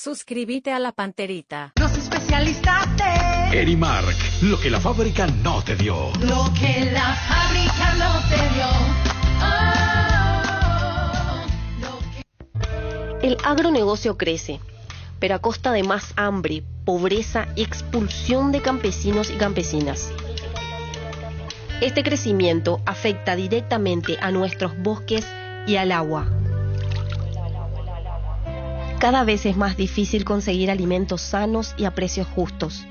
Suscríbete a La Panterita. Los especialistas de Erimark, lo que la fábrica no te dio. Lo que la fábrica no te dio. El agronegocio crece, pero a costa de más hambre, pobreza y expulsión de campesinos y campesinas. Este crecimiento afecta directamente a nuestros bosques y al agua. Cada vez es más difícil conseguir alimentos sanos y a precios justos.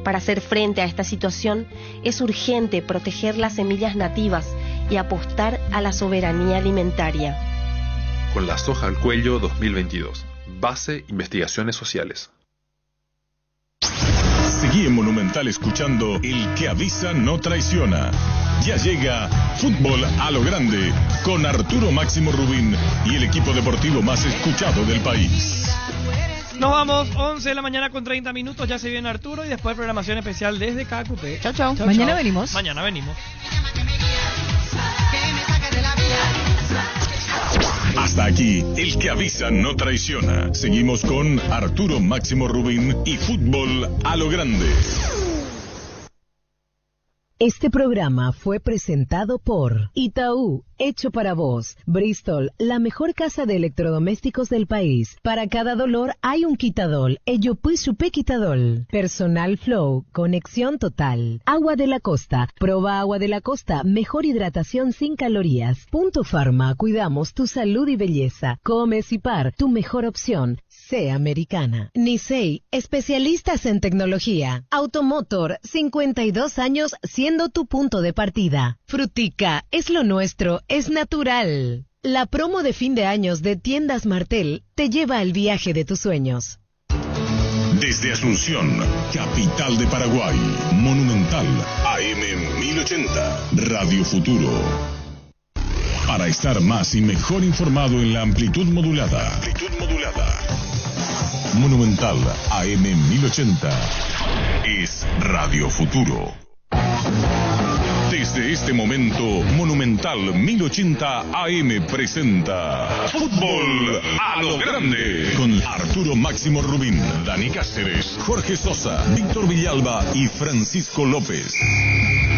Para hacer frente a esta situación, es urgente proteger las semillas nativas y apostar a la soberanía alimentaria. Con la soja al cuello 2022. Base Investigaciones Sociales. Seguí en Monumental escuchando El que avisa no traiciona. Ya llega Fútbol a lo Grande con Arturo Máximo Rubín y el equipo deportivo más escuchado del país. Nos vamos, 11 de la mañana con 30 minutos, ya se viene Arturo y después programación especial desde KQP. Chao, chao. Mañana venimos. Mañana venimos. Hasta aquí, El que avisa no traiciona. Seguimos con Arturo Máximo Rubín y Fútbol a lo Grande. Este programa fue presentado por Itaú, hecho para vos. Bristol, la mejor casa de electrodomésticos del país. Para cada dolor hay un quitadol. Ello pues supe quitadol. Personal Flow, conexión total. Agua de la Costa, proba Agua de la Costa, mejor hidratación sin calorías. Punto Pharma, cuidamos tu salud y belleza. Come Cipar, tu mejor opción. Sé americana. Nisei, especialistas en tecnología. Automotor, 52 años siendo tu punto de partida. Frutica, es lo nuestro, es natural. La promo de fin de años de Tiendas Martel te lleva al viaje de tus sueños. Desde Asunción, capital de Paraguay, Monumental, AM 1080, Radio Futuro. Para estar más y mejor informado en la amplitud modulada. Monumental AM 1080 es Radio Futuro. Desde este momento, Monumental 1080 AM presenta Fútbol a lo Grande con Arturo Máximo Rubín, Dani Cáceres, Jorge Sosa, Víctor Villalba y Francisco López.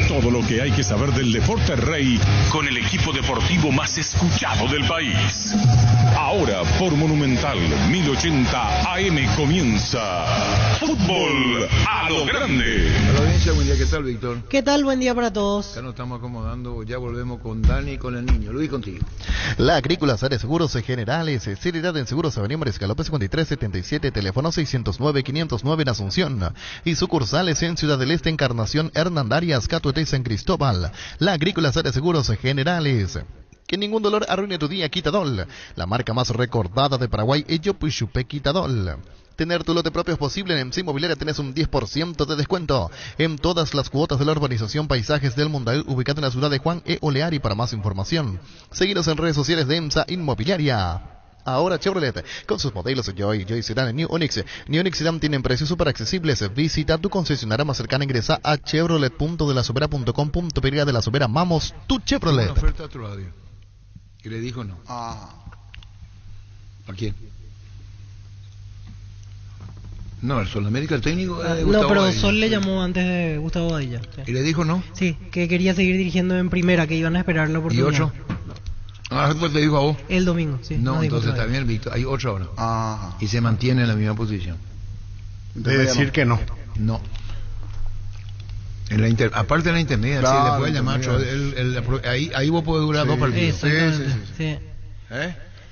Todo lo que hay que saber del deporte rey con el equipo deportivo más escuchado del país. Ahora por Monumental 1080 AM comienza Fútbol a lo Grande. A la audiencia, buen día, ¿qué tal, Víctor? ¿Qué tal? Buen día para todos. Acá nos estamos acomodando, ya volvemos con Dani y con el niño. Luis, contigo. La Agrícola de Seguros Generales, seriedad en seguros Avenida Mariscal López 5377, teléfono 609-509 en Asunción y sucursales en Ciudad del Este, Encarnación, Hernandarias, Catuete y San Cristóbal. La Agrícola de Seguros Generales. Que ningún dolor arruine tu día, Quitadol. La marca más recordada de Paraguay, Ello Puchupe Quitadol. Tener tu lote propio es posible. En EMSA Inmobiliaria tenés un 10% de descuento en todas las cuotas de la urbanización Paisajes del Mundaú, ubicada en la ciudad de Juan E. Oleari. Para más información, seguinos en redes sociales de EMSA Inmobiliaria. Ahora Chevrolet, con sus modelos Joy Sedan y New Onix. New Onix Sedan tienen precios súper accesibles. Visita tu concesionaria más cercana, ingresa a chevrolet.delasobera.com.py. De la Sobera, vamos, tu Chevrolet. Una oferta a otro radio. Y le dijo no. ¿A quién? No, el Sol América, el técnico de Gustavo No, pero Badilla. Sol le llamó antes de Gustavo Badilla. Sí. ¿Y le dijo no? Sí, que quería seguir dirigiendo en primera, que iban a esperar la ¿Y oportunidad. 8? Después te dijo a vos. El domingo, sí. No, dijo entonces todavía. también, Víctor, hay 8 ahora. Y se mantiene en la misma posición. De decir que no. No. En la aparte de la internet, Claro, sí, le puede llamar. Ahí vos podés durar 2 partidos. Sí.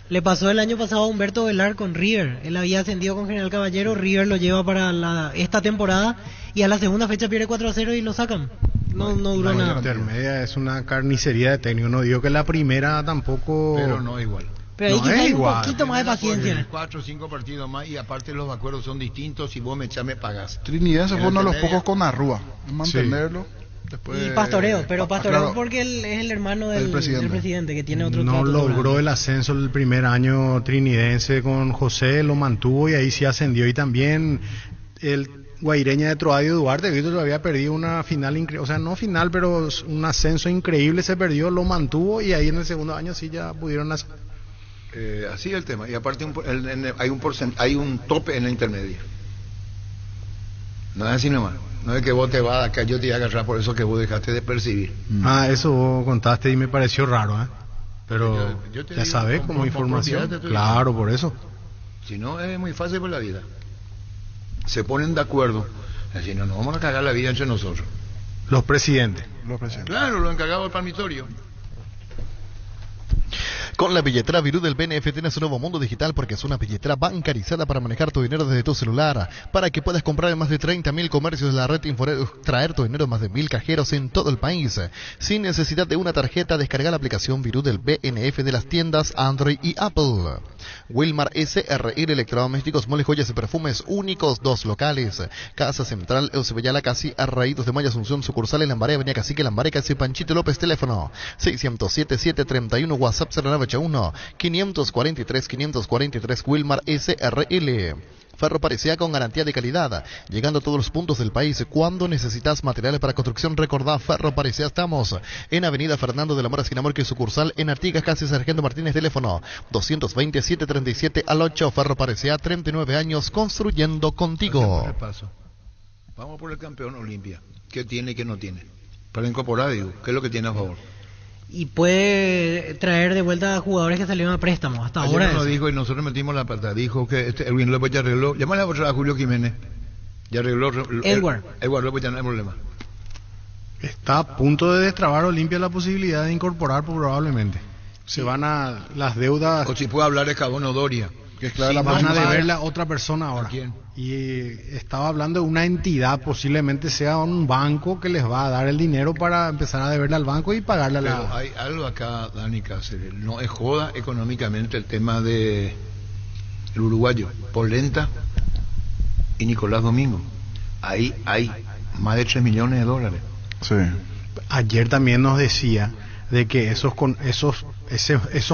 Le pasó el año pasado a Humberto Velar con River. Él había ascendido con General Caballero. River lo lleva para esta temporada y a la segunda fecha pierde 4-0 y lo sacan. No duró nada. La intermedia es una carnicería de técnico. No digo que la primera tampoco. Pero no igual. Pero hay que tener un poquito más de paciencia. 4 o 5 partidos más y aparte los acuerdos son distintos. Si vos me echás, me pagás. Trinidad se fue uno de los pocos con Arrúa. Mantenerlo. Sí. Después, y Pastoreo, pero Pastoreo claro, porque él es el hermano del presidente que tiene otro no trato logró el ascenso el primer año trinidense con José, lo mantuvo y ahí sí ascendió. Y también el Guaireña de Troadio Duarte, que todavía perdió una final increíble, o sea, no final, pero un ascenso increíble se perdió, lo mantuvo y ahí en el segundo año sí ya pudieron hacer. Así es el tema. Y aparte hay un tope en la intermedia. No es así nomás. No es que vos te vas acá, yo te voy a agarrar por eso que vos dejaste de percibir. Eso vos contaste y me pareció raro, ¿eh? Pero yo te ya digo, sabes, como información. Claro, por eso. Si no, es muy fácil por la vida. Se ponen de acuerdo. Así no, nos vamos a cagar la vida entre nosotros. Los presidentes. Claro, los encargados del palmitorio. Con la billetera Virú del BNF tienes un nuevo mundo digital porque es una billetera bancarizada para manejar tu dinero desde tu celular, para que puedas comprar en más de 30.000 comercios de la red Inforedo, traer tu dinero en más de 1.000 cajeros en todo el país. Sin necesidad de una tarjeta, descarga la aplicación Virú del BNF de las tiendas Android y Apple. Wilmar SRL Electrodomésticos, Mole, Joyas y Perfumes únicos, 2 locales. Casa Central, Eusebellala, Casi, Arraídos de Maya, Asunción, sucursal en Lambaré, Avenida Cacique, Lambaré, Casi, Panchito López, teléfono 607-731, WhatsApp 0981-543-543, Wilmar SRL. Ferro Parecía con garantía de calidad, llegando a todos los puntos del país. Cuando necesitas materiales para construcción, recordá Ferro Parecía. Estamos en Avenida Fernando de la Mora, esquina Morque, sucursal en Artigas, casi Sargento Martínez, teléfono 220-737-8. Ferro Parecía, 39 años construyendo contigo. Vamos por el campeón Olimpia. ¿Qué tiene y qué no tiene? Para incorporar, digo, ¿qué es lo que tiene a favor? Y puede traer de vuelta a jugadores que salieron a préstamo. Hasta Ayer ahora nos dijo y nosotros metimos la pata. Dijo que Edwin López ya arregló. Llámale a Julio Jiménez. Ya arregló. Edward López ya no hay problema. Está a punto de destrabar Olimpia la posibilidad de incorporar probablemente. Se van a las deudas. O si puede hablar de Cabono Doria. Que es clave, van a deberle a otra persona ahora. ¿A quién? Y estaba hablando de una entidad, posiblemente sea un banco que les va a dar el dinero para empezar a deberle al banco y pagarle a la... Pero hay algo acá, Dani Cáceres, no es joda económicamente el tema de el uruguayo, Polenta y Nicolás Domingo. Ahí hay más de 3 millones de dólares. Sí. Ayer también nos decía de que esos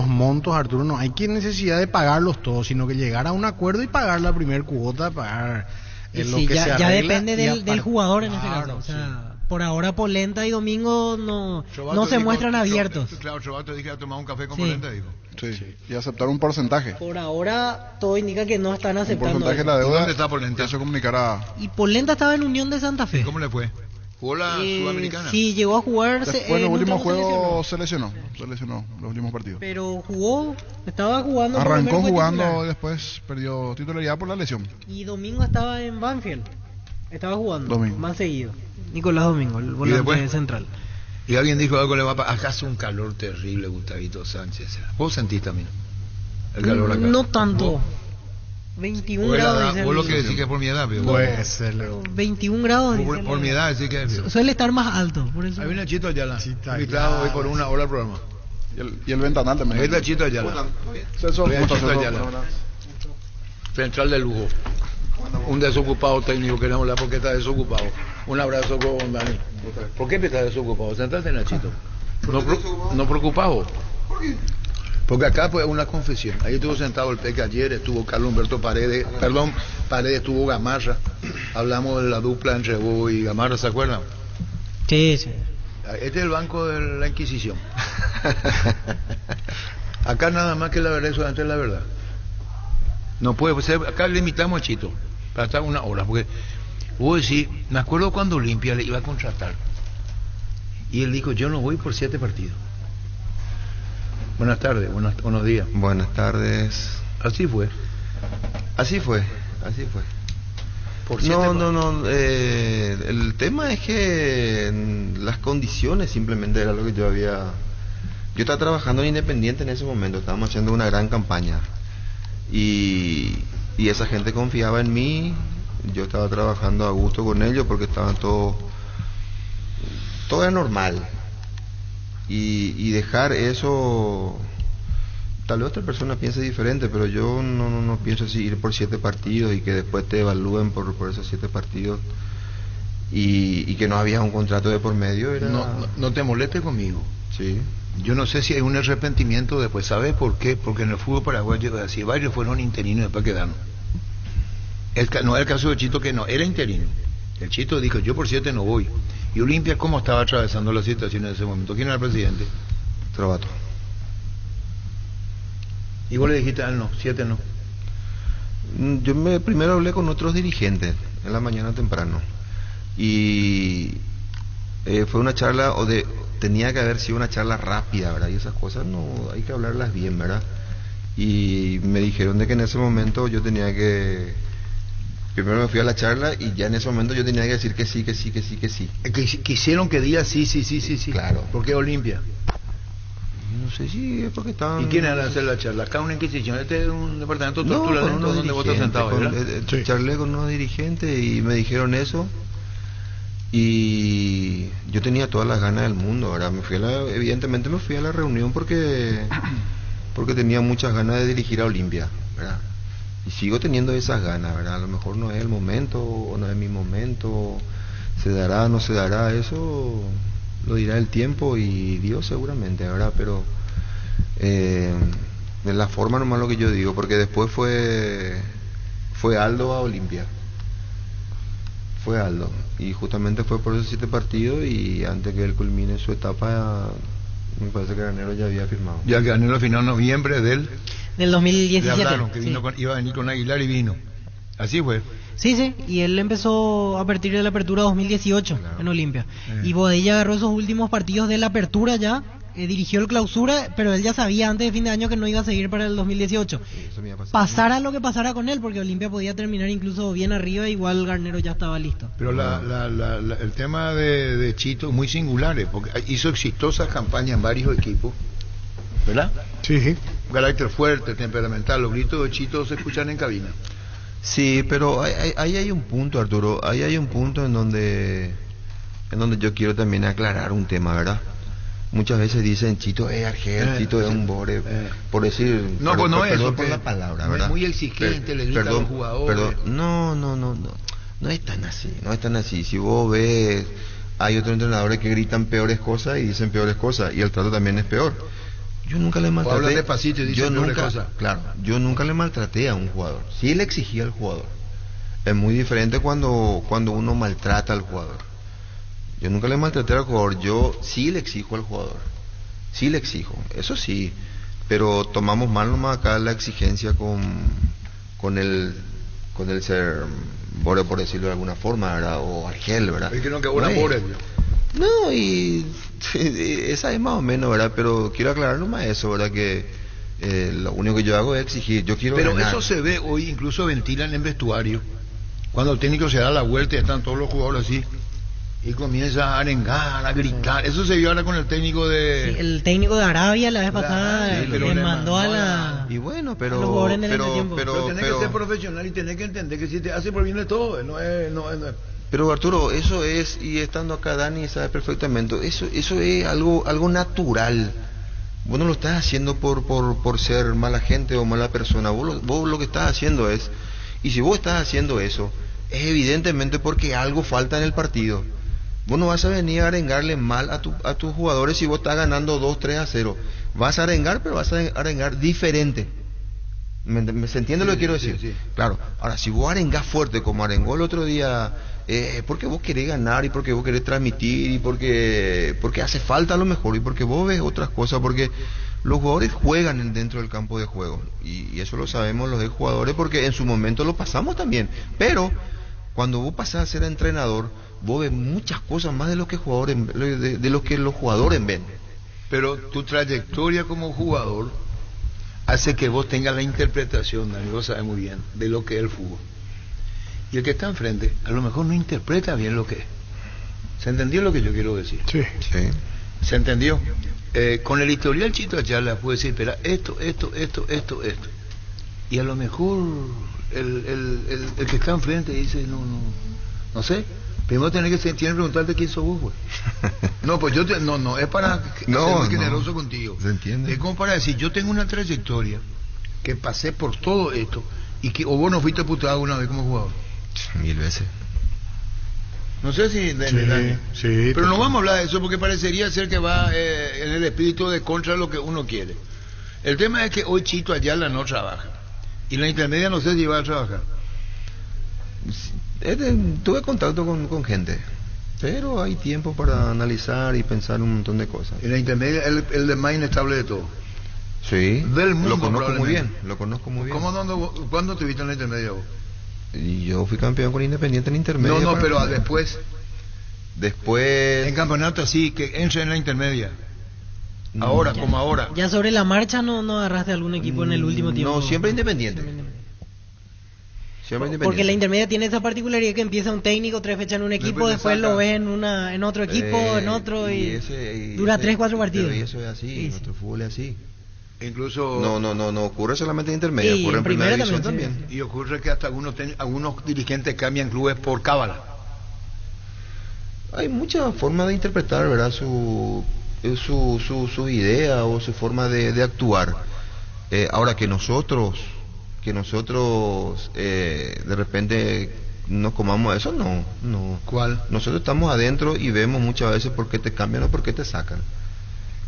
montos, Arturo, no hay que necesidad de pagarlos todos, sino que llegar a un acuerdo y pagar la primer cuota, pagar lo que ya depende del jugador en ese caso. O sea, por ahora Polenta y Domingo no se muestran abiertos. Claro, Chobato dije a tomar un café con Polenta, dijo. Sí, y aceptar un porcentaje. Por ahora todo indica que no están aceptando. Un porcentaje de la deuda. ¿Dónde está Polenta? Eso comunicará. Y Polenta estaba en Unión de Santa Fe. ¿Y cómo le fue? ¿Jugó la Sudamericana? Sí, llegó a jugar. Después en el último juego se lesionó los últimos partidos. Pero estaba jugando. Arrancó jugando y después perdió titularidad por la lesión. Y Domingo estaba en Banfield. Estaba jugando más seguido. Nicolás Domingo, el volante central. Y alguien dijo algo le va a pasar. Acá hace un calor terrible, Gustavito Sánchez. ¿Vos sentís también el calor acá? No tanto. 21 grados. Vos lo que decís que es por mi edad, pero... Pues, 21 grados. Por mi edad, decís que es... Suele estar más alto, por eso. Hay un Chito Ayala, invitado hoy por una hora al programa. Y el ventanal también. Ahí está Chito Ayala. Chito Ayala. Central de lujo. Un desocupado técnico, queremos hablar porque está desocupado. Un abrazo con Dani. ¿Por qué está desocupado? Central de Nachito. No preocupado. ¿Por qué? Porque acá pues una confesión. Ahí estuvo sentado el Peque ayer, estuvo Carlos Humberto Paredes, estuvo Gamarra. Hablamos de la dupla entre vos y Gamarra, ¿se acuerdan? Sí. Este es el banco de la Inquisición. Acá nada más que la verdad, eso antes la verdad. No puede ser, acá le invitamos a Chito para estar una hora, porque vos decís, me acuerdo cuando Olimpia le iba a contratar y él dijo, yo no voy por 7 partidos. Buenas tardes, buenos días. Buenas tardes. Así fue. No. El tema es que las condiciones simplemente era lo que yo estaba trabajando en Independiente en ese momento. Estábamos haciendo una gran campaña. Y esa gente confiaba en mí. Yo estaba trabajando a gusto con ellos porque estaban todo era normal. Y dejar eso, tal vez otra persona piense diferente, pero yo no pienso así, ir por 7 partidos y que después te evalúen por esos 7 partidos y que no había un contrato de por medio. No te molestes conmigo. Sí. Yo no sé si hay un arrepentimiento después. ¿Sabes por qué? Porque en el fútbol paraguayo así varios fueron interinos y después quedaron. No era el caso de Chito, que no, era interino. El Chito dijo, yo por 7 no voy. ¿Y Olimpia cómo estaba atravesando la situación en ese momento? ¿Quién era el presidente? Trovato. Y vos le dijiste al no, 7 no. Primero hablé con otros dirigentes en la mañana temprano y fue una charla tenía que haber sido una charla rápida, ¿verdad? Y esas cosas no hay que hablarlas bien, ¿verdad? Y me dijeron de que en ese momento yo tenía que primero me fui a la charla y ya en ese momento yo tenía que decir que sí. Quisieron que diga sí. Claro. ¿Por qué Olimpia? No sé si es porque estaban... ¿Y quién era hacer la charla? Acá una inquisición. Este es un departamento de tortura donde vos estás sentado, ¿verdad? Sí. Charlé con unos dirigentes y me dijeron eso. Y yo tenía todas las ganas del mundo, ¿verdad? Evidentemente me fui a la reunión porque tenía muchas ganas de dirigir a Olimpia, ¿verdad? Y sigo teniendo esas ganas, ¿verdad? A lo mejor no es el momento, o no es mi momento, se dará, no se dará, eso lo dirá el tiempo y Dios seguramente, ¿verdad? Pero de la forma nomás lo que yo digo, porque después fue Aldo a Olimpia. Fue Aldo, y justamente fue por esos 7 partidos y antes que él culmine su etapa, me parece que Garnero ya había firmado. Ya que Garnero firmó en noviembre del 2017. Le hablaron que vino iba a venir con Aguilar y vino. Así fue. Sí, y él empezó a partir de la apertura 2018 en Olimpia. Y Bodella agarró esos últimos partidos de la apertura ya, dirigió el clausura, pero él ya sabía antes de fin de año que no iba a seguir para el 2018. Pasara lo que pasara con él, porque Olimpia podía terminar incluso bien arriba, igual Garnero ya estaba listo. Pero el tema de Chito es muy singular, porque hizo exitosas campañas en varios equipos, ¿verdad? Sí. Un carácter fuerte, temperamental, los gritos de Chito se escuchan en cabina. Sí, pero ahí hay un punto, Arturo, ahí hay un punto en donde yo quiero también aclarar un tema, ¿verdad? Muchas veces dicen Chito es Argel, Chito es un bore, por decir... No, pues no es eso, por la palabra, ¿verdad? Es muy exigente, le grita a los jugadores. No es tan así, Si vos ves, hay otros entrenadores que gritan peores cosas y dicen peores cosas, y el trato también es peor. Yo nunca le maltraté. Hablan despacito y dicen peores cosas. Claro, yo nunca le maltraté a un jugador. Sí le exigía al jugador. Es muy diferente cuando uno maltrata al jugador. Yo nunca le maltraté al jugador, yo sí le exijo al jugador, sí le exijo, eso sí, pero tomamos mal nomás acá la exigencia con el ser Bore, por decirlo de alguna forma, ¿verdad? O Argel, ¿verdad? Es que no que una Bore. No, y esa es más o menos, ¿verdad? Pero quiero aclarar nomás eso, ¿verdad? Que lo único que yo hago es exigir, yo quiero Pero ganar. eso se ve hoy, incluso ventilan en vestuario, cuando el técnico se da la vuelta y están todos los jugadores así. Y comienza a arengar, a gritar. Eso se vio ahora con el técnico de... Sí, el técnico de Arabia la vez pasada le mandó a la... Y bueno, pero tenés que ser profesional y tenés que entender que si te hace por bien de todo, no es. Pero Arturo, eso es, y estando acá Dani sabe perfectamente, eso es algo natural. Vos no lo estás haciendo por ser mala gente o mala persona. Vos lo que estás haciendo es, y si vos estás haciendo eso, es evidentemente porque algo falta en el partido. Vos no vas a venir a arengarle mal a tus jugadores si vos estás ganando 2-3-0. Vas a arengar, pero vas a arengar diferente. ¿Se entiende lo que quiero decir? Sí. Claro. Ahora, si vos arengás fuerte como arengó el otro día, porque vos querés ganar y porque vos querés transmitir y porque hace falta a lo mejor y porque vos ves otras cosas, porque los jugadores juegan dentro del campo de juego y eso lo sabemos los jugadores porque en su momento lo pasamos también. Pero cuando vos pasás a ser entrenador, vos ves muchas cosas más de lo que los jugadores ven. Pero tu trayectoria como jugador hace que vos tengas la interpretación, Dani, vos sabes muy bien, de lo que es el fútbol. Y el que está enfrente, a lo mejor no interpreta bien lo que es. ¿Se entendió lo que yo quiero decir? Sí. ¿Se entendió? Con el historial Chito Ayala puede decir, espera, esto. Y a lo mejor el que está enfrente dice, no sé. Primero tiene que preguntarte quién sos vos, güey. No, pues yo no, es para ser muy generoso contigo. ¿Se entiende? Es como para decir, yo tengo una trayectoria que pasé por todo esto y que o vos no fuiste putado alguna vez como jugador. 1000 veces. No sé si Dani. Sí, pero no vamos a hablar de eso porque parecería ser que va en el espíritu de contra lo que uno quiere. El tema es que hoy Chito Ayala no trabaja y la intermedia no sé si va a trabajar. Tuve contacto con gente, pero hay tiempo para analizar y pensar un montón de cosas. En la intermedia el de más inestable de todo. Sí, del mundo. lo conozco muy probablemente. bien, lo conozco muy bien. ¿Cuándo te viste en la intermedia vos? Y yo fui campeón con Independiente en intermedia. No, pero después. Después. En campeonato así, que entre en la intermedia. Ahora, como ahora. Ya sobre la marcha no agarraste algún equipo en el último tiempo. No, siempre Independiente. Siempre Independiente. Porque la intermedia tiene esa particularidad que empieza un técnico 3 fechas en un equipo, después lo ves en otro equipo, en otro y dura 3-4 partidos. Pero y eso es así, nuestro fútbol es así. Incluso no ocurre solamente en intermedia, ocurre en primera división también. Y ocurre que hasta algunos dirigentes cambian clubes por cábala. Hay muchas formas de interpretar, ¿verdad? Su idea o su forma de actuar. Ahora que nosotros de repente nos comamos eso, no. ¿Cuál? Nosotros estamos adentro y vemos muchas veces por qué te cambian o por qué te sacan.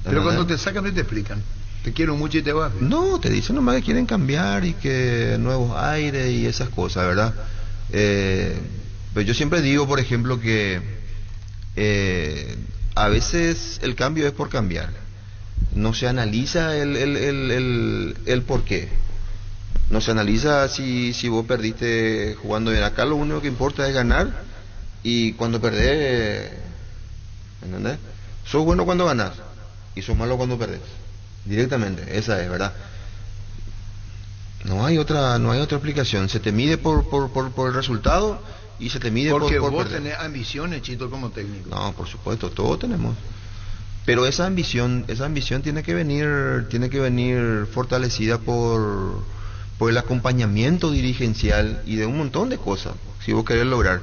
Pero cuando te sacan no te explican. Te quiero mucho y te vas. No, te dicen nomás que quieren cambiar y que nuevos aires y esas cosas, ¿verdad? Pero yo siempre digo, por ejemplo, que a veces el cambio es por cambiar. No se analiza el por qué. No se analiza si vos perdiste jugando bien. Acá lo único que importa es ganar, y cuando perdés, ¿entendés? Sos bueno cuando ganás y sos malo cuando perdés. Directamente, esa es, ¿verdad? No hay otra explicación. Se te mide por el resultado y se te mide porque por vos perder. tenés ambiciones, Chito, como técnico. No, por supuesto, todos tenemos. Pero esa ambición tiene que venir fortalecida por el acompañamiento dirigencial y de un montón de cosas, si vos querés lograr.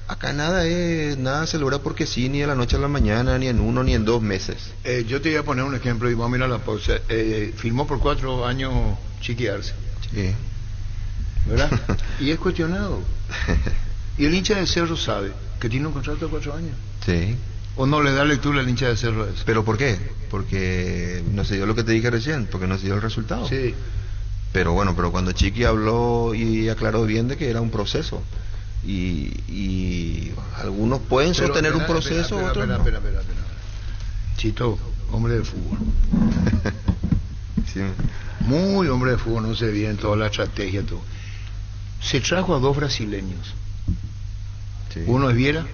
Acá nada se logra porque sí, ni de la noche a la mañana, ni en 1 ni en 2 meses. Yo te voy a poner un ejemplo y vamos a mirar la pausa. Firmó por 4 años Chiqui Arce. Sí. ¿Verdad? Y es cuestionado. Y el hincha de Cerro sabe que tiene un contrato de 4 años. Sí. ¿O no le da lectura al hincha de Cerro a eso? ¿Pero por qué? Porque no se dio lo que te dije recién, porque no se dio el resultado. Sí. Pero cuando Chiqui habló y aclaró bien de que era un proceso. Y algunos pueden sostener un proceso, otros no. Espera. Chito, hombre de fútbol. Sí. Muy hombre de fútbol, no sé bien toda la estrategia, todo. Se trajo a 2 brasileños. Sí. Uno es Vieira.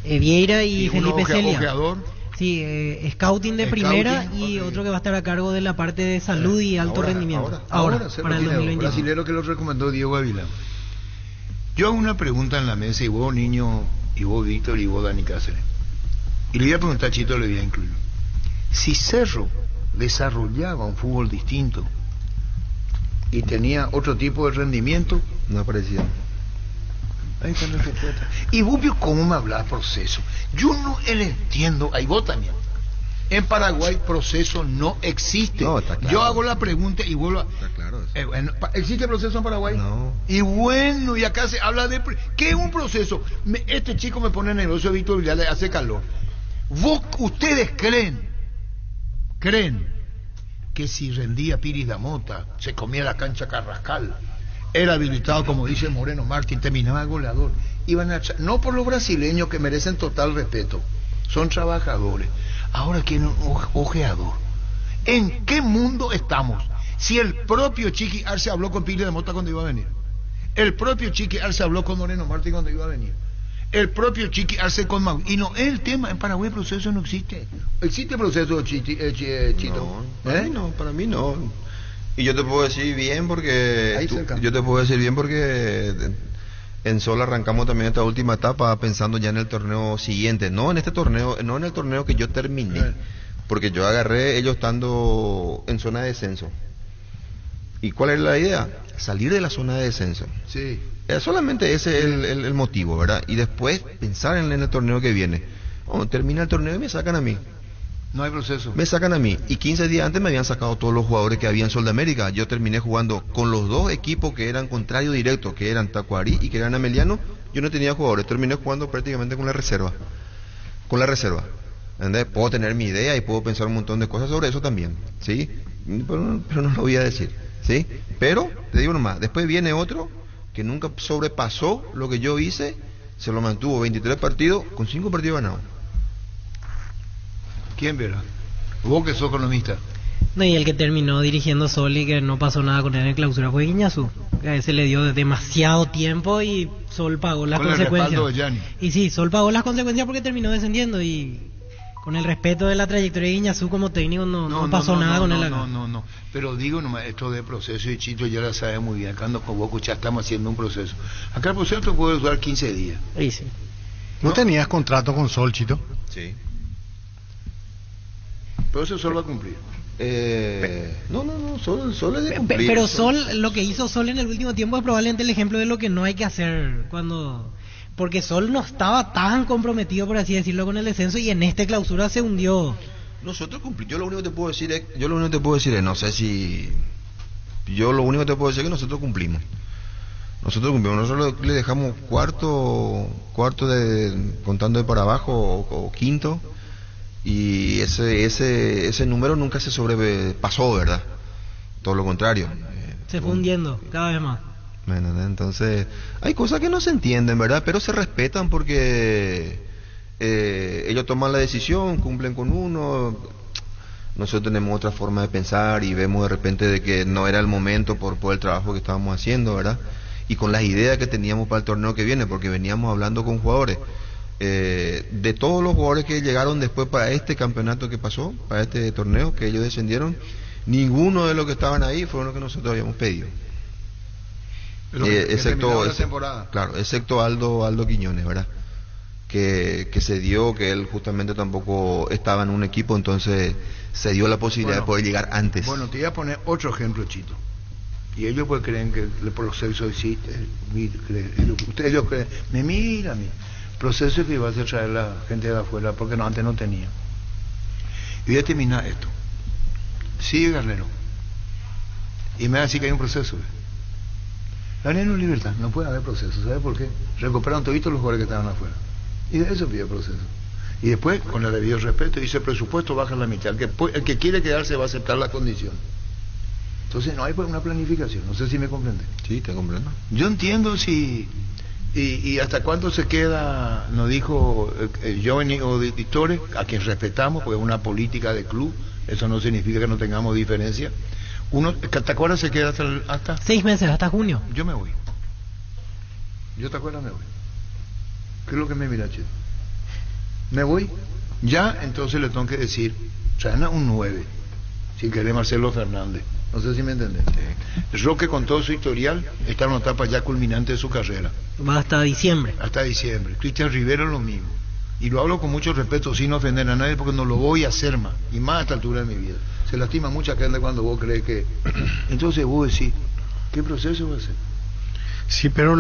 Vieira y Felipe Celia. Ojeador. Sí, scouting de primera y otro que va a estar a cargo de la parte de salud y alto rendimiento. Ahora para el 2021. Brasilero que lo recomendó Diego Ávila. Yo hago una pregunta en la mesa, y vos, niño, y vos, Víctor, y vos, Dani Cáceres. Y le voy a preguntar a Chito, le voy a incluir. Si Cerro desarrollaba un fútbol distinto y tenía otro tipo de rendimiento, no aparecía. Ahí está la respuesta. Y vos vio cómo me hablas proceso. Yo no le entiendo, ahí vos también. En Paraguay proceso no existe. No, está claro. Yo hago la pregunta y vuelvo a... Está claro eso. ¿Existe proceso en Paraguay? No. Y bueno, y acá se habla de... ¿Qué es un proceso? Este chico me pone nervioso, Víctor Villar, le hace calor. ¿Ustedes creen que si rendía Piris da Mota, se comía la cancha Carrascal, era habilitado, como dice Moreno Martín, terminaba goleador? Iban a... No por los brasileños, que merecen total respeto, son trabajadores. Ahora quieren un ojeador. ¿En qué mundo estamos? Si el propio Chiqui Arce habló con Pili de Mota cuando iba a venir, el propio Chiqui Arce habló con Moreno Martín cuando iba a venir, el propio Chiqui Arce con Mau. Y no es el tema. En Paraguay el proceso no existe. ¿Existe proceso, Chito? No, para mí no. Y yo te puedo decir bien porque en Sol arrancamos también esta última etapa pensando ya en el torneo siguiente, no en el torneo que yo terminé, porque yo agarré ellos estando en zona de descenso. ¿Y cuál es la idea? Salir de la zona de descenso. Sí. Solamente ese es el motivo, ¿verdad? Y después pensar en el torneo que viene. Termina el torneo y me sacan a mí. No hay proceso. Me sacan a mí. Y 15 días antes me habían sacado todos los jugadores que había en Sol de América. Yo terminé jugando con los 2 equipos que eran contrario directo, que eran Tacuarí y que eran Ameliano. Yo no tenía jugadores. Terminé jugando prácticamente con la reserva. ¿Entendés? Puedo tener mi idea y puedo pensar un montón de cosas sobre eso también, ¿sí? Pero no lo voy a decir, ¿sí? Pero, te digo nomás, después viene otro que nunca sobrepasó lo que yo hice, se lo mantuvo 23 partidos con 5 partidos ganados. ¿Quién verá? Vos que sos economista. No, y el que terminó dirigiendo Sol y que no pasó nada con él en clausura fue Guiñazú. A ese le dio demasiado tiempo y Sol pagó las consecuencias. El respaldo de Gianni. Y sí, Sol pagó las consecuencias porque terminó descendiendo y con el respeto de la trayectoria de Guiñazú como técnico no pasó nada con él acá. No. Pero digo nomás, esto de proceso y Chito ya lo sabe muy bien. Acá con vos ya estamos haciendo un proceso. Acá el proceso puede durar 15 días. Sí. ¿No tenías contrato con Sol, Chito? Sí. Pero eso Sol va a cumplir. No, Sol es de cumplir. Pero Sol, lo que hizo Sol en el último tiempo es probablemente el ejemplo de lo que no hay que hacer cuando... Porque Sol no estaba tan comprometido, por así decirlo, con el descenso y en esta clausura se hundió. Nosotros cumplimos. Yo lo único que te puedo decir es, no sé si... Yo lo único que te puedo decir es que nosotros cumplimos. Nosotros le dejamos cuarto contando de para abajo o quinto. Y ese número nunca se sobrepasó, ¿verdad? Todo lo contrario. Se fue hundiendo cada vez más. Entonces, hay cosas que no se entienden, ¿verdad? Pero se respetan porque ellos toman la decisión, cumplen con uno. Nosotros tenemos otra forma de pensar y vemos de repente de que no era el momento por el trabajo que estábamos haciendo, ¿verdad? Y con las ideas que teníamos para el torneo que viene, porque veníamos hablando con jugadores. De todos los jugadores que llegaron después para este campeonato que pasó, para este torneo que ellos descendieron, ninguno de los que estaban ahí fue uno que nosotros habíamos pedido. Excepto Aldo Quiñones, ¿verdad? Que se dio, que él justamente tampoco estaba en un equipo, entonces se dio la posibilidad de poder llegar antes. Bueno, te voy a poner otro ejemplo, Chito. Y ellos pues creen que el proceso existe. Ellos creen, me mira a mí. Proceso que iba a hacer traer la gente de afuera porque antes no tenía. Y voy a terminar esto. Sigue Garnero. Y me va a decir que hay un proceso. Garnero en libertad, no puede haber proceso. ¿Sabe por qué? Recuperaron todos los jugadores que estaban afuera. Y de eso pide proceso. Y después, con el debido respeto, dice el presupuesto baja la mitad. El que quiere quedarse va a aceptar la condición. Entonces no hay una planificación. No sé si me comprende. Sí, te comprendo. Yo entiendo si... Y hasta cuándo se queda, nos dijo Giovanni Auditore, a quien respetamos, porque es una política de club, eso no significa que no tengamos diferencia. ¿Hasta cuándo se queda hasta? 6 meses, hasta junio. Yo me voy. Yo te acuerdas, me voy. ¿Qué es lo que me mira, Chito? Me voy. Ya, entonces le tengo que decir, traen a un 9, si querés Marcelo Fernández. No sé si me entendés. Roque, con todo su historial, está en una etapa ya culminante de su carrera. Va hasta diciembre. Hasta diciembre. Cristian Rivero lo mismo. Y lo hablo con mucho respeto, sin ofender a nadie, porque no lo voy a hacer más. Y más a esta altura de mi vida. Se lastima mucha gente cuando vos crees que... Entonces vos decís, ¿qué proceso va a ser? Sí, pero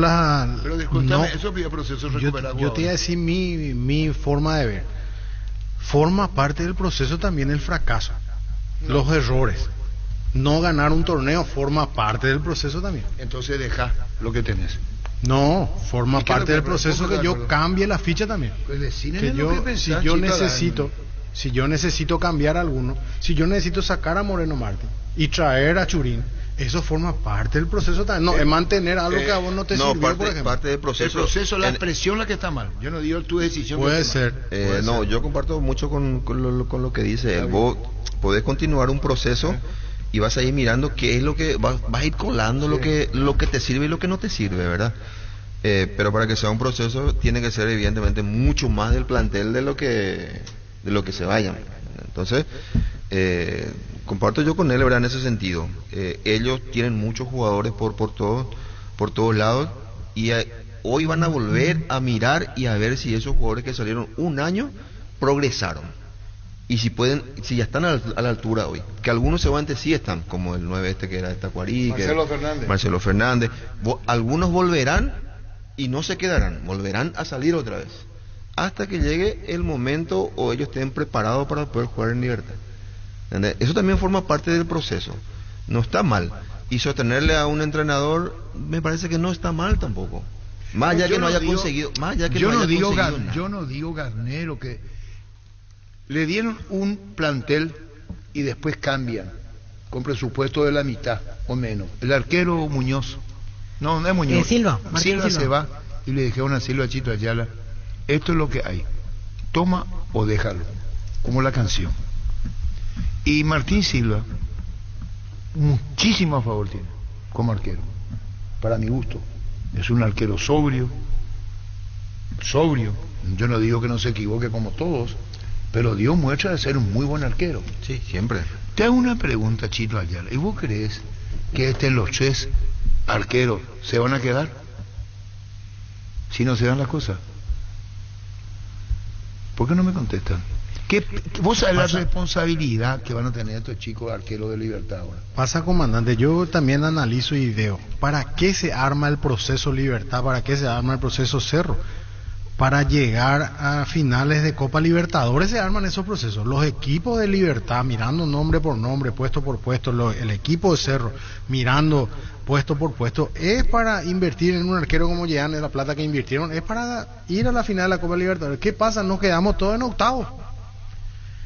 Pero discúlpame, eso pide proceso recuperar. Yo te iba a decir mi forma de ver. Forma parte del proceso también el fracaso. Los errores. No ganar un torneo forma parte del proceso también. Entonces deja lo que tenés. No, forma parte del proceso que yo cambie la ficha también. Pues que yo, si yo necesito cambiar a alguno, si yo necesito sacar a Moreno Martín y traer a Churín, eso forma parte del proceso también. No, es mantener algo que a vos no te sirvió, por ejemplo. Parte del proceso. El proceso, la presión la que está mal. Yo no digo tu decisión. Puede ser. No, yo comparto mucho con lo que dice él. Vos podés continuar un proceso y vas a ir mirando qué es lo que vas a ir colando, lo que te sirve y lo que no te sirve, ¿verdad? Pero para que sea un proceso tiene que ser evidentemente mucho más del plantel de lo que se vayan. Entonces comparto yo con él, ¿verdad? En ese sentido, ellos tienen muchos jugadores por todos lados y hoy van a volver a mirar y a ver si esos jugadores que salieron un año progresaron. Y si ya están a la altura hoy, que algunos segundos sí están, como el 9 que era de Tacuarí, Marcelo Fernández. Algunos volverán y no se quedarán, volverán a salir otra vez, hasta que llegue el momento o ellos estén preparados para poder jugar en libertad. ¿Entendés? Eso también forma parte del proceso, no está mal. Y sostenerle a un entrenador me parece que no está mal tampoco. Más allá que no haya conseguido, yo no digo Garnero que le dieron un plantel y después cambian con presupuesto de la mitad o menos. El arquero Muñoz, no es Muñoz, Silva se va y le dijeron a Silva Chito Ayala, esto es lo que hay, toma o déjalo, como la canción. Y Martín Silva, muchísimo a favor tiene como arquero, para mi gusto. Es un arquero sobrio. Yo no digo que no se equivoque como todos, pero dio muestra de ser un muy buen arquero. Sí, siempre. Te hago una pregunta, Chito Ayala. ¿Y vos crees que los 3 arqueros se van a quedar si no se dan las cosas? ¿Por qué no me contestan? ¿Vos sabés la responsabilidad que van a tener estos chicos arqueros de Libertad ahora? Pasa, comandante, yo también analizo y veo, ¿para qué se arma el proceso Libertad? ¿Para qué se arma el proceso Cerro? Para llegar a finales de Copa Libertadores se arman esos procesos. Los equipos de Libertad, mirando nombre por nombre, puesto por puesto, el equipo de Cerro, mirando puesto por puesto, es para invertir en un arquero como Jean, la plata que invirtieron, es para ir a la final de la Copa Libertadores. ¿Qué pasa? Nos quedamos todos en octavos.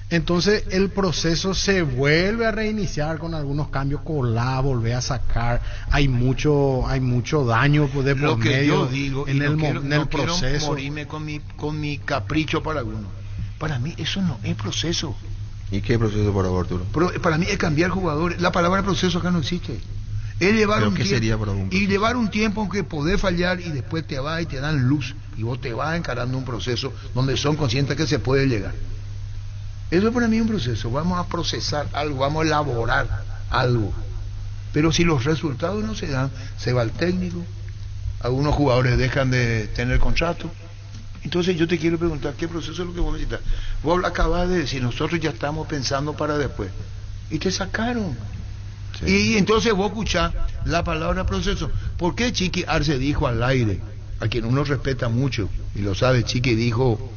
Entonces el proceso se vuelve a reiniciar con algunos cambios, volver a sacar, hay mucho daño de por medio yo digo, en el Quiero proceso. morirme con mi capricho para alguno. Para mí eso no es proceso. ¿Y qué proceso para vos, Arturo? Para mí es cambiar jugadores. La palabra proceso acá no existe. Es llevar ¿Pero un qué tiempo, sería para un proceso? y llevar un tiempo aunque podés fallar y después te vas y te dan luz y vos te vas encarando un proceso donde son conscientes que se puede llegar. Eso es para mí un proceso. Vamos a procesar algo, vamos a elaborar algo. Pero si los resultados no se dan, se va el técnico, algunos jugadores dejan de tener contrato. Entonces yo te quiero preguntar, ¿qué proceso es lo que vos necesitas? Vos acabas de decir, nosotros ya estamos pensando para después. Y te sacaron. Sí. Y entonces vos escuchás la palabra proceso. ¿Por qué Chiqui Arce dijo al aire, a quien uno respeta mucho, y lo sabe, Chiqui dijo,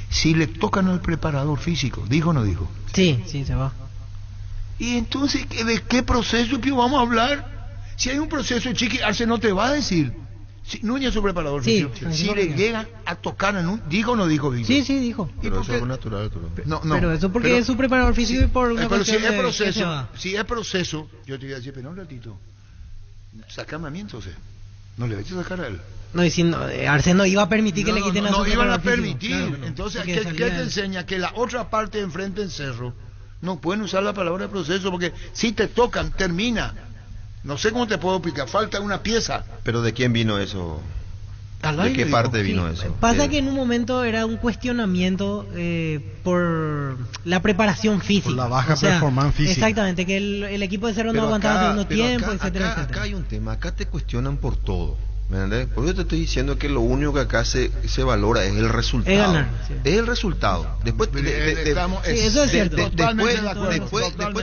si le tocan al preparador físico, ¿dijo o no dijo? Sí, se va. Y entonces, ¿de qué proceso vamos a hablar? Si hay un proceso, Chiqui Arce no te va a decir. Núñez es su preparador físico. Si le llegan a tocar en un... ¿Dijo o no dijo? Sí, dijo. Pero eso es natural, Arturo. No, pero eso porque es su preparador físico y por una pero si cuestión es proceso, yo te voy a decir, pero un ratito, sacame a mí entonces. No le vayas a sacar a él. No, y si no, Arce no iba a permitir que le quiten a su preparador. No iban a físico. permitir. Claro, entonces, ¿qué te enseña? Que la otra parte de enfrente en Cerro no pueden usar la palabra proceso porque si te tocan, termina. No sé cómo te puedo explicar, falta una pieza. ¿Pero de quién vino eso? ¿De qué parte vino eso? Pasa que en un momento era un cuestionamiento por la preparación física. Por la baja performance física. Exactamente, que el equipo de Cerro no aguantaba el segundo tiempo, etcétera. Acá hay un tema, acá te cuestionan por todo. ¿Me entendés? Por eso te estoy diciendo que lo único que acá se valora es el resultado. Es ganar, sí. Es el resultado. Después eso es cierto. Después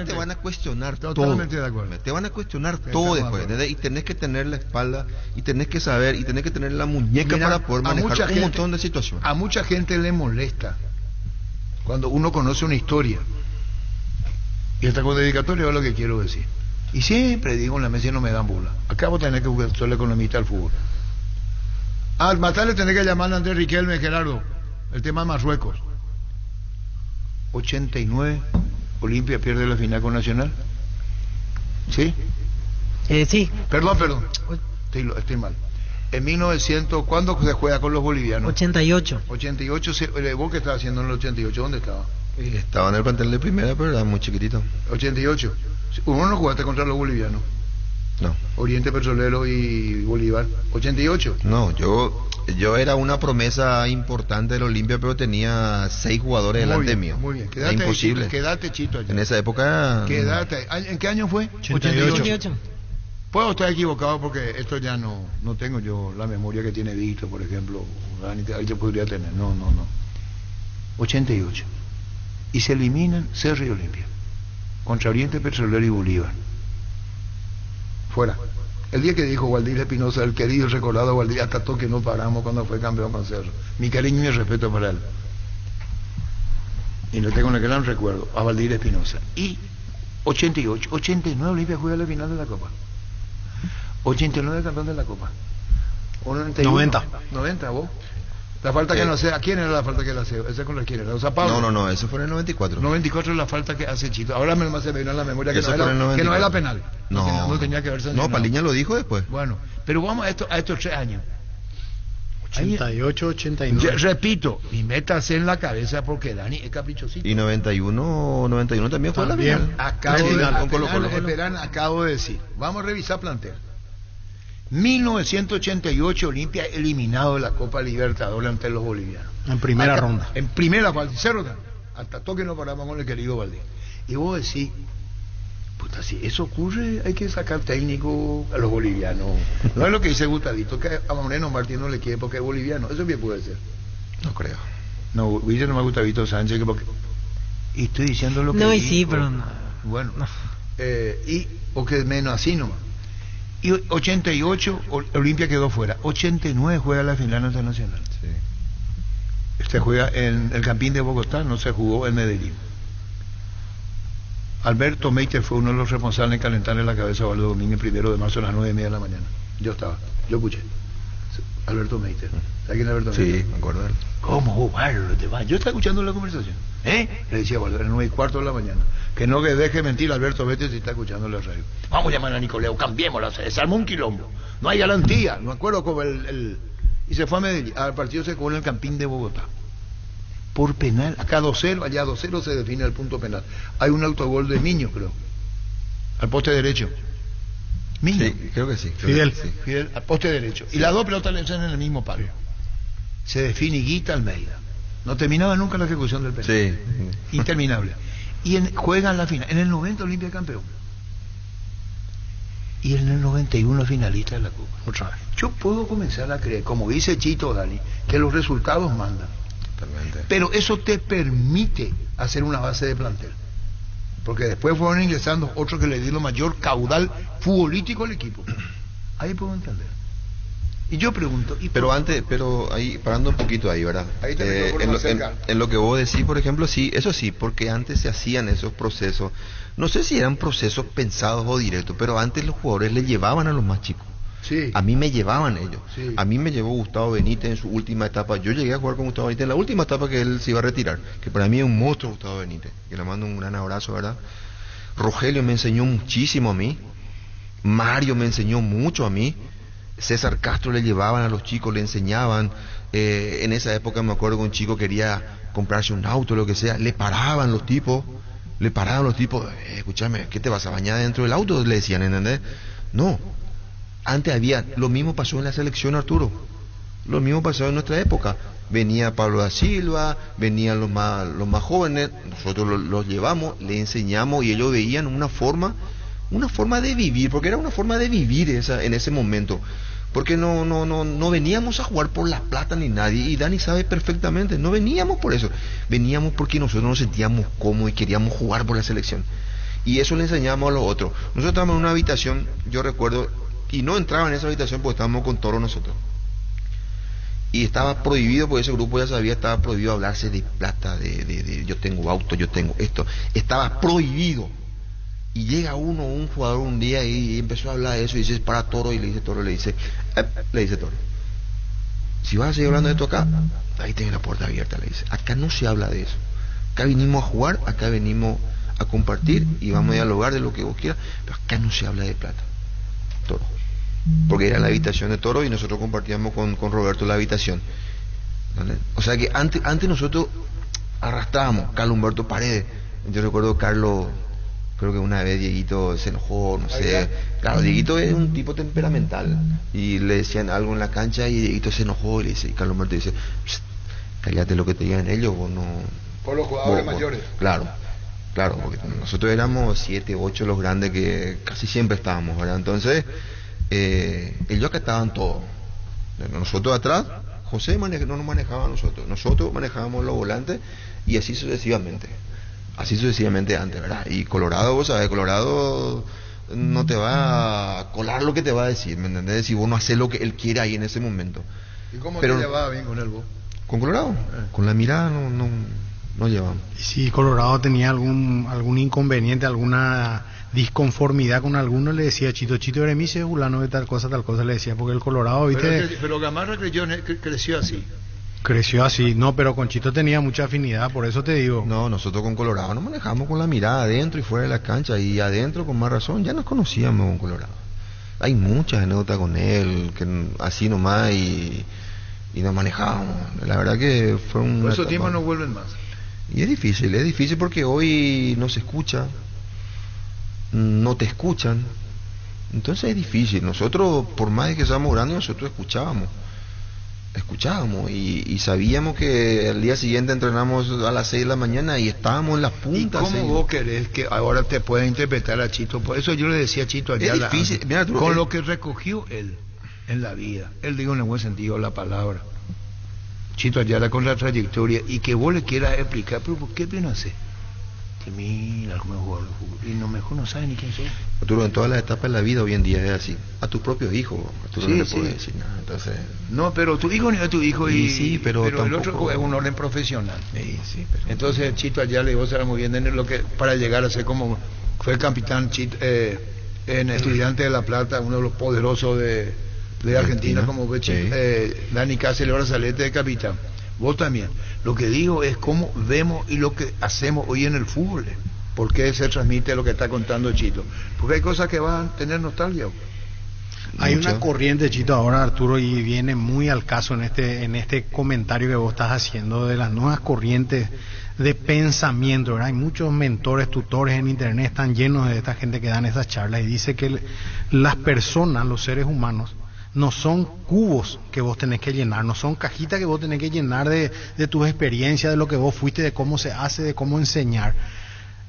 te van a cuestionar totalmente todo. De acuerdo. Te van a cuestionar todo después. ¿Entendés? Y tenés que tener la espalda, y tenés que saber, y tenés que tener la muñeca para poder manejar un montón de situaciones. A mucha gente le molesta cuando uno conoce una historia. Y hasta con dedicatoria es lo que quiero decir. Y siempre digo en la mesa y no me dan bola. Acabo de tener que buscar el economista al fútbol. Al matarle tenés que llamar a Andrés Riquelme, Gerardo. El tema de Marruecos. 89, Olimpia pierde la final con Nacional. ¿Sí? Sí. Perdón. Estoy mal. En 1900, ¿cuándo se juega con los bolivianos? 88. 88, ¿vos qué estabas haciendo en el 88? ¿Dónde estaba? Estaba en el plantel de primera, pero era muy chiquitito. 88. ¿Uno no jugaste contra los bolivianos? No. Oriente Petrolero y Bolívar. 88. No, yo era una promesa importante del Olimpia, pero tenía 6 jugadores delante mío. Muy bien. Era imposible. Quédate chito allá. En esa época. Quédate. ¿En qué año fue? 88. Puedo estar equivocado porque esto ya no tengo yo la memoria que tiene Víctor, por ejemplo. Ahí yo podría tener. No. 88. Y se eliminan Cerro y Olimpia contra Oriente Petrolero y Bolívar. Fuera. El día que dijo Waldir Espinosa, el querido y recordado Waldir, hasta toque no paramos cuando fue campeón con Cerro. Mi cariño y mi respeto para él. Y lo tengo en el gran recuerdo, a Waldir Espinosa. Y 88, 89 Olimpia juega la final de la Copa. 89 campeón de la Copa. 90 vos. La falta que no hace, ¿a quién era la falta que le hace? ¿Esa con la quién era? O sea, Pablo. No, eso fue en el 94. 94 es la falta que hace Chito. Ahora se me vino a la memoria que no era penal. No tenía que verse. No, Paliña lo dijo después. Bueno, pero vamos a estos 3 años. 88, 89. Repito, mi meta es en la cabeza porque Dani es caprichosito. Y 91 también fue la final. Acabo de decir, vamos a revisar plantel. 1988 Olimpia eliminado de la Copa Libertadores ante los bolivianos. En primera ronda. En primera, cero, hasta toque nos paramos con el querido Valdés. Y vos decís, puta, si eso ocurre, hay que sacar técnico a los bolivianos. No es lo que dice Gustavito, que a Moreno Martín no le quiere porque es boliviano. Eso bien puede ser. No creo. No, dice nomás Gustavito Sánchez que porque... Y estoy diciendo lo que no, y dijo. sí, pero no. Bueno, no. O que menos así nomás. Y 88 Olimpia quedó fuera. 89 juega la final internacional. Sí. Este juega en el Campín de Bogotá, no se jugó en Medellín. Alberto Meiter fue uno de los responsables en calentarle la cabeza a Valdo Domínguez 1 de marzo a las 9:30 de la mañana. Yo escuché. Alberto Meiter. ¿Sabes quién es Alberto Meiter? Sí, me acuerdo de él. ¿Cómo jugarlo? Yo estaba escuchando la conversación. Le decía Valdo, a las 9:15 de la mañana. Que no que deje mentir Alberto Meiter si está escuchando la radio. Vamos a llamar a Nicoleo, cambiémosla, se armó un quilombo. No hay garantía, no me acuerdo cómo y se fue a Medellín. Al partido se jugó en el Campín de Bogotá. Por penal, acá 2-0, allá 2-0 se define el punto penal. Hay un autogol de Miño, creo. Al poste derecho. Miño. Sí, creo que sí. Fidel, al poste derecho. Sí. Y las dos pelotas le echan en el mismo palo. Se define Guita Almeida. No terminaba nunca la ejecución del penal. Sí. Interminable. Y juegan la final. En el 90 Olimpia campeón. Y en el 91 finalista de la Copa. Otra vez. Yo puedo comenzar a creer, como dice Chito Dani, que los resultados mandan. Totalmente. Pero eso te permite hacer una base de plantel. Porque después fueron ingresando otros que le dieron mayor caudal futbolístico al equipo. Ahí puedo entender. Y yo pregunto... Pero ahí, parando un poquito ahí, ¿verdad? Ahí en lo que vos decís, por ejemplo, sí, eso sí, porque antes se hacían esos procesos. No sé si eran procesos pensados o directos, pero antes los jugadores le llevaban a los más chicos. Sí. A mí me llevaban ellos. Sí. A mí me llevó Gustavo Benítez en su última etapa. Yo llegué a jugar con Gustavo Benítez en la última etapa que él se iba a retirar, que para mí es un monstruo Gustavo Benítez, que le mando un gran abrazo, ¿verdad? Rogelio me enseñó muchísimo a mí. Mario me enseñó mucho a mí. César Castro le llevaban a los chicos, le enseñaban. En esa época me acuerdo que un chico quería comprarse un auto, lo que sea, le paraban los tipos, escúchame, ¿qué te vas a bañar dentro del auto? Le decían, ¿entendés? No, antes había, lo mismo pasó en la selección, Arturo, lo mismo pasó en nuestra época. Venía Pablo da Silva, venían los más jóvenes, nosotros los llevamos, le enseñamos y ellos veían una forma de vivir, porque era una forma de vivir en ese momento, porque no veníamos a jugar por la plata ni nadie, y Dani sabe perfectamente, no veníamos por eso, veníamos porque nosotros nos sentíamos cómodos y queríamos jugar por la selección, y eso le enseñamos a los otros. Nosotros estábamos en una habitación, yo recuerdo, y no entraba en esa habitación porque estábamos con Toro nosotros, y estaba prohibido, porque ese grupo ya sabía, estaba prohibido hablarse de plata, de yo tengo auto, yo tengo esto, estaba prohibido. Y llega un jugador un día y empezó a hablar de eso y dice, para Toro, y le dice Toro, si vas a seguir hablando de esto acá, ahí tenés la puerta abierta, le dice, acá no se habla de eso, acá venimos a jugar, acá venimos a compartir y vamos a dialogar de lo que vos quieras, pero acá no se habla de plata, Toro, porque era la habitación de Toro y nosotros compartíamos con Roberto la habitación, ¿vale? O sea que antes nosotros arrastrábamos, Carlos Humberto Paredes, yo recuerdo Carlos, creo que una vez Dieguito se enojó, no sé. Claro, Dieguito es un tipo temperamental. Y le decían algo en la cancha y Dieguito se enojó y Carlos Humberto dice, cállate lo que te digan ellos, vos no... Por los jugadores mayores. Claro, porque nosotros éramos 7, 8 los grandes que casi siempre estábamos, ¿verdad? Entonces, ellos acá estaban todos. Nosotros atrás, José no nos manejaba a nosotros manejábamos los volantes y así sucesivamente antes, ¿verdad? Y Colorado, vos sabés, Colorado no te va a colar lo que te va a decir, ¿me entendés? Si vos no haces lo que él quiere ahí en ese momento. ¿Y cómo te llevaba bien con él vos? ¿Con Colorado? Con la mirada no llevamos. ¿Y si Colorado tenía algún inconveniente, alguna disconformidad con alguno, le decía Chito Beremice, fulano de tal cosa, le decía, porque el Colorado, ¿viste? Pero Gamarra creció así. Creció así, no, pero con Chito tenía mucha afinidad, por eso te digo. No, nosotros con Colorado nos manejamos con la mirada adentro y fuera de la cancha, y adentro con más razón, ya nos conocíamos con Colorado. Hay muchas anécdotas con él, que así nomás, y y nos manejábamos. La verdad que fue un... Por esos tiempos no vuelven más. Y es difícil porque hoy no se escucha, no te escuchan, entonces es difícil. Nosotros, por más de que seamos grandes, nosotros escuchábamos y sabíamos que al día siguiente entrenamos a las 6 de la mañana y estábamos en las puntas. ¿Y cómo vos querés que ahora te pueda interpretar a Chito? Por eso yo le decía a Chito allá, es difícil. Mira, con lo que recogió él en la vida, él digo en el buen sentido de la palabra, Chito Ayala, con la trayectoria, y que vos le quieras explicar, pero ¿por qué pena hacer? Que mira algunos jugadores de fútbol, y no mejor no saben ni quién soy. Arturo, en todas las etapas de la vida hoy en día es así. A tus propios hijos, Arturo, sí, no le sí. puedes decir nada. Entonces... No, pero tu hijo ni es tu hijo, y sí, pero el otro es un orden profesional. Sí, pero... Entonces Chito Ayala, y vos sabés muy bien en lo que para llegar a ser como fue el capitán en Estudiantes de La Plata, uno de los poderosos de Argentina, como ve Dani Cáceres, ahora salete de capitán. Vos también. Lo que digo es cómo vemos y lo que hacemos hoy en el fútbol. ¿Por qué se transmite lo que está contando Chito? Porque hay cosas que van a tener nostalgia. Hay una corriente, Chito, ahora, Arturo, y viene muy al caso en este comentario que vos estás haciendo de las nuevas corrientes de pensamiento, ¿verdad? Hay muchos mentores, tutores en internet, están llenos de esta gente que dan esas charlas y dice que las personas, los seres humanos, no son cubos que vos tenés que llenar, no son cajitas que vos tenés que llenar de tus experiencias, de lo que vos fuiste, de cómo se hace, de cómo enseñar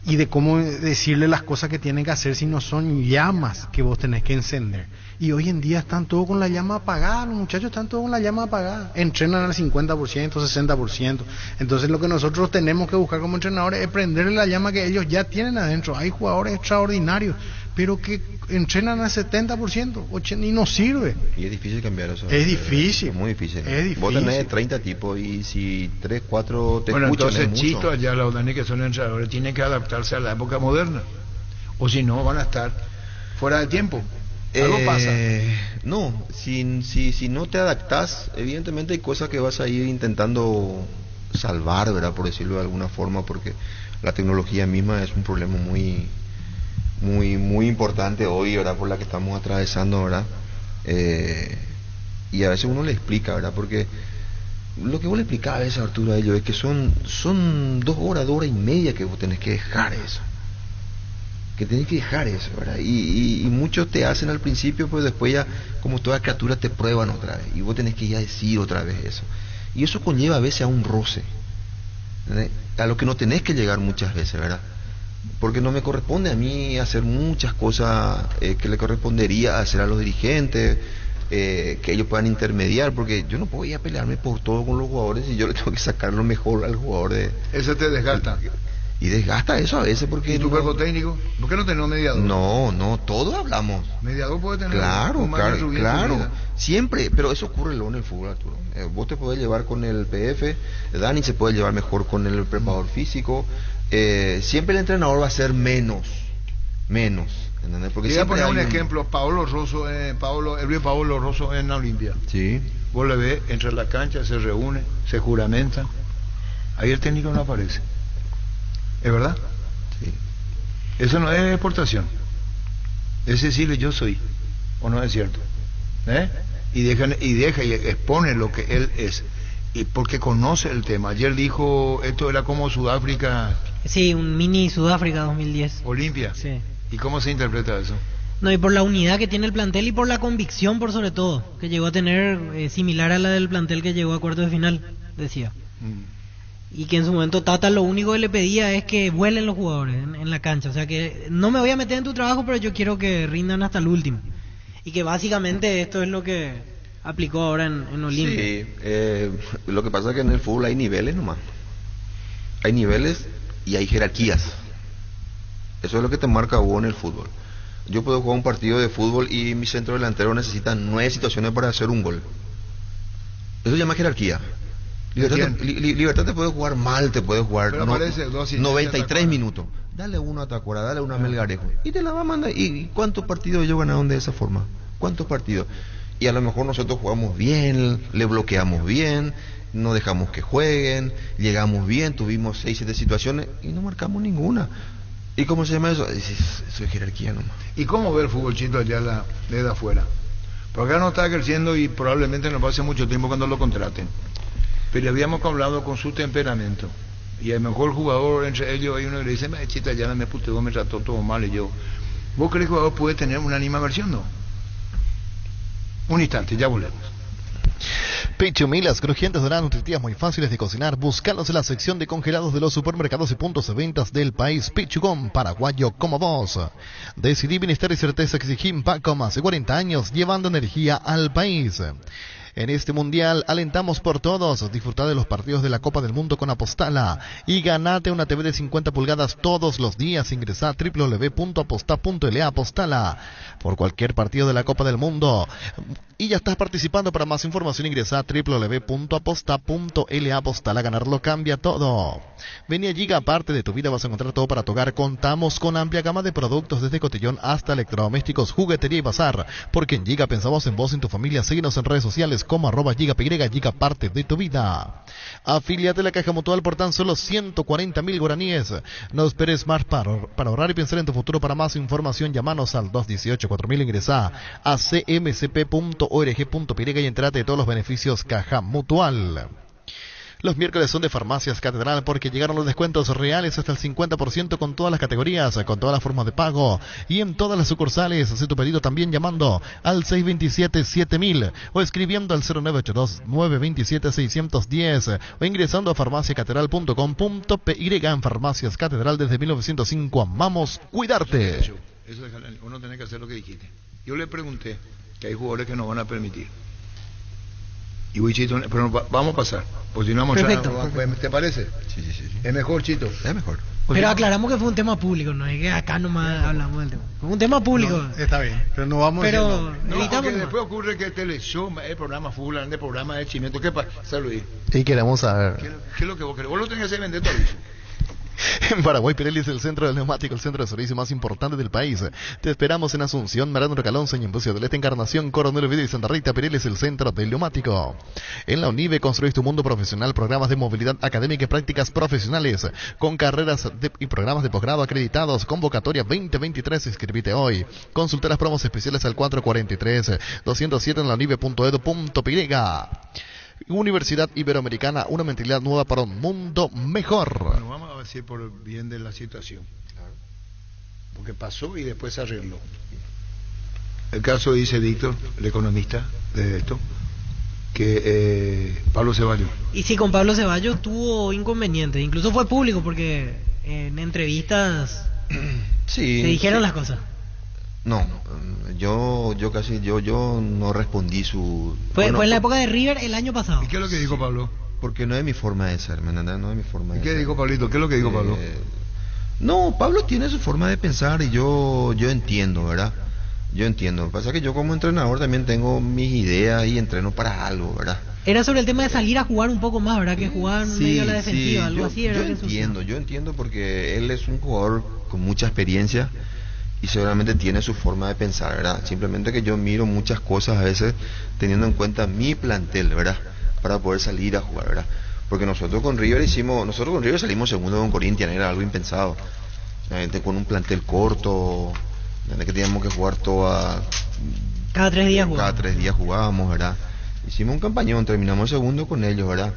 y de cómo decirle las cosas que tienen que hacer, sino son llamas que vos tenés que encender. Y hoy en día están todos con la llama apagada, los muchachos están todos con la llama apagada, entrenan al 50%, 60%. Entonces lo que nosotros tenemos que buscar como entrenadores es prenderle la llama que ellos ya tienen adentro. Hay jugadores extraordinarios, pero que entrenan al 70%, 80%, y no sirve. Y es difícil cambiar eso. Es difícil. Muy difícil. Es difícil. Vos tenés 30 tipos y si 3, 4 te bueno, escuchan, entonces Chito allá, los Dani que son entrenadores, tienen que adaptarse a la época moderna. O si no, van a estar fuera de tiempo. Algo pasa. No, si no te adaptás, evidentemente hay cosas que vas a ir intentando salvar, ¿verdad? Por decirlo de alguna forma, porque la tecnología misma es un problema muy importante hoy, ¿verdad? Por la que estamos atravesando, ¿verdad? Y a veces uno le explica, ¿verdad? Porque lo que vos le explicás a veces, Arturo, a ellos es que son 2 horas, 2 horas y media que vos tenés que dejar eso. Que tenés que dejar eso, ¿verdad? Y muchos te hacen al principio, pero después ya, como toda criatura, te prueban otra vez. Y vos tenés que ya decir otra vez eso. Y eso conlleva a veces a un roce, ¿verdad? A lo que no tenés que llegar muchas veces, ¿verdad? Porque no me corresponde a mí hacer muchas cosas que le correspondería hacer a los dirigentes, que ellos puedan intermediar, porque yo no puedo ir a pelearme por todo con los jugadores y yo le tengo que sacar lo mejor al jugador de... Eso te desgasta. Y desgasta eso a veces porque... ¿Y tu cuerpo técnico? ¿Por qué no tenés un mediador? No, todos hablamos. ¿Mediador puede tener? Claro. Siempre, pero eso ocurre luego en el fútbol, Arturo. Vos te podés llevar con el PF, Dani se puede llevar mejor con el preparador físico. Siempre el entrenador va a ser menos, ¿entendés? Porque voy a poner un ejemplo, Paolo Rosso en la Olimpia. Sí. Vos le ves, entra a la cancha, se reúne, se juramenta, ahí el técnico no aparece. ¿Es verdad? Sí. Eso no es exportación, es decirle yo soy, ¿o no es cierto? Y deja y expone lo que él es, y porque conoce el tema. Ayer dijo, esto era como Sudáfrica. Sí, un mini Sudáfrica 2010. Olimpia. Sí. ¿Y cómo se interpreta eso? No, y por la unidad que tiene el plantel y por la convicción, por sobre todo, que llegó a tener similar a la del plantel que llegó a cuartos de final, decía. Y que en su momento Tata lo único que le pedía es que vuelen los jugadores en la cancha. O sea que no me voy a meter en tu trabajo, pero yo quiero que rindan hasta el último. Y que básicamente esto es lo que aplicó ahora en Olimpia. Sí, lo que pasa es que en el fútbol hay niveles nomás. Hay niveles y hay jerarquías. Eso es lo que te marca vos en el fútbol. Yo puedo jugar un partido de fútbol y mi centro delantero necesita 9 situaciones para hacer un gol. Eso se llama jerarquía. Libertad te puede jugar mal, te puede jugar 93 minutos. Dale uno a Tacuara, dale uno a Melgarejo y te la va a mandar. ¿Y cuántos partidos ellos ganaron de esa forma? ¿Cuántos partidos? Y a lo mejor nosotros jugamos bien, le bloqueamos bien, no dejamos que jueguen, llegamos bien, tuvimos 6-7 situaciones y no marcamos ninguna. ¿Y cómo se llama eso? Eso es jerarquía nomás. ¿Y cómo ve el fútbol Chito allá desde afuera? Porque acá no está creciendo y probablemente no pase mucho tiempo cuando lo contraten. Pero habíamos hablado con su temperamento. Y el mejor jugador entre ellos, hay uno que le dice, chita, ya me puteó, me trató todo mal. Y yo, ¿vos crees que el jugador puede tener una animaversión? No. Un instante, ya volvemos. Pechumilas crujientes, doradas, nutritivas, muy fáciles de cocinar. Búscalos en la sección de congelados de los supermercados y puntos de ventas del país. Pichugón, paraguayo como vos. Decidí bienestar y certeza, exigí Paco más de 40 años, llevando energía al país. En este mundial alentamos por todos. Disfruta de los partidos de la Copa del Mundo con Apostala y ganate una TV de 50 pulgadas todos los días. Ingresá a www.aposta.la. Apostala por cualquier partido de la Copa del Mundo. Y ya estás participando. Para más información ingresa a www.aposta.la. Apostala, ganarlo cambia todo. Vení a Giga, aparte de tu vida vas a encontrar todo para tu hogar. Contamos con amplia gama de productos desde cotillón hasta electrodomésticos, juguetería y bazar. Porque en Giga pensamos en vos y en tu familia. Síguenos en redes sociales como @GigaPY, Giga, parte de tu vida. Afíliate a la Caja Mutual por tan solo 140.000 guaraníes. No esperes más para ahorrar y pensar en tu futuro. Para más información, llamanos al 218-4000. Ingresá a cmcp.org.py y entrate de todos los beneficios Caja Mutual. Los miércoles son de Farmacias Catedral porque llegaron los descuentos reales hasta el 50% con todas las categorías, con todas las formas de pago y en todas las sucursales. Haz tu pedido también llamando al 627-7000 o escribiendo al 0982-927-610 o ingresando a farmaciacatedral.com.py. En Farmacias Catedral desde 1905 amamos cuidarte. Eso uno tiene que hacer lo que dijiste. Yo le pregunté que hay jugadores que nos van a permitir. Y voy, Chito, pero vamos a pasar. Pues si no vamos perfecto, a... ¿Te parece? Sí. Es mejor, Chito. Es mejor. Pero aclaramos que fue un tema público, no es que acá nomás hablamos del tema. Fue un tema público. No, está bien, pero no vamos pero a no, evitamos porque después ocurre que Teleshow, el programa fútbol, el programa de Chimiento. ¿Qué pasa? Salud. Y queremos saber. ¿Qué es lo que vos querés? Vos lo tenés que hacer vender todo eso. En Paraguay, Pirelli es el centro del neumático, el centro de servicio más importante del país. Te esperamos en Asunción, Marano, Recalón, Ñembucio del Este, Encarnación, Coronel Oviedo y Santa Rita. Pirelli es el centro del neumático. En la UNIVE construís tu mundo profesional, programas de movilidad académica y prácticas profesionales, con carreras y programas de posgrado acreditados. Convocatoria 2023, inscribite hoy. Consulta las promos especiales al 443-207 en la unive.edu.py. Universidad Iberoamericana, una mentalidad nueva para un mundo mejor. Bueno, vamos a decir por el bien de la situación. Porque pasó y después se arregló. El caso dice Víctor, el economista de esto, que Pablo Ceballos. Y sí, con Pablo Ceballos tuvo inconvenientes. Incluso fue público porque en entrevistas sí, se dijeron sí. las cosas. No, yo no respondí su... Fue en la época de River el año pasado. ¿Y qué es lo que dijo Pablo? Porque no es mi forma de ser, ¿me entiendes? No es mi forma de ser. ¿Y qué ser. dijo Pablito? ¿Qué es lo que dijo Pablo? No, Pablo tiene su forma de pensar y yo entiendo, ¿verdad? Yo entiendo. Lo que pasa es que yo como entrenador también tengo mis ideas y entreno para algo, ¿verdad? Era sobre el tema de salir a jugar un poco más, ¿verdad? Que jugar medio a la defensiva, algo así. Yo entiendo porque él es un jugador con mucha experiencia y seguramente tiene su forma de pensar, ¿verdad? Simplemente que yo miro muchas cosas a veces teniendo en cuenta mi plantel, ¿verdad? Para poder salir a jugar, ¿verdad? Porque nosotros con River salimos segundo con Corinthians, era algo impensado. Con un plantel corto, que teníamos que jugar cada 3 días jugábamos. Cada 3 días jugábamos, ¿verdad? Hicimos un campañón, terminamos segundo con ellos, ¿verdad?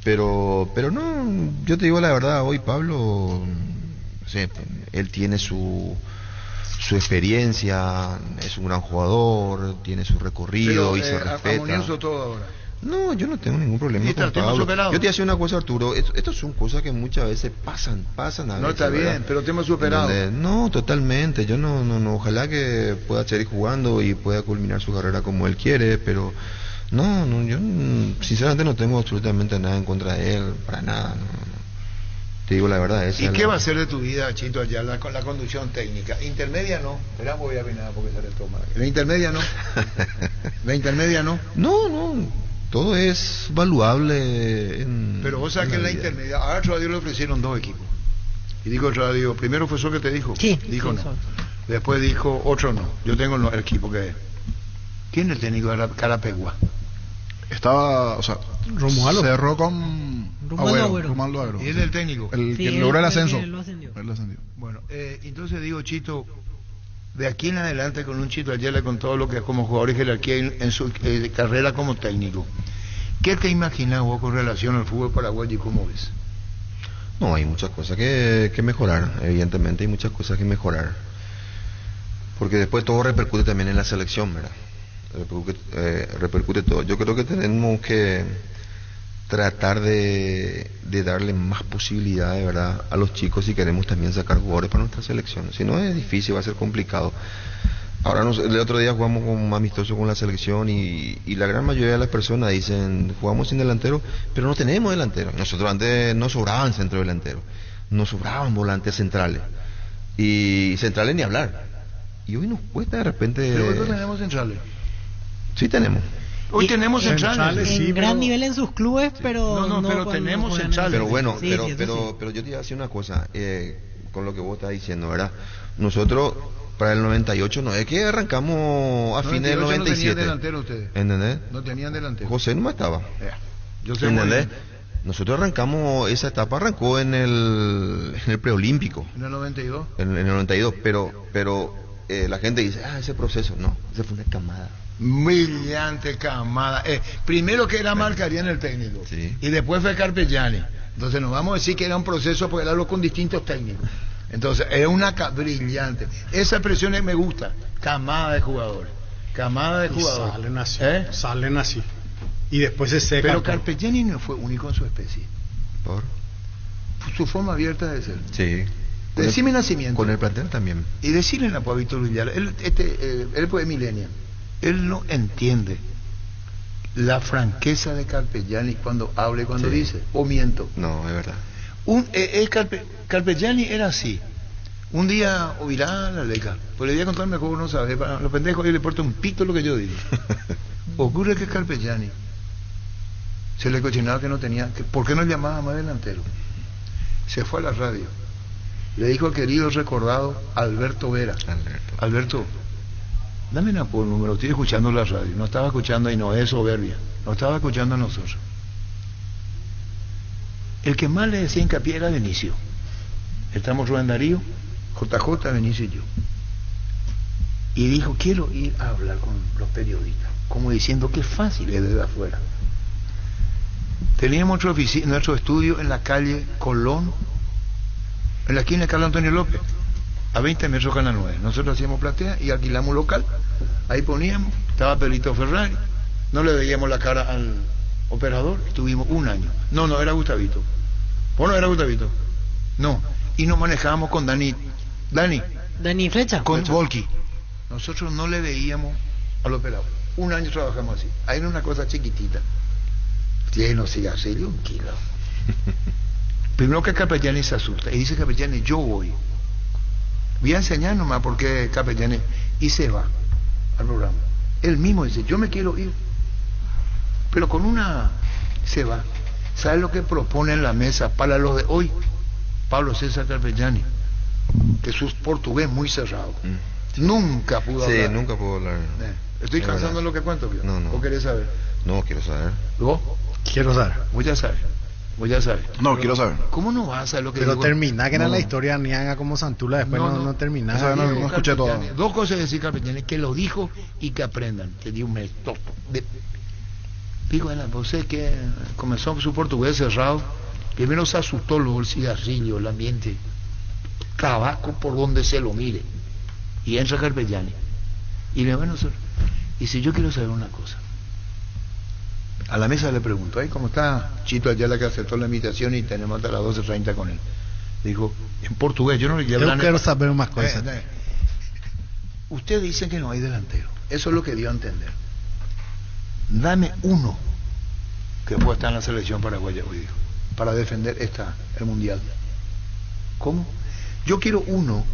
Pero no, yo te digo la verdad, hoy Pablo, no sé, él tiene su experiencia, es un gran jugador, tiene su recorrido y se respeta. Todo ahora. No, yo no tengo ningún problema con Pablo. Yo te voy a decir una cosa, Arturo, estas son cosas que muchas veces pasan a veces. No, está bien, ¿verdad? Pero te hemos superado. No, totalmente, yo no, ojalá que pueda seguir jugando y pueda culminar su carrera como él quiere, pero no, yo sinceramente no tengo absolutamente nada en contra de él, para nada, no. Te digo la verdad. ¿Y qué va a hacer de tu vida, Chito, allá con la conducción técnica? Intermedia no, verá, voy a ver nada porque se retoma. La intermedia no. La intermedia no. No, todo es valuable. Pero vos sabés que en la intermedia, a Arturo le ofrecieron 2 equipos. Y dijo Arturo, primero fue eso que te dijo. Sí. Dijo sí, no. Después dijo otro no. Yo tengo el equipo que es. ¿Quién es el técnico de Carapegua? Estaba, o sea, Romualdo. Cerró con Romualdo Agüero. ¿Y es el técnico? El que logró el ascenso. Él lo ascendió. Bueno, entonces digo, Chito, de aquí en adelante con un Chito Ayala, con todo lo que es como jugador y jerarquía en su carrera como técnico, ¿qué te imaginas vos con relación al fútbol paraguayo y cómo ves? No, hay muchas cosas que mejorar, evidentemente hay muchas cosas que mejorar. Porque después todo repercute también en la selección, ¿verdad? Repercute todo. Yo creo que tenemos que tratar de darle más posibilidades, ¿verdad?, a los chicos si queremos también sacar jugadores para nuestra selección. Si no es difícil, va a ser complicado. Ahora el otro día jugamos con amistoso con la selección y la gran mayoría de las personas dicen, jugamos sin delantero, pero no tenemos delantero. Nosotros antes nos sobraban centro delantero, nos sobraban volantes centrales y centrales ni hablar. Y hoy nos cuesta de repente. Pero hoy no tenemos centrales. Sí tenemos. Hoy tenemos centrales. En gran nivel en sus clubes, pero pero tenemos centrales. Pero bueno, sí, pero yo te iba a decir una cosa, con lo que vos estás diciendo, ¿verdad? Nosotros para el 98 no es que arrancamos a fines del 97. No tenían delantero ustedes. ¿Entendés? No tenían delantero. José no estaba. Yo sé. ¿Entendés? Nosotros arrancamos, esa etapa arrancó en el preolímpico. En el 92. En el 92, pero la gente dice, ese proceso, no, esa fue una camada. Brillante camada. Primero que era Marcaría en el técnico, sí, y después fue Carpegiani. Entonces nos vamos a decir que era un proceso porque era con distintos técnicos. Entonces es una brillante. Esa expresión me gusta. Camada de jugadores. Camada de jugadores. Salen así. Salen así. Y después se secan. Pero Carpegiani no fue único en su especie. ¿Por? Su forma abierta de ser. Sí. Decime nacimiento. Con el plantel también. Y decirle a Víctor Villar, él fue millennial. Él no entiende la franqueza de Carpegiani cuando habla y cuando dice, o miento. No, es verdad. Carpegiani era así. Un día oirá la leca, pues le voy a contar mejor, no sabe, para los pendejos y le importa un pito lo que yo digo. Ocurre que Carpegiani se le cochinaba que no tenía, ¿por qué no llamaba más delantero? Se fue a la radio, le dijo al querido recordado Alberto Vera, Alberto, dame por el número, estoy escuchando la radio, no estaba escuchando y no es soberbia, no estaba escuchando a nosotros. El que más le decía hincapié era Benicio. Estamos Rubén Darío, JJ, Benicio y yo. Y dijo, quiero ir a hablar con los periodistas, como diciendo que fácil es desde afuera. Teníamos nuestro estudio en la calle Colón, en la esquina de Carlos Antonio López, a 20 metros de Canal 9. Nosotros hacíamos platea y alquilamos un local. Ahí poníamos, estaba Pelito Ferrari, no le veíamos la cara al operador, estuvimos un año. No, era Gustavito. ¿Vos no era Gustavito? No. Y nos manejábamos con Dani Flecha. Con Volky. Nosotros no le veíamos al operador. Un año trabajamos así. Ahí era una cosa chiquitita. Lleno de cigarrillo, un kilo. Primero que Carpegiani se asusta y dice Carpegiani, yo voy a enseñar nomás porque Carpegiani, y se va al programa. Él mismo dice, yo me quiero ir, pero con una se va. ¿Sabe lo que propone en la mesa para los de hoy? Pablo César Carpegiani, que es un portugués muy cerrado. Nunca pudo hablar. Sí, nunca pudo hablar. Estoy cansando en lo que cuento. No. ¿O querés saber? No, quiero saber. ¿Vos? Quiero saber. Voy a saber. No, quiero saber. ¿Cómo no vas a saber lo que pero digo? termina que era la historia Nianga como Santula, después no termina. O sea, no escuché todo. Dos cosas de decir Carpegiani, que lo dijo y que aprendan. Te digo un tosto. Digo, vos sé que comenzó su portugués cerrado. Primero se asustó luego el cigarrillo, el ambiente, tabaco por donde se lo mire. Y entra Carpegiani. Y le bueno, y si yo quiero saber una cosa. A la mesa le pregunto, ¿cómo está Chito Ayala, que aceptó la invitación y tenemos hasta las 12:30 con él? Dijo, en portugués, yo no le quiero hablar. Yo quiero saber más cosas. Usted dice que no hay delantero. Eso es lo que dio a entender. Dame uno que pueda estar en la selección paraguaya hoy, dijo, para defender el mundial. ¿Cómo? Yo quiero uno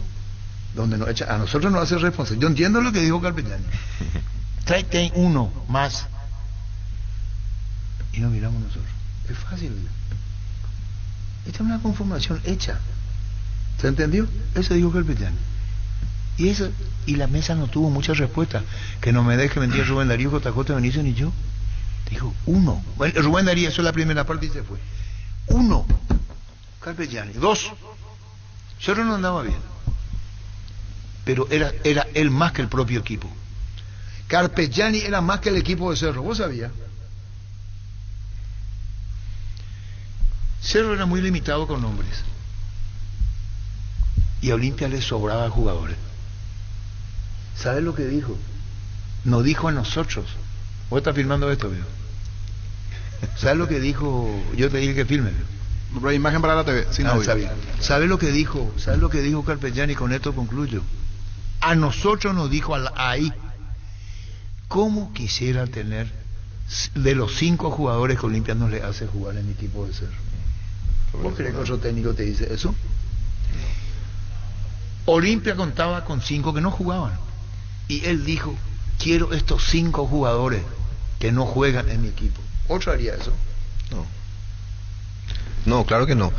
donde nos echa, a nosotros nos hace responsable. Yo entiendo lo que dijo Carpegiani. Tráete uno más. Y nos miramos nosotros. Es fácil. Esta es una conformación hecha. ¿Se entendió? Eso dijo Carpegiani. Y la mesa no tuvo muchas respuestas. Que no me deje mentir Rubén Darío, JJ, Benicio ni yo. Dijo, uno. Bueno, Rubén Darío, eso es la primera parte y se fue. Uno. Carpegiani. Dos. Solo no andaba bien. pero era él más que el propio equipo. Carpegiani era más que el equipo de Cerro, ¿vos sabías? Cerro era muy limitado con nombres y a Olimpia le sobraba jugadores. ¿Sabes lo que dijo? Nos dijo a nosotros. Vos estás filmando esto, veo. ¿Sabes lo que dijo? Yo te dije que filme. Pero hay imagen para la TV, sin audio. Está bien. ¿Sabes lo que dijo? ¿Sabes lo que dijo Carpegiani? Con esto concluyo. A nosotros nos dijo ahí, ¿cómo quisiera tener de los 5 jugadores que Olimpia no le hace jugar en mi equipo de Cerro? ¿Vos crees que otro técnico te dice eso? Olimpia contaba con 5 que no jugaban. Y él dijo, quiero estos 5 jugadores que no juegan en mi equipo. ¿Otro haría eso? No, claro que no.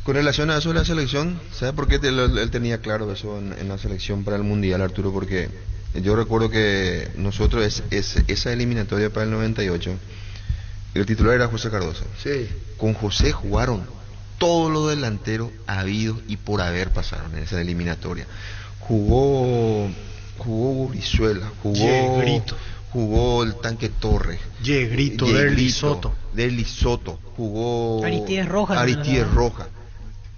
Con relación a eso de la selección, ¿sabe por qué él tenía claro eso en la selección para el Mundial, Arturo? Porque yo recuerdo que nosotros, esa eliminatoria para el 98, el titular era José Cardoso. Sí. Con José jugaron todos los delanteros habidos y por haber pasaron en esa eliminatoria. Jugó Brizuela, jugó el Tanque Torres, Yegrito, Derli Soto, jugó Aristides Rojas.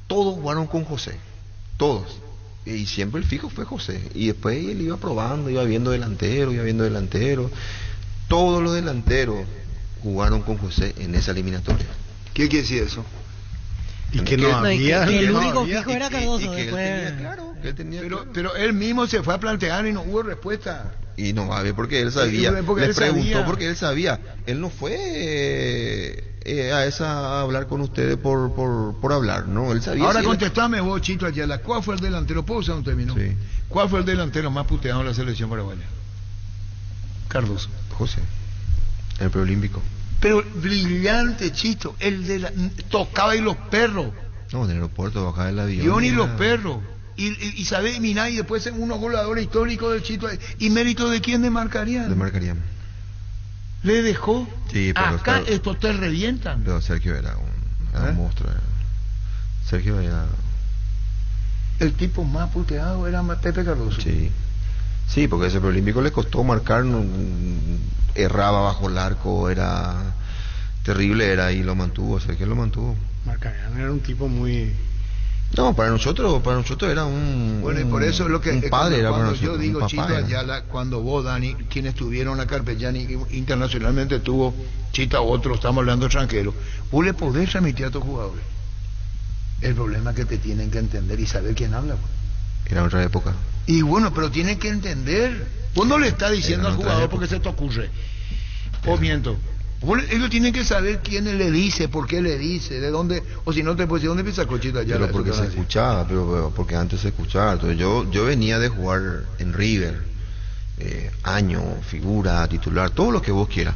Todos jugaron con José, todos. Y siempre el fijo fue José. Y después él iba probando, iba viendo delantero. Todos los delanteros jugaron con José en esa eliminatoria. ¿Qué quiere decir eso? Y que no había... el único fijo era Cardoso. Pero él mismo se fue a plantear y no hubo respuesta. Y no va a ver porque él sabía. Le preguntó porque él sabía. Él no fue a hablar con ustedes por hablar, ¿no? Él sabía. Ahora contestame vos, Chito Ayala. ¿Cuál fue el delantero? ¿Puedo usar un término? Sí. ¿Cuál fue el delantero más puteado en la selección paraguaya? Cardoso. José. El preolímpico. Pero brillante, Chito. Tocaba y los perros. No, en el aeropuerto bajaba el avión. Yo ni los perros. Y sabe mirar y después ser unos goleadores históricos del Chito. ¿Y mérito de quién demarcarían? Demarcarían. ¿Le dejó? Sí, pero estos te revientan. Pero Sergio era un monstruo. Sergio era... El tipo más puteado era Pepe Cardoso. Sí, porque ese preolímpico le costó marcar, erraba bajo el arco, era terrible, y lo mantuvo, Sergio lo mantuvo. Marcarian era un tipo muy... No, para nosotros era un... Bueno, y por eso es lo que... Un padre era para cuando nosotros, yo digo Chito Ayala, cuando vos, Dani, quienes tuvieron a Carpegiani, internacionalmente tuvo Chita u otros, estamos hablando extranjeros, vos le podés remitir a tus jugadores. El problema es que te tienen que entender y saber quién habla. Era otra época. Y bueno, pero tienen que entender. Vos no le estás diciendo al jugador porque se te ocurre. O miento. Ellos tienen que saber quién le dice, por qué le dice, de dónde, o si no te puedes decir dónde empieza Cochito Ayala. Pero porque se escuchaba, pero porque antes se escuchaba. Entonces yo venía de jugar en River, año, figura, titular, todo lo que vos quieras.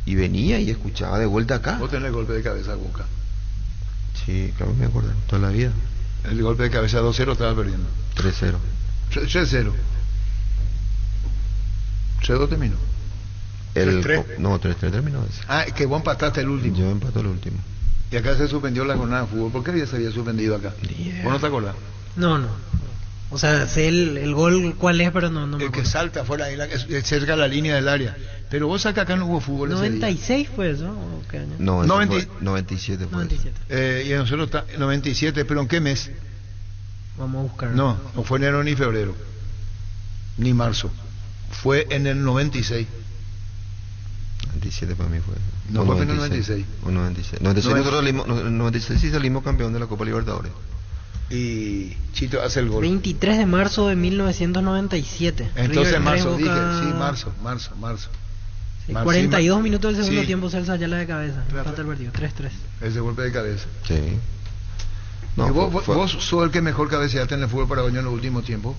Y venía y escuchaba de vuelta acá. Vos tenés el golpe de cabeza, Boca. Sí, claro que me acuerdo, toda la vida. El golpe de cabeza 2-0 estaba perdiendo. 3-0. 3-0. 3-2 terminó. 3-3. No, 3-3 terminó ese. Que vos empataste el último. Yo empaté el último. Y acá se suspendió la jornada de fútbol. ¿Por qué ya se había suspendido acá? ¿Vos no te acordás? No. O sea, sé el gol cuál es, pero no me acuerdo. El que salta afuera, cerca de la línea del área. Pero vos acá no hubo fútbol 96 fue eso, ¿o qué año? No, 97 fue. 97. Y nosotros 97, pero ¿en qué mes? Vamos a buscar. No fue enero ni febrero. Ni marzo. Fue en el 96. 97 para mí fue. No, fue en el 96. O 96. 96 nosotros salimos, 96 sí salimos campeón de la Copa Libertadores. Y Chito hace el gol. 23 de marzo de 1997. Entonces marzo, dije, sí, marzo. Sí, 42 minutos del segundo tiempo, Celso Ayala de cabeza. Empata el partido, 3-3. Ese golpe de cabeza. Sí. No, ¿Vos sos el que mejor cabeceaste en el fútbol paraguayo en los últimos tiempos?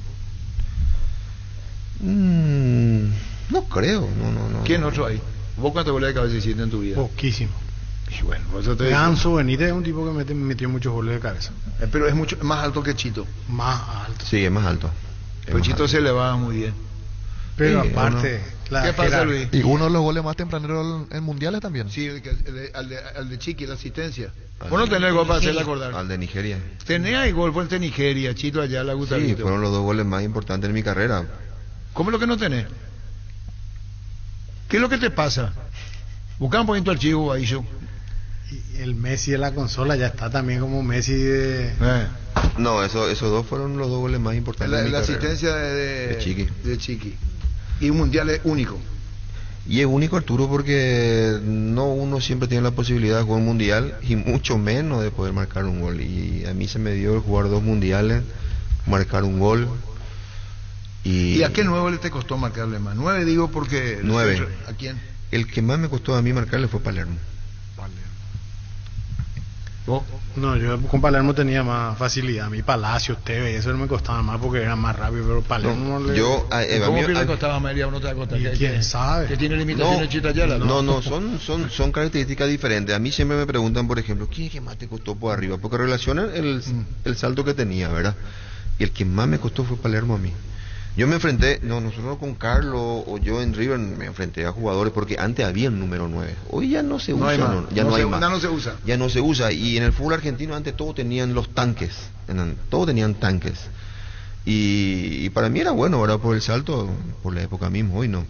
No creo, no. ¿Quién otro hay? ¿Vos cuántos goles de cabeza hiciste en tu vida? Poquísimo. Y bueno, por eso te Ganso Benítez es un tipo que metió muchos goles de cabeza. Pero es mucho más alto que Chito. Más alto. Sí, es más alto. Pero Chito se le va muy bien. Pero aparte, ¿Qué pasa, Luis? Y uno de los goles más tempraneros en mundiales también. Sí, al de Chiqui, la asistencia. Vos no tenés gol para hacerle acordar. Al de Nigeria. Tenés el gol, fue el de Nigeria, Chito allá, la Gustavito. Sí, fueron los 2 goles más importantes en mi carrera. ¿Cómo es lo que no tenés? ¿Qué es lo que te pasa? Busca un poquito archivo ahí, yo. Y el Messi de la consola ya está también como Messi de... No, esos 2 fueron los 2 goles más importantes en mi La carrera. asistencia de Chiqui. Y un mundial es único. Y es único, Arturo, porque no uno siempre tiene la posibilidad de jugar un mundial y mucho menos de poder marcar un gol. Y a mí se me dio el jugar 2 mundiales, marcar un gol. ¿Y a qué 9 te costó marcarle más? 9 digo porque... 9. ¿A quién? El que más me costó a mí marcarle fue Palermo. ¿Vos? No, yo con Palermo tenía más facilidad. A mí Palacios, Tevez, eso no me costaba más porque era más rápido, pero Palermo no le... ¿Cómo que le costaba más o no te costaba? ¿Quién sabe? ¿Que tiene limitaciones Chita Ayala? No, son características diferentes. A mí siempre me preguntan, por ejemplo, ¿quién es que más te costó por arriba? Porque relacionan el salto que tenía, ¿verdad? Y el que más me costó fue Palermo a mí. Yo me enfrenté, nosotros con Carlos o yo en River me enfrenté a jugadores porque antes había el número 9. Hoy ya no se usa, ya no hay más. Ya no se usa. Y en el fútbol argentino antes todos tenían los tanques, todos tenían tanques. Y para mí era bueno, ¿verdad? Por el salto, por la época mismo, hoy no.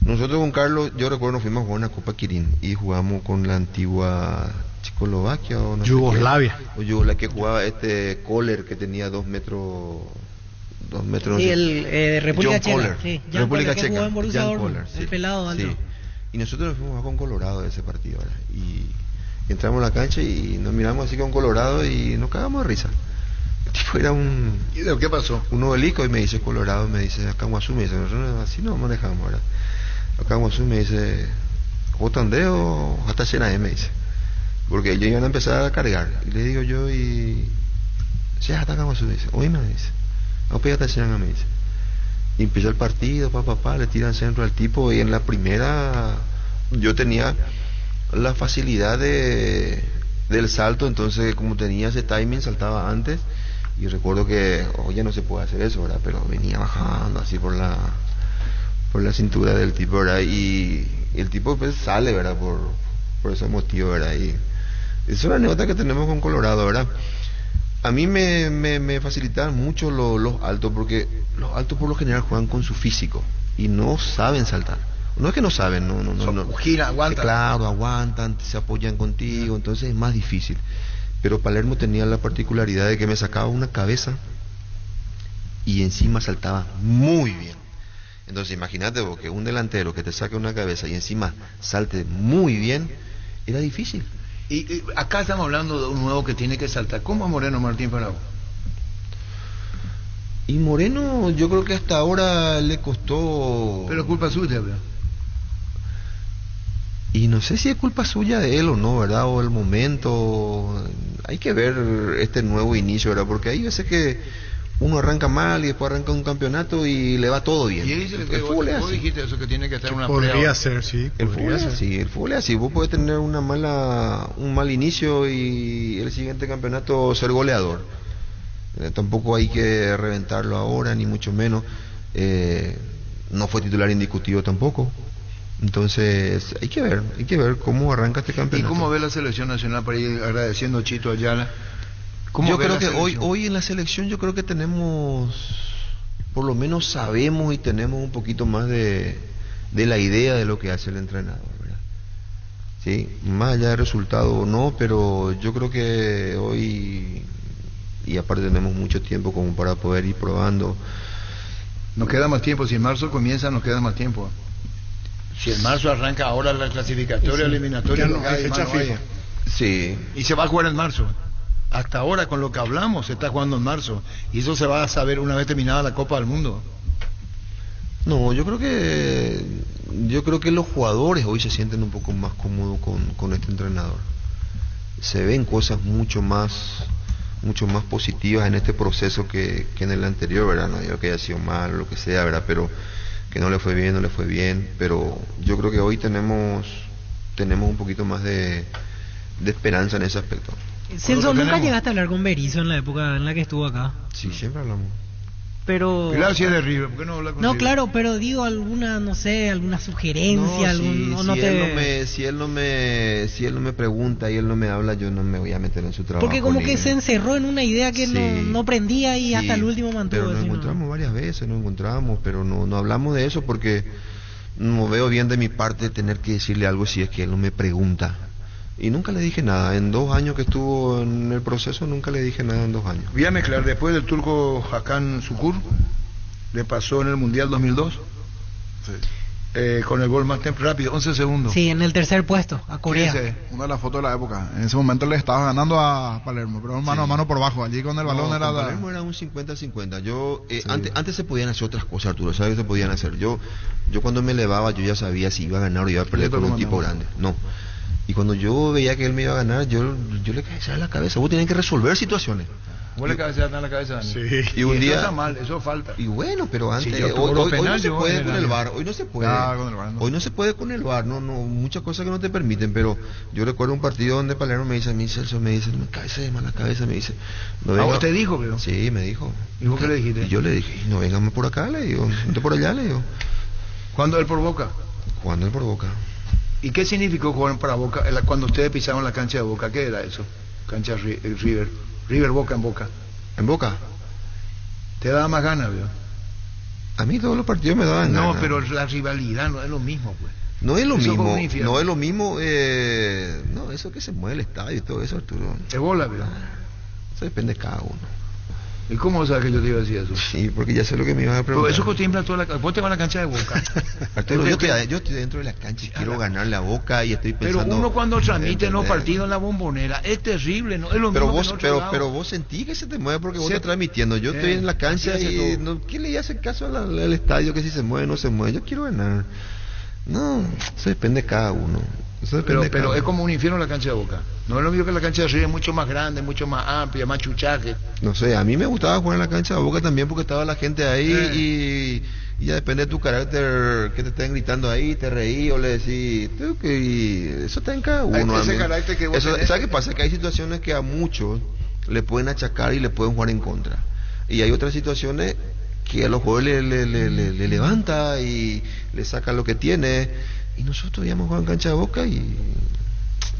Nosotros con Carlos, yo recuerdo nos fuimos a jugar una Copa Quirín y jugamos con la antigua Checoslovaquia o no Yugoslavia. O Yugoslavia, que jugaba Kohler, que tenía 2 metros. Sí, República Checa. Sí, República Checa. Jugó en Borussia Jan Dortmund, Kohler, sí. El pelado alto. Sí. Y nosotros nos fuimos con Colorado de ese partido, ¿verdad? Y entramos a la cancha y nos miramos así con Colorado y nos cagamos de risa. El tipo era un... ¿Y de qué pasó? Un obelisco y me dice Colorado, me dice, acá Guazú, me dice, nosotros así no manejamos, ¿verdad? Acá Guazú me dice, ¿Jotandé o hasta Chena me dice? Porque ellos iban a empezar a cargar. Y le digo yo, y... Sí, hasta acá Guazú, me dice, oíme, me dice. No, pégate a me dice. Y empieza el partido, le tiran centro al tipo y en la primera yo tenía la facilidad del salto, entonces como tenía ese timing saltaba antes y recuerdo que ya no se puede hacer eso, ¿verdad? Pero venía bajando así por la cintura del tipo, ¿verdad? Y el tipo pues sale, ¿verdad? Por ese motivo, ¿verdad? Y es una anécdota que tenemos con Colorado, ¿verdad? A mí me facilitaban mucho los altos, porque los altos por lo general juegan con su físico y no saben saltar. No es que no saben, no. Giran, aguantan. Claro, aguantan, se apoyan contigo, entonces es más difícil. Pero Palermo tenía la particularidad de que me sacaba una cabeza y encima saltaba muy bien. Entonces imagínate vos que un delantero que te saque una cabeza y encima salte muy bien, era difícil. Y acá estamos hablando de un nuevo que tiene que saltar. ¿Cómo es Moreno Martín para vos? Y Moreno yo creo que hasta ahora le costó... Pero es culpa suya, ¿verdad? Y no sé si es culpa suya de él o no, ¿verdad? O el momento. Hay que ver este nuevo inicio, ¿verdad? Porque hay veces que uno arranca mal y después arranca un campeonato y le va todo bien. Y dice el fútbol es así. Vos dijiste eso, que tiene que estar una podría prueba. Ser, sí. El fútbol es así, el fútbol es así. Vos podés tener un mal inicio y el siguiente campeonato ser goleador. Tampoco hay que reventarlo ahora, ni mucho menos. No fue titular indiscutido tampoco. Entonces hay que ver cómo arranca este campeonato. ¿Y cómo ve la selección nacional, para ir agradeciendo a Chito Ayala? Yo creo que hoy en la selección yo creo que tenemos, por lo menos sabemos y tenemos un poquito más de la idea de lo que hace el entrenador, ¿verdad? Sí, más allá del resultado o no, pero yo creo que hoy, y aparte tenemos mucho tiempo como para poder ir probando. Nos queda más tiempo, si en marzo comienza nos queda más tiempo. Si en marzo arranca ahora la clasificatoria, eliminatoria, no hay fecha fija. Sí. Y se va a jugar en marzo. Hasta ahora, con lo que hablamos, se está jugando en marzo. Y eso se va a saber una vez terminada la Copa del Mundo. No, yo creo que los jugadores hoy se sienten un poco más cómodos con este entrenador. Se ven cosas mucho más positivas en este proceso que en el anterior, ¿verdad? No digo que haya sido mal o lo que sea, ¿verdad? Pero que no le fue bien, pero yo creo que hoy tenemos un poquito más de esperanza en ese aspecto. Celso, ¿nunca llegaste a hablar con Berizzo en la época en la que estuvo acá? Sí, siempre hablamos. pero Pilar sí es de River, ¿por qué no habla con no, River? claro, pero digo alguna, no sé, alguna sugerencia, si él no me pregunta y él no me habla, yo no me voy a meter en su trabajo. porque como que se encerró en una idea que no prendía y hasta el último mantuvo. Pero nos encontramos varias veces, pero no hablamos de eso porque no veo bien de mi parte tener que decirle algo si es que él no me pregunta. Y nunca le dije nada. En 2 años que estuvo en el proceso, nunca le dije nada en 2 años. Voy a mezclar, después del turco Hakan Sukur, le pasó en el Mundial 2002, con el gol más rápido, 11 segundos. Sí, en el tercer puesto, a Corea. Una de las fotos de la época. En ese momento le estaba ganando a Palermo, pero mano a mano por bajo. Allí con el balón era... Palermo era un 50-50. Yo, antes se podían hacer otras cosas, Arturo, ¿sabes qué se podían hacer? Yo cuando me elevaba, yo ya sabía si iba a ganar o iba a perder con un tipo grande. No. Y cuando yo veía que él me iba a ganar, yo le cabeceaba la cabeza. Vos tenés que resolver situaciones. Vos le cabeceaste en la cabeza, Dani. Sí. Y un día... Eso está mal, eso falta. Y bueno, pero antes... Sí, hoy no se puede con el VAR. VAR. Hoy no se puede. Hoy no se puede con el VAR. No, muchas cosas que no te permiten. Pero yo recuerdo un partido donde Palermo me dice a mí, Celso, me me cabecea de mala cabeza, me dice... ¿Vos te dijo, creo? Sí, me dijo. ¿Y vos qué le dijiste? Y yo le dije, no vengan por acá, le digo. Vente por allá, le digo. ¿Cuándo él por Boca? Cuando él por Boca. ¿Y qué significó jugar para Boca? Cuando ustedes pisaron la cancha de Boca, ¿qué era eso? Cancha River. River Boca en Boca. ¿En Boca? ¿Te daba más ganas, veo? A mí todos los partidos me daban ganas. No, pero la rivalidad no es lo mismo, pues. No es lo mismo, no es lo mismo, no, eso que se mueve el estadio y todo eso, Arturo. ¿Te bola, veo? Eso depende de cada uno. ¿Y cómo sabes que yo te iba a decir eso? Sí, porque ya sé lo que me ibas a preguntar. Pero eso contempla toda la... Vos te vas a la cancha de Boca. Arturo, yo estoy dentro de la cancha y quiero ganarle a Boca y estoy pensando... Pero uno cuando transmite los partidos en la Bombonera es terrible, ¿no? Es lo mismo pero vos sentí que se te mueve porque vos estás transmitiendo. Yo estoy en la cancha y... ¿Qué le hace caso al estadio que si se mueve o no se mueve? Yo quiero ganar. No, eso depende de cada uno. Pero es como un infierno la cancha de Boca. No es lo mismo que la cancha de River, es mucho más grande, mucho más amplia, más chuchaje. No sé, a mí me gustaba jugar en la cancha de Boca también porque estaba la gente ahí y ya depende de tu carácter que te estén gritando ahí, te reí o le decís, eso está en cada uno. Ese carácter que vos tenés. ¿Sabes qué pasa? Que hay situaciones que a muchos le pueden achacar y le pueden jugar en contra. Y hay otras situaciones que a los jugadores le levanta y le saca lo que tiene. Y nosotros íbamos a jugar en cancha de Boca y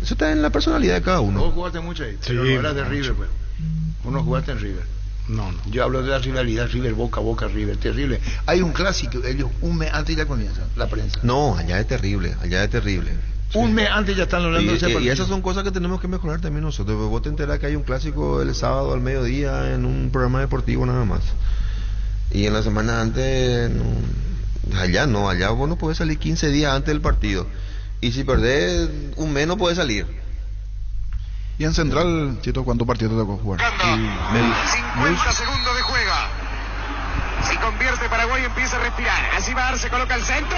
eso está en la personalidad de cada uno. Vos jugaste mucho ahí, pero no eras de River, pues. Vos no jugaste en River. No. Yo hablo de la rivalidad River Boca, Boca River, terrible. Hay un clásico, ellos un mes antes ya comienzan la prensa. No, allá es terrible. Un mes antes ya están hablando de ese partido. Y esas son cosas que tenemos que mejorar también nosotros. Vos te enterás que hay un clásico el sábado al mediodía en un programa deportivo nada más. Y en la semana antes... Allá vos no podés salir 15 días antes del partido. Y si perdés un mes no podés salir. Y en Central, Chito, ¿cuántos partidos te tocó jugar? 50 segundos de juega. Si convierte Paraguay empieza a respirar. Así va Arce, coloca el centro.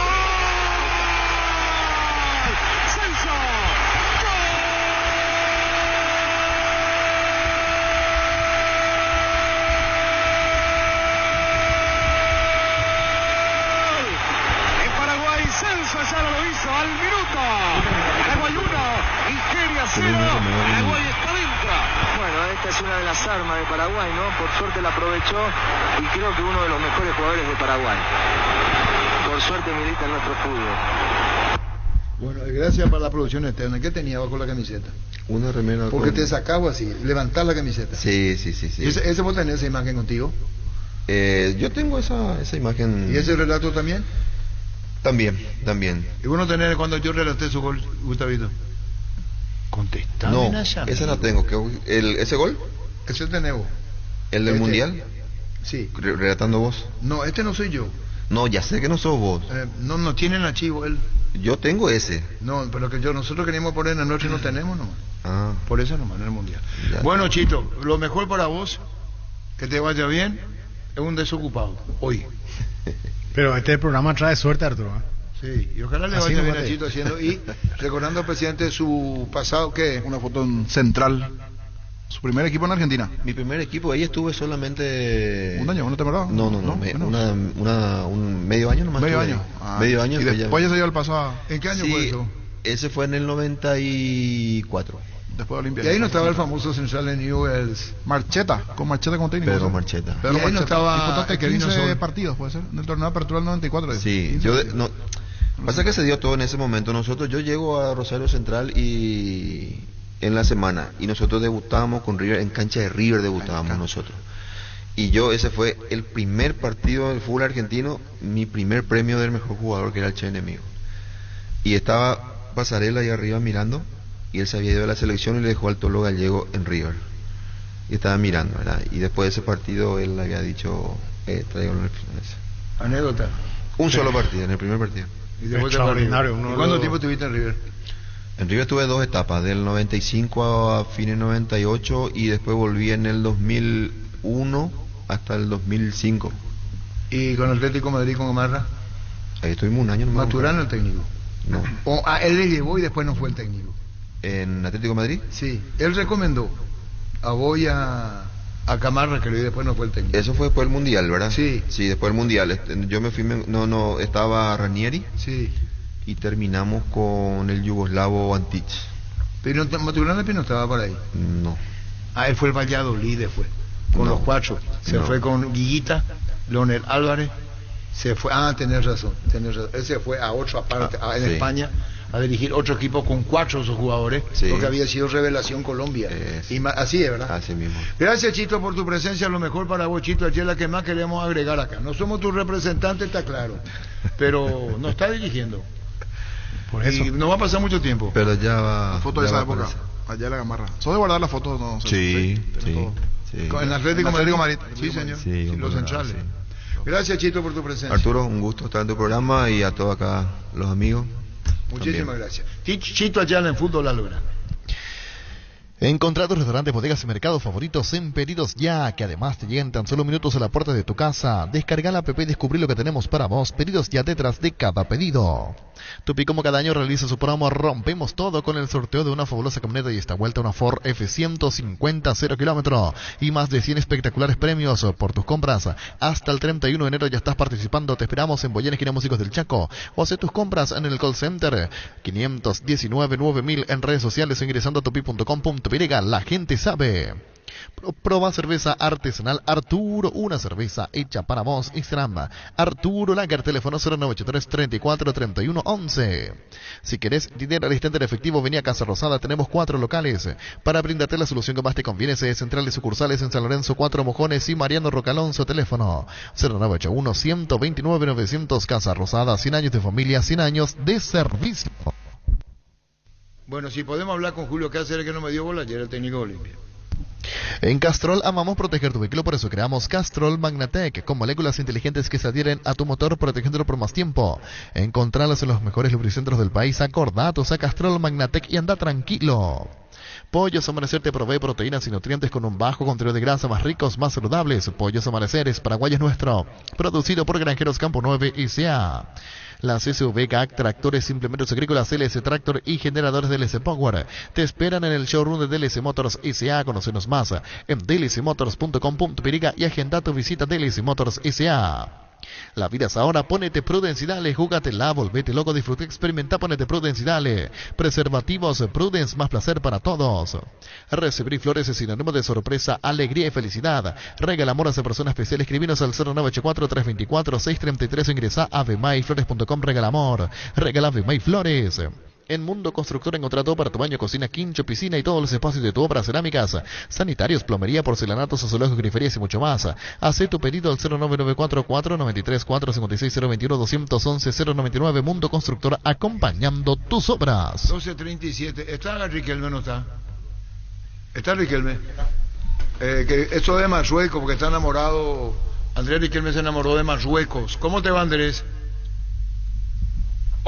¡Celso! Celso ya lo hizo al minuto. Paraguay 1, Nigeria 0. Paraguay está dentro. Bueno, esta es una de las armas de Paraguay, ¿no? Por suerte la aprovechó y creo que uno de los mejores jugadores de Paraguay. Por suerte milita en nuestro fútbol. Bueno, gracias para la producción externa. ¿Qué tenía bajo la camiseta? Una remera. Porque te sacaba así, levantar la camiseta. Sí. ¿Ese vos tenés esa imagen contigo? Yo tengo esa imagen. ¿Y ese relato también? También. ¿Y vos no tenés cuando yo relaté su gol, Gustavito? Contestame. No, esa la tengo. ¿Ese gol? Ese tenés vos. ¿El del Mundial? Sí. ¿Relatando vos? No, este no soy yo. No, ya sé que no sos vos. No tiene el archivo él. Yo tengo ese. No, pero que nosotros queríamos poner en la noche y no tenemos nomás. Ah. Por eso nomás, en el Mundial. Ya. Bueno, Chito, lo mejor para vos, que te vaya bien, es un desocupado, hoy. Pero este programa trae suerte, Arturo. Sí, y ojalá le vaya bien a Chito haciendo. Y recordando al presidente su pasado, ¿qué? Una foto en Central. Su primer equipo en Argentina. Mi primer equipo, ahí estuve solamente... ¿Un año? ¿Una temporada? No, un medio año nomás. Medio año. Medio año. Y después ya se dio el paso a... ¿En qué año sí, fue eso? Ese fue en el 94. después de Olimpia. Y ahí no estaba el famoso central en Newell's. Marcheta, con Marcheta como técnico. Pedro Marcheta. Pedro Y ahí no Marcheta. estaba Disputaste que vino 15 Sol. partidos, puede ser, en el torneo de apertura del 94. Sí, pasa que se dio todo en ese momento. Yo llego a Rosario Central y en la semana, y nosotros debutábamos con River, en cancha de River debutábamos nosotros. Y ese fue el primer partido del fútbol argentino, mi primer premio del mejor jugador, que era el Che enemigo. Y estaba Pasarela ahí arriba mirando, y él se había ido de la selección y le dejó al Tolo Gallego en River. Y estaba mirando, ¿verdad? Y después de ese partido él había dicho, tráigalo al final. Anécdota. Un solo partido, en el primer partido. Y después extraordinario. ¿Y cuánto tiempo estuviste en River? En River tuve 2 etapas, del 95 a fines 98, y después volví en el 2001 hasta el 2005. ¿Y con Atlético de Madrid con Gamarra? Ahí estuvimos un año nomás. ¿Maturano el técnico? No. Él le llevó y después no fue el técnico. ¿En Atlético de Madrid? Sí, él recomendó a Gamarra, que después no fue el técnico. Eso fue después del Mundial, ¿verdad? Sí. Sí, después del Mundial. Yo me fui, estaba Ranieri. Sí. Y terminamos con el yugoslavo Antic. Pero Maturana no estaba por ahí. No. Él fue el Valladolid después, con los 4. Se fue con Guillita, Leonel Álvarez, se fue, tenés razón. Él se fue a otro aparte, en España, a dirigir otro equipo con 4 de sus jugadores, porque había sido revelación Colombia. Así es, ¿verdad? Así mismo. Gracias, Chito, por tu presencia. Lo mejor para vos, Chito. Aquí es la que más queremos agregar acá. No somos tu representante, está claro, pero nos está dirigiendo. Por eso. Y no va a pasar mucho tiempo. Pero ya va. Foto de esa época. Allá en la Gamarra. ¿Sos de guardar las fotos? No, sí. ¿En Atlético Madrid? Sí, señor. Sí, los centrales. Sí. Gracias, Chito, por tu presencia. Arturo, un gusto estar en tu programa, y a todos acá los amigos. Muchísimas gracias. Chito Ayala en Fútbol a lo Grande. Encontrá tus restaurantes, bodegas y mercados favoritos en Pedidos Ya, que además te llegan tan solo minutos a la puerta de tu casa. Descarga la app y descubrí lo que tenemos para vos. Pedidos Ya, detrás de cada pedido. Tupi, como cada año, realiza su promo Rompemos Todo con el sorteo de una fabulosa camioneta y esta vuelta una Ford F-150 0 kilómetro y más de 100 espectaculares premios por tus compras. Hasta el 31 de enero ya estás participando. Te esperamos en Boyana, esquina Músicos del Chaco, o hace tus compras en el call center 519-9000 en redes sociales ingresando a tupi.com.py. La gente sabe. Proba cerveza artesanal Arturo, una cerveza hecha para vos. Instagram Arturo Lager, teléfono 0983 34 31 11. Si querés dinero al instante en efectivo, vení a Casa Rosada. Tenemos 4 locales para brindarte la solución que más te conviene. Centrales sucursales en San Lorenzo, 4 Mojones y Mariano Rocalonso. Teléfono 0981 129 900. Casa Rosada, 100 años de familia, 100 años de servicio. Bueno, si podemos hablar con Julio Cáceres, que no me dio bola ayer, el técnico de Olimpia. En Castrol amamos proteger tu vehículo, por eso creamos Castrol Magnatec, con moléculas inteligentes que se adhieren a tu motor, protegiéndolo por más tiempo. Encontralas en los mejores lubricentros del país. Acordatos a Castrol Magnatec y anda tranquilo. Pollos Amanecer te provee proteínas y nutrientes con un bajo contenido de grasa, más ricos, más saludables. Pollos Amaneceres, Paraguay es nuestro. Producido por Granjeros Campo 9 S.A. Las SUV, GAC, tractores, implementos agrícolas, LS Tractor y generadores de LS Power te esperan en el showroom de DLC Motors S.A. Conocenos más en dlcmotors.com.py y agenda tu visita a DLC Motors S.A. La vida es ahora, ponete Prudence y dale, júgatela, volvete loco, disfruta, experimenta, ponete Prudence y dale. Preservativos Prudence, más placer para todos. Recibir flores es sinónimo de sorpresa, alegría y felicidad. Regala amor a esa persona especial, escribinos al 0984-324-633 o ingresa a avemayflores.com, regala amor, regala Avemay Flores. En Mundo Constructor encontrá todo para tu baño, cocina, quincho, piscina y todos los espacios de tu obra, cerámicas, sanitarios, plomería, porcelanatos, azulejos, griferías y mucho más. Haz tu pedido al 0994-493-456-021-211-099. Mundo Constructor, acompañando tus obras. 12:37. ¿Está Riquelme o no está? ¿Está Riquelme? Que eso de Marruecos, porque está enamorado. Andrés Riquelme se enamoró de Marruecos. ¿Cómo te va, Andrés?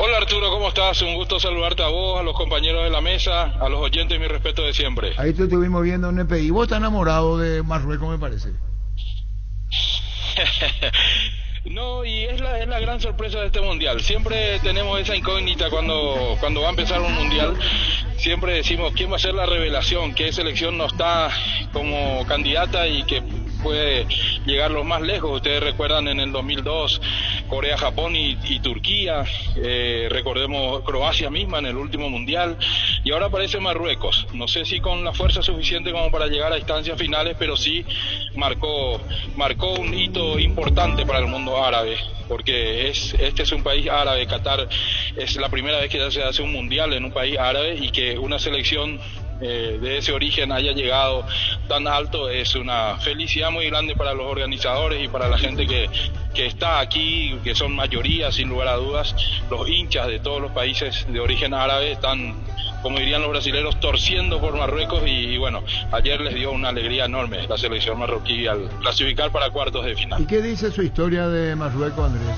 Hola Arturo, ¿cómo estás? Un gusto saludarte a vos, a los compañeros de la mesa, a los oyentes, mi respeto de siempre. Ahí te estuvimos viendo en EPI. Vos estás enamorado de Marruecos, me parece. No, y es la gran sorpresa de este mundial. Siempre tenemos esa incógnita cuando va a empezar un mundial. Siempre decimos quién va a ser la revelación, qué selección no está como candidata y que puede llegar lo más lejos. Ustedes recuerdan en el 2002 Corea, Japón y Turquía, recordemos Croacia misma en el último mundial, y ahora aparece Marruecos. No sé si con la fuerza suficiente como para llegar a instancias finales, pero sí marcó un hito importante para el mundo árabe, porque este es un país árabe. Qatar es la primera vez que se hace un mundial en un país árabe, y que una selección de ese origen haya llegado tan alto es una felicidad muy grande para los organizadores y para la gente que está aquí, que son mayoría sin lugar a dudas. Los hinchas de todos los países de origen árabe están, como dirían los brasileños, torciendo por Marruecos, y bueno, ayer les dio una alegría enorme la selección marroquí al clasificar para cuartos de final. ¿Y qué dice su historia de Marruecos, Andrés?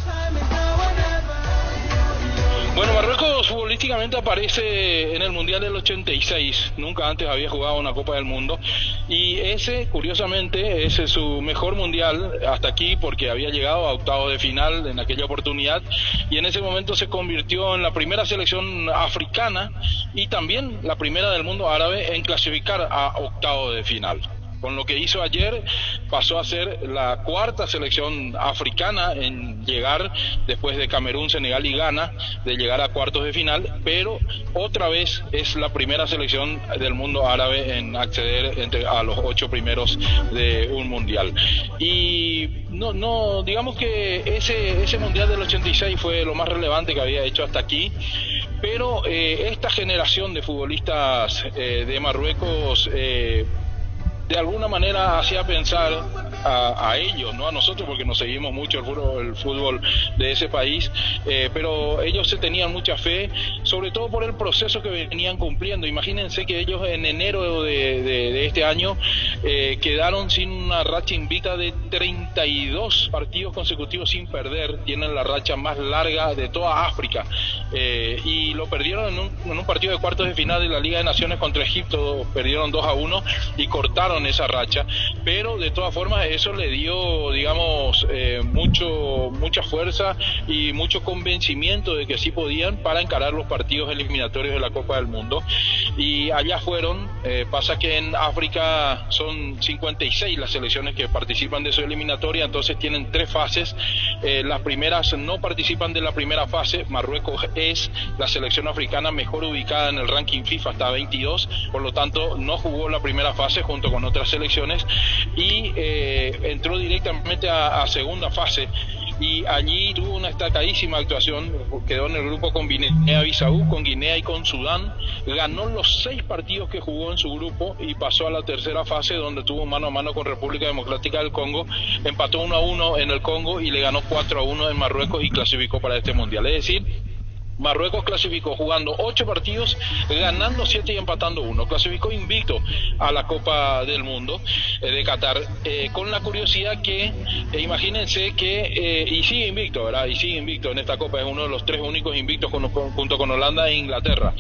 Bueno, Marruecos futbolísticamente aparece en el Mundial del 86, nunca antes había jugado una Copa del Mundo, y curiosamente, ese es su mejor Mundial hasta aquí, porque había llegado a octavos de final en aquella oportunidad, y en ese momento se convirtió en la primera selección africana y también la primera del mundo árabe en clasificar a octavos de final. Con lo que hizo ayer, pasó a ser la cuarta selección africana en llegar, después de Camerún, Senegal y Ghana, de llegar a cuartos de final, pero otra vez es la primera selección del mundo árabe en acceder a los 8 primeros de un mundial. Y no digamos que ese mundial del 86 fue lo más relevante que había hecho hasta aquí, pero esta generación de futbolistas de Marruecos de alguna manera hacía pensar a ellos, no a nosotros, porque nos seguimos mucho el fútbol de ese país, pero ellos se tenían mucha fe, sobre todo por el proceso que venían cumpliendo. Imagínense que ellos en enero de este año quedaron sin una racha invicta de 32 partidos consecutivos sin perder. Tienen la racha más larga de toda África, y lo perdieron en un partido de cuartos de final de la Liga de Naciones contra Egipto. Perdieron 2-1 y cortaron esa racha, pero de todas formas eso le dio, digamos, mucha fuerza y mucho convencimiento de que sí podían para encarar los partidos eliminatorios de la Copa del Mundo, y allá fueron. Pasa que en África son 56 las selecciones que participan de su eliminatoria, entonces tienen 3 fases. Las primeras no participan de la primera fase. Marruecos es la selección africana mejor ubicada en el ranking FIFA, está 22, por lo tanto no jugó la primera fase junto con otras selecciones, y entró directamente a segunda fase, y allí tuvo una destacadísima actuación. Quedó en el grupo con Guinea-Bissau, con Guinea y con Sudán. Ganó los 6 partidos que jugó en su grupo y pasó a la tercera fase, donde tuvo mano a mano con República Democrática del Congo. Empató 1-1 en el Congo y le ganó 4-1 en Marruecos, y clasificó para este mundial. Es decir, Marruecos clasificó jugando 8 partidos, ganando 7 y empatando 1. Clasificó invicto a la Copa del Mundo de Qatar, con la curiosidad que, imagínense que, y sigue invicto, ¿verdad? Y sigue invicto en esta Copa, es uno de los 3 únicos invictos junto con Holanda e Inglaterra.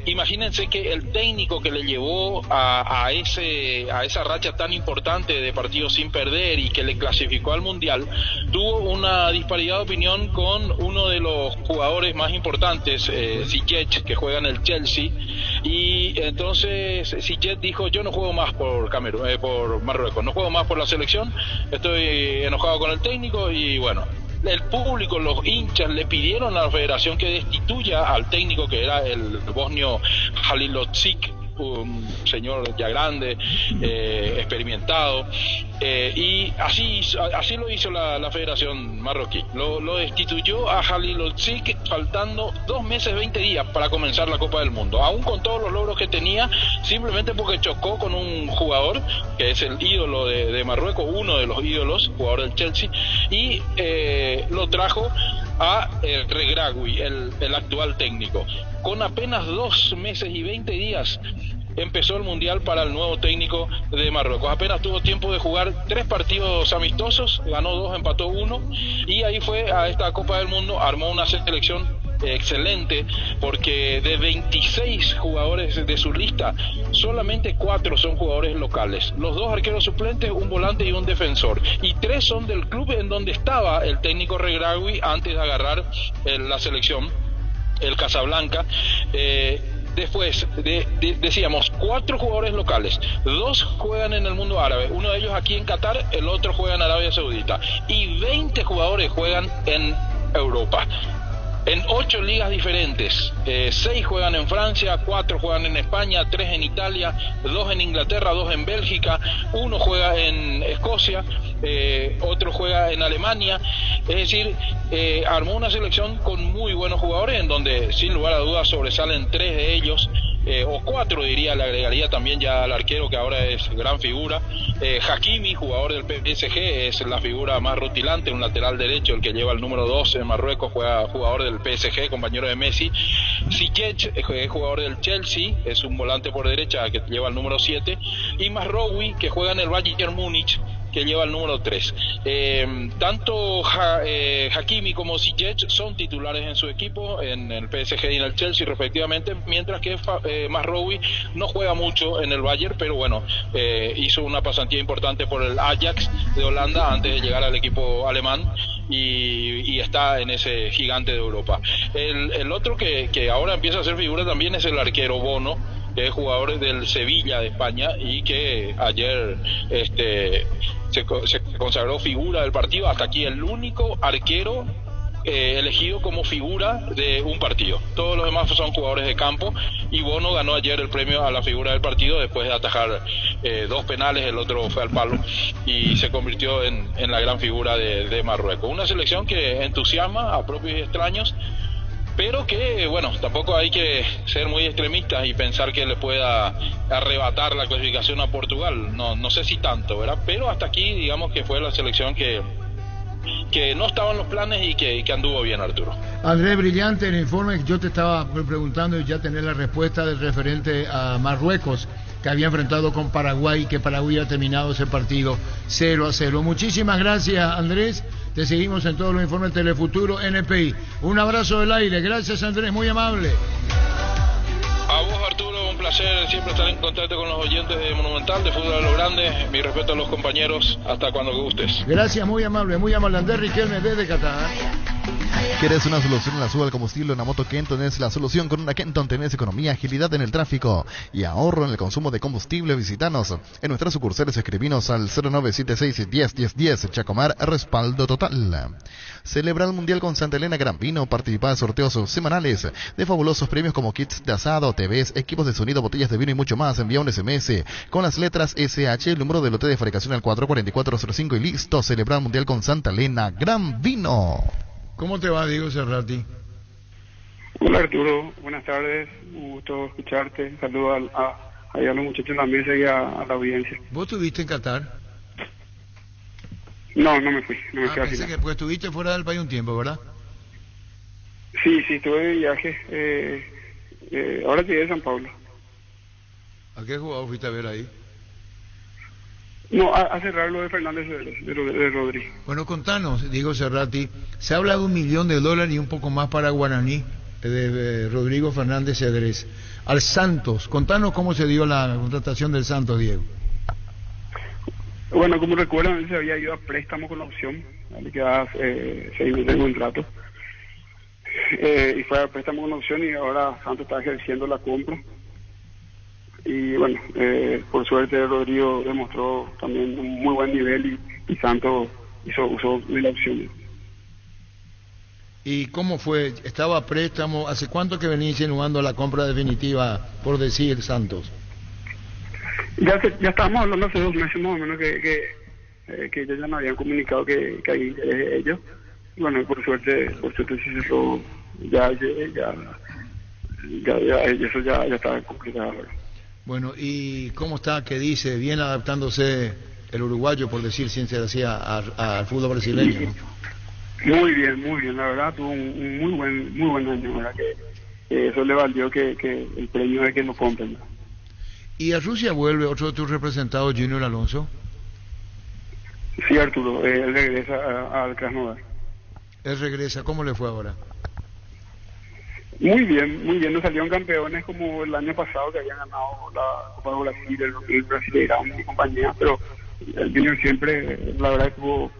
Imagínense que el técnico que le llevó a esa racha tan importante de partidos sin perder y que le clasificó al Mundial, tuvo una disparidad de opinión con uno de los jugadores más importantes, Ziyech, que juega en el Chelsea, y entonces Ziyech dijo: yo no juego más por Marruecos, no juego más por la selección, estoy enojado con el técnico. Y bueno, el público, los hinchas le pidieron a la federación que destituya al técnico, que era el bosnio Halilhodžić, un señor ya grande, experimentado, y así lo hizo la Federación Marroquí. Lo destituyó a Halilhodžić faltando 2 meses 20 días para comenzar la Copa del Mundo, aún con todos los logros que tenía, simplemente porque chocó con un jugador que es el ídolo de Marruecos, uno de los ídolos, jugador del Chelsea, y lo trajo a Regragui, el actual técnico. Con apenas 2 meses y 20 días empezó el Mundial para el nuevo técnico de Marruecos. Apenas tuvo tiempo de jugar 3 partidos amistosos, ganó 2, empató 1, y ahí fue a esta Copa del Mundo. Armó una selección excelente, porque de 26 jugadores de su lista, solamente 4 son jugadores locales, los 2 arqueros suplentes, un volante y un defensor, y 3 son del club en donde estaba el técnico Regragui antes de agarrar la selección, el Casablanca. Después, decíamos, 4 jugadores locales, 2 juegan en el mundo árabe, uno de ellos aquí en Qatar, el otro juega en Arabia Saudita, y 20 jugadores juegan en Europa. En 8 ligas diferentes, 6 juegan en Francia, 4 juegan en España, 3 en Italia, 2 en Inglaterra, 2 en Bélgica, 1 juega en Escocia, otro juega en Alemania. Es decir, armó una selección con muy buenos jugadores, en donde sin lugar a dudas sobresalen 3 de ellos, o 4 diría, le agregaría también ya al arquero, que ahora es gran figura. Hakimi, jugador del PSG, es la figura más rutilante, un lateral derecho, el que lleva el número 2 en Marruecos, jugador del PSG, compañero de Messi. Ziyech, es jugador del Chelsea, es un volante por derecha que lleva el número 7, y Mazraoui, que juega en el Bayern Múnich, que lleva el número 3. Tanto Hakimi como Ziyech son titulares en su equipo, en el PSG y en el Chelsea respectivamente, mientras que Mazraoui no juega mucho en el Bayern, pero bueno, hizo una pasantía importante por el Ajax de Holanda antes de llegar al equipo alemán, y está en ese gigante de Europa. El otro que ahora empieza a ser figura también es el arquero Bono, que es jugador del Sevilla de España, y que ayer se consagró figura del partido. Hasta aquí el único arquero elegido como figura de un partido. Todos los demás son jugadores de campo, y Bono ganó ayer el premio a la figura del partido después de atajar 2 penales, el otro fue al palo, y se convirtió en la gran figura de Marruecos. Una selección que entusiasma a propios y extraños, pero que, bueno, tampoco hay que ser muy extremistas y pensar que le pueda arrebatar la clasificación a Portugal. No sé si tanto, ¿verdad? Pero hasta aquí, digamos que fue la selección que no estaba en los planes y que anduvo bien, Arturo. Andrés, brillante el informe. Yo te estaba preguntando y ya tenés la respuesta del referente a Marruecos, que había enfrentado con Paraguay, que Paraguay ha terminado ese partido 0-0. Muchísimas gracias, Andrés. Te seguimos en todos los informes de Telefuturo NPI. Un abrazo del aire. Gracias, Andrés, muy amable. A vos, Arturo, un placer siempre estar en contacto con los oyentes de Monumental, de Fútbol a lo Grande. Mi respeto a los compañeros, hasta cuando gustes. Gracias, muy amable, Andrés Riquelme desde Qatar. ¿Quieres una solución en la suba del combustible? En la moto Kenton es la solución. Con una Kenton tenés economía, agilidad en el tráfico y ahorro en el consumo de combustible. Visítanos en nuestras sucursales, escribinos al 0976-10-10-10. Chacomar, respaldo total. Celebra el Mundial con Santa Elena Gran Vino. Participa en sorteos semanales de fabulosos premios como kits de asado, TVs, equipos de sonido, botellas de vino y mucho más. Envía un SMS con las letras SH, el número del lote de fabricación al 44405 y listo. Celebra el Mundial con Santa Elena Gran Vino. ¿Cómo te va, Diego Cerrati? Hola, Arturo, buenas tardes, un gusto escucharte. Saludos a los muchachos en la mesa y a la audiencia. ¿Vos estuviste en Qatar? No me fui, no me quedé pensé que pues estuviste fuera del país un tiempo, ¿verdad? Sí, estuve de viaje, ahora llegué de San Pablo. ¿A qué jugador fuiste a ver ahí? No, a cerrar lo de Fernández de Rodríguez. Bueno, contanos, Diego Cerrati, se habla de $1 millón y un poco más para Guaraní, de Rodrigo Fernández Cedrés, al Santos. Contanos cómo se dio la contratación del Santos, Diego. Bueno, como recuerdan, él se había ido a préstamo con la opción, le quedaba 6 meses de contrato, y fue a préstamo con la opción, y ahora Santos está ejerciendo la compra. Y bueno, por suerte Rodrigo demostró también un muy buen nivel, y Santos hizo uso de la opción. ¿Y cómo fue? ¿Estaba a préstamo? ¿Hace cuánto que venía insinuando la compra definitiva, por decir, Santos? Ya estábamos hablando hace 2 meses más o menos que ellos ya nos habían comunicado que hay interés de ellos. Y bueno, por suerte se cerró, eso ya está complicado. Bueno, ¿y cómo está? ¿Qué dice? Bien adaptándose el uruguayo, por decir, sin ser así, al fútbol brasileño, ¿no? Muy bien, la verdad tuvo un muy buen año, ¿verdad? Que eso le valió que el premio de que lo compren, ¿no? ¿Y a Rusia vuelve otro de tus representados, Junior Alonso? Sí, Arturo, él regresa al Krasnodar. Él regresa, ¿cómo le fue ahora? Muy bien, nos salieron campeones como el año pasado, que habían ganado la Copa de Brasil, el Brasileirão y compañía, pero el Junior siempre, la verdad, tuvo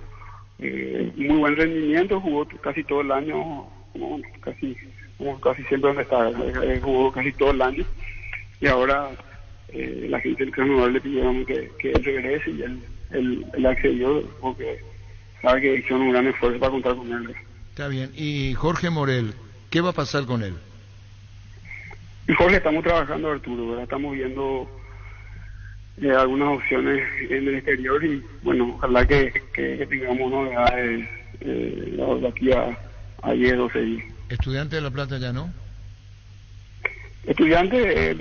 muy buen rendimiento, jugó casi todo el año, casi como casi siempre donde está, jugó casi todo el año, y ahora la gente del Krasnodar le pidieron que él regrese, y él accedió porque sabe que hicieron un gran esfuerzo para contar con él. Está bien. ¿Y Jorge Morel, qué va a pasar con él? Y Jorge, estamos trabajando, Arturo, ¿verdad? Estamos viendo algunas opciones en el exterior, y bueno, ojalá que tengamos novedades de aquí a 10, 12 días. ¿Estudiante de La Plata ya no? Estudiante,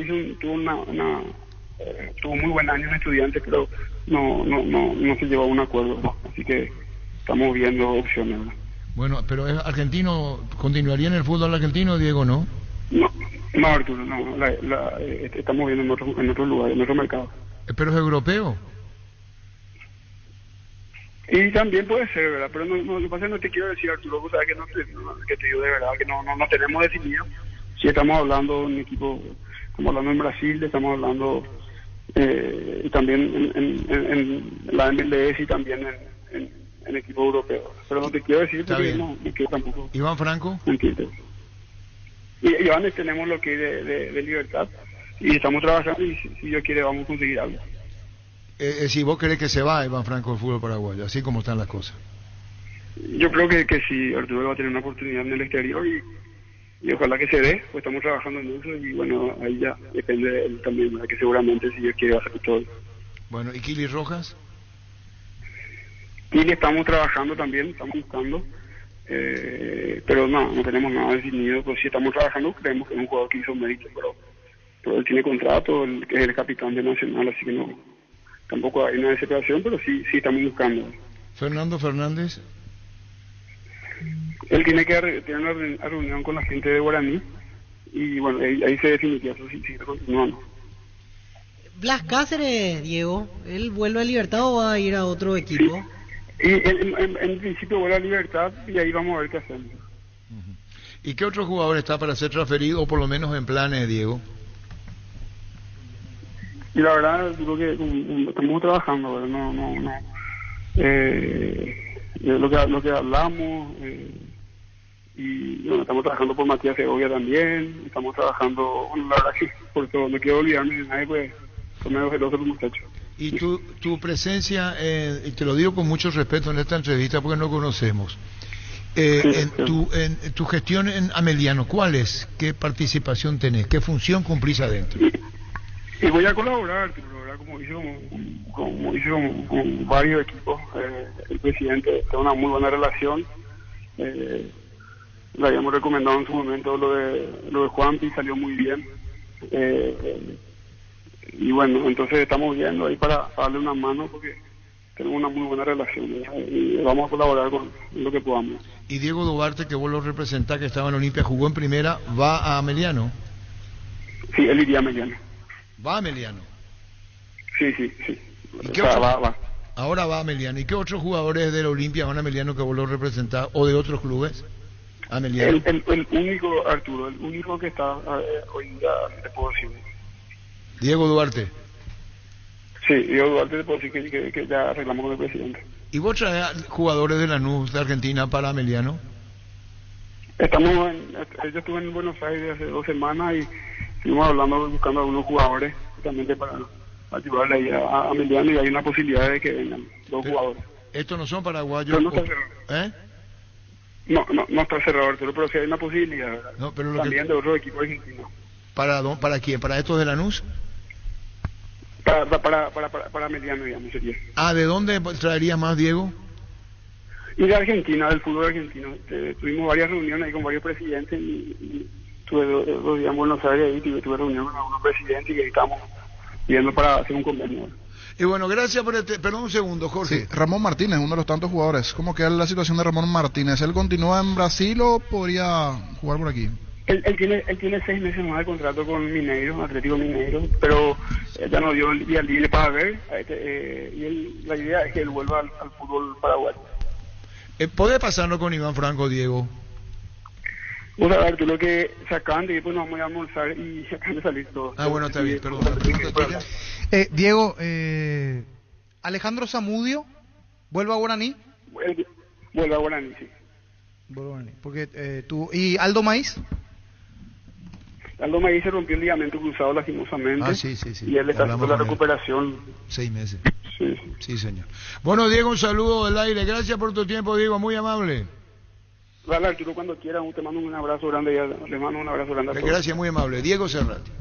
tuvo muy buen año en Estudiante, pero no se llevó a un acuerdo, ¿no? Así que estamos viendo opciones, ¿verdad? Bueno, pero ¿es argentino? ¿Continuaría en el fútbol argentino, Diego, no? No, Arturo, no. Estamos viendo en otro lugar, en otro mercado. ¿Pero es europeo? Y también puede ser, ¿verdad? Pero lo que pasa es que no te quiero decir, Arturo, sabes que te digo de verdad, que no tenemos definido. Si estamos hablando en equipo, estamos hablando en Brasil, estamos hablando también en la MLS y también en equipo europeo. Pero no te quiero decir porque no quiero tampoco. ¿Iván Franco? Entiendo. Y Iván, tenemos lo que es de libertad y estamos trabajando, y si Dios quiere vamos a conseguir algo. Si vos querés que se va Iván Franco del fútbol paraguayo, así como están las cosas. Yo creo que sí, Arturo va a tener una oportunidad en el exterior, y ojalá que se dé, pues estamos trabajando en eso, y bueno, ahí ya depende de él también, ¿verdad? Que seguramente si Dios quiere va a hacer todo. Bueno, ¿y Kili Rojas? Kili estamos trabajando también, estamos buscando, pero no tenemos nada definido, pues sí estamos trabajando, creemos que es un jugador que hizo mérito, pero él tiene contrato, él es el capitán de Nacional, así que no, tampoco hay una desesperación, pero sí estamos buscando. ¿Fernando Fernández? Él tiene que tener una reunión con la gente de Guaraní, y bueno, ahí se definiría eso, si sigue continuando. Blas Cáceres, Diego, ¿él vuelve a Libertad o va a ir a otro equipo? Y en principio vuelve a Libertad, y ahí vamos a ver qué hacemos. ¿Y qué otro jugador está para ser transferido, o por lo menos en planes, Diego? Y la verdad, digo que estamos trabajando, ¿verdad? Lo que hablamos, y bueno, estamos trabajando por Matías Segovia también, estamos trabajando, bueno, la verdad que por todo, no quiero olvidarme de nadie, pues son medio celosos los muchachos. Y tu presencia, y te lo digo con mucho respeto en esta entrevista porque no conocemos, en tu gestión en Ameliano, ¿cuál es? ¿Qué participación tenés? ¿Qué función cumplís adentro? Y voy a colaborar, como hice con varios equipos. El presidente tiene una muy buena relación. Le habíamos recomendado en su momento lo de Juanpi, salió muy bien. Y bueno, entonces estamos viendo ahí para darle una mano porque tenemos una muy buena relación, y vamos a colaborar con lo que podamos. Y Diego Duarte, que vos lo representás, que estaba en Olimpia, jugó en primera, ¿va a Ameliano? Sí, él iría a Ameliano. ¿Va a Ameliano? Sí. ¿Y qué va? Ahora va a Ameliano. ¿Y qué otros jugadores del Olimpia van a Ameliano que vos lo representás, o de otros clubes? Ameliano. El único, Arturo, el único que está hoy en día, te puedo decir. Diego Duarte. Sí, Diego Duarte, te puedo decir que ya arreglamos con el presidente. ¿Y vos traes jugadores de Lanús, de Argentina, para Ameliano? Yo estuve en Buenos Aires hace 2 semanas y estuvimos hablando, buscando a algunos jugadores justamente para ayudarle ahí a Ameliano, y hay una posibilidad de que vengan 2 jugadores. ¿Estos no son paraguayos? Pero no está cerrado. No está cerrado, Arturo, pero sí hay una posibilidad, ¿verdad? No, pero también de otro equipo argentino. ¿Para quién? ¿Para estos de Lanús? Para Ameliano, digamos, sería. ¿De dónde traerías más, Diego? Y de Argentina, del fútbol argentino. Tuvimos varias reuniones ahí con varios presidentes, y tuve 2 días en Buenos Aires, y tuve reunión con algunos presidentes, y ahí estamos viendo para hacer un convenio. Y bueno, gracias por perdón un segundo, Jorge. Sí, Ramón Martínez, uno de los tantos jugadores. ¿Cómo queda la situación de Ramón Martínez? ¿Él continúa en Brasil o podría jugar por aquí? Él tiene 6 meses más de contrato con Mineiro, Atlético Mineiro, pero ya nos dio el día libre para ver, y la idea es que él vuelva al fútbol paraguayo. ¿Podés pasarnos con Iván Franco, Diego? Bueno, a ver, tú lo que se acaban de ir, pues nos vamos a almorzar y se acaban de salir todos. Bueno, está bien, perdón. Diego, Alejandro Zamudio, ¿vuelve a Guaraní? Vuelve a Guaraní, sí. Porque ¿y Aldo Maíz? Aldo Maguí se rompió el ligamento cruzado lastimosamente. Sí. Y él está haciendo Hablamos la con él. recuperación. 6 meses. Sí. Sí, señor. Bueno, Diego, un saludo del aire. Gracias por tu tiempo, Diego. Muy amable. Dale, Arturo, cuando quieras, te mando un abrazo grande. Le mando un abrazo grande a todos. Gracias, muy amable. Diego Serrati.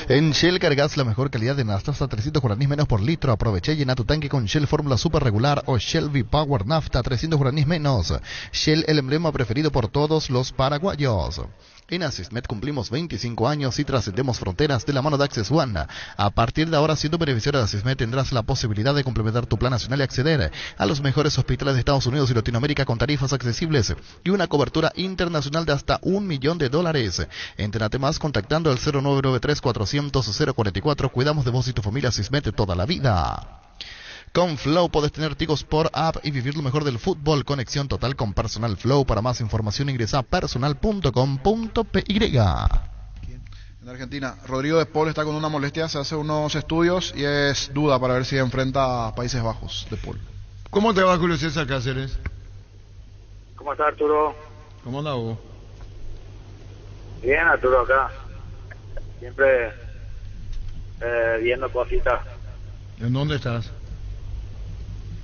En Shell cargas la mejor calidad de nafta hasta 300 guaraníes menos por litro. Aprovecha y llena tu tanque con Shell Fórmula Super Regular o Shell V-Power Nafta 300 guaraníes menos. Shell, el emblema preferido por todos los paraguayos. En Asismet cumplimos 25 años y trascendemos fronteras de la mano de Access One. A partir de ahora, siendo beneficiario de Asismet, tendrás la posibilidad de complementar tu plan nacional y acceder a los mejores hospitales de Estados Unidos y Latinoamérica con tarifas accesibles y una cobertura internacional de hasta $1 millón. Entérate más contactando al 0993-400-044. Cuidamos de vos y tu familia. Asismet toda la vida. Con Flow podés tener Tigo Sport App y vivir lo mejor del fútbol. Conexión total con Personal Flow. Para más información ingresa a personal.com.py. En Argentina, Rodrigo de Paul está con una molestia, se hace unos estudios y es duda para ver si enfrenta a Países Bajos de Paul. ¿Cómo te va, Julio César Cáceres? ¿Cómo está, Arturo? ¿Cómo anda vos? Bien, Arturo, acá. Siempre viendo cositas. ¿En dónde estás?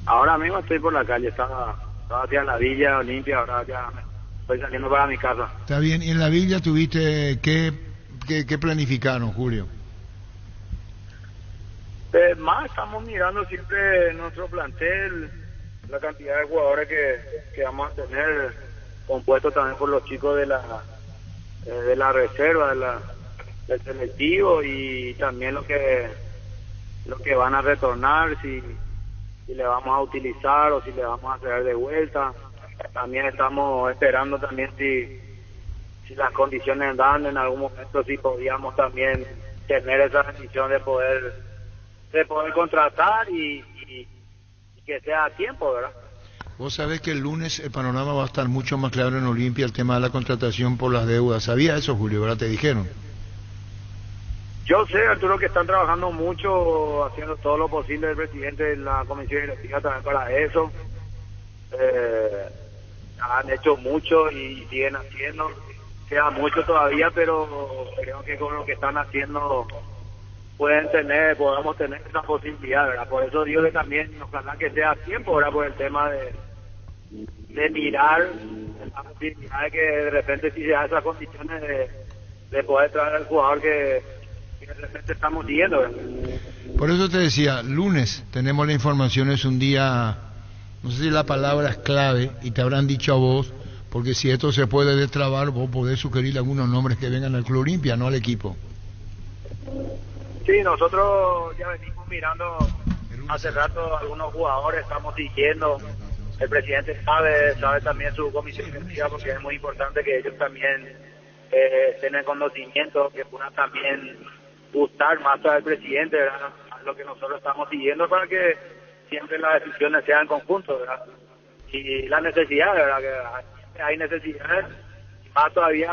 Ahora mismo estoy por la calle, estaba aquí en la Villa Olimpia, ahora ya estoy saliendo para mi casa. Está bien, ¿y en la Villa tuviste qué planificaron, Julio? Más estamos mirando siempre nuestro plantel, la cantidad de jugadores que vamos a tener, compuesto también por los chicos de la reserva, del selectivo, y también lo que van a retornar, si le vamos a utilizar o si le vamos a traer de vuelta. También estamos esperando también si las condiciones dan en algún momento, si podíamos también tener esa decisión de poder contratar y que sea a tiempo, ¿verdad? Vos sabés que el lunes el panorama va a estar mucho más claro en Olimpia, el tema de la contratación por las deudas. ¿Sabía eso, Julio? ¿Verdad? ¿Te dijeron? Yo sé, Arturo, que están trabajando mucho, haciendo todo lo posible, el presidente de la comisión directiva también para eso. Han hecho mucho y siguen haciendo. Queda mucho todavía, pero creo que con lo que están haciendo podamos tener esa posibilidad, ¿verdad? Por eso digo que también ojalá que sea a tiempo, ¿verdad? Por el tema de mirar la posibilidad de que de repente si se da esas condiciones de poder traer al jugador que de repente estamos siguiendo, ¿verdad? Por eso te decía, lunes tenemos la información, es un día, no sé si la palabra es clave, y te habrán dicho a vos, porque si esto se puede destrabar, vos podés sugerir algunos nombres que vengan al Club Olimpia, no al equipo. Sí, nosotros ya venimos mirando hace rato algunos jugadores, estamos siguiendo. El presidente sabe también su comisión directiva, porque es muy importante que ellos también tengan conocimiento, que puedan también gustar más al presidente, ¿verdad? A lo que nosotros estamos siguiendo, para que siempre las decisiones sean en conjunto, ¿verdad? Y la necesidad, ¿verdad? Que hay necesidades, más todavía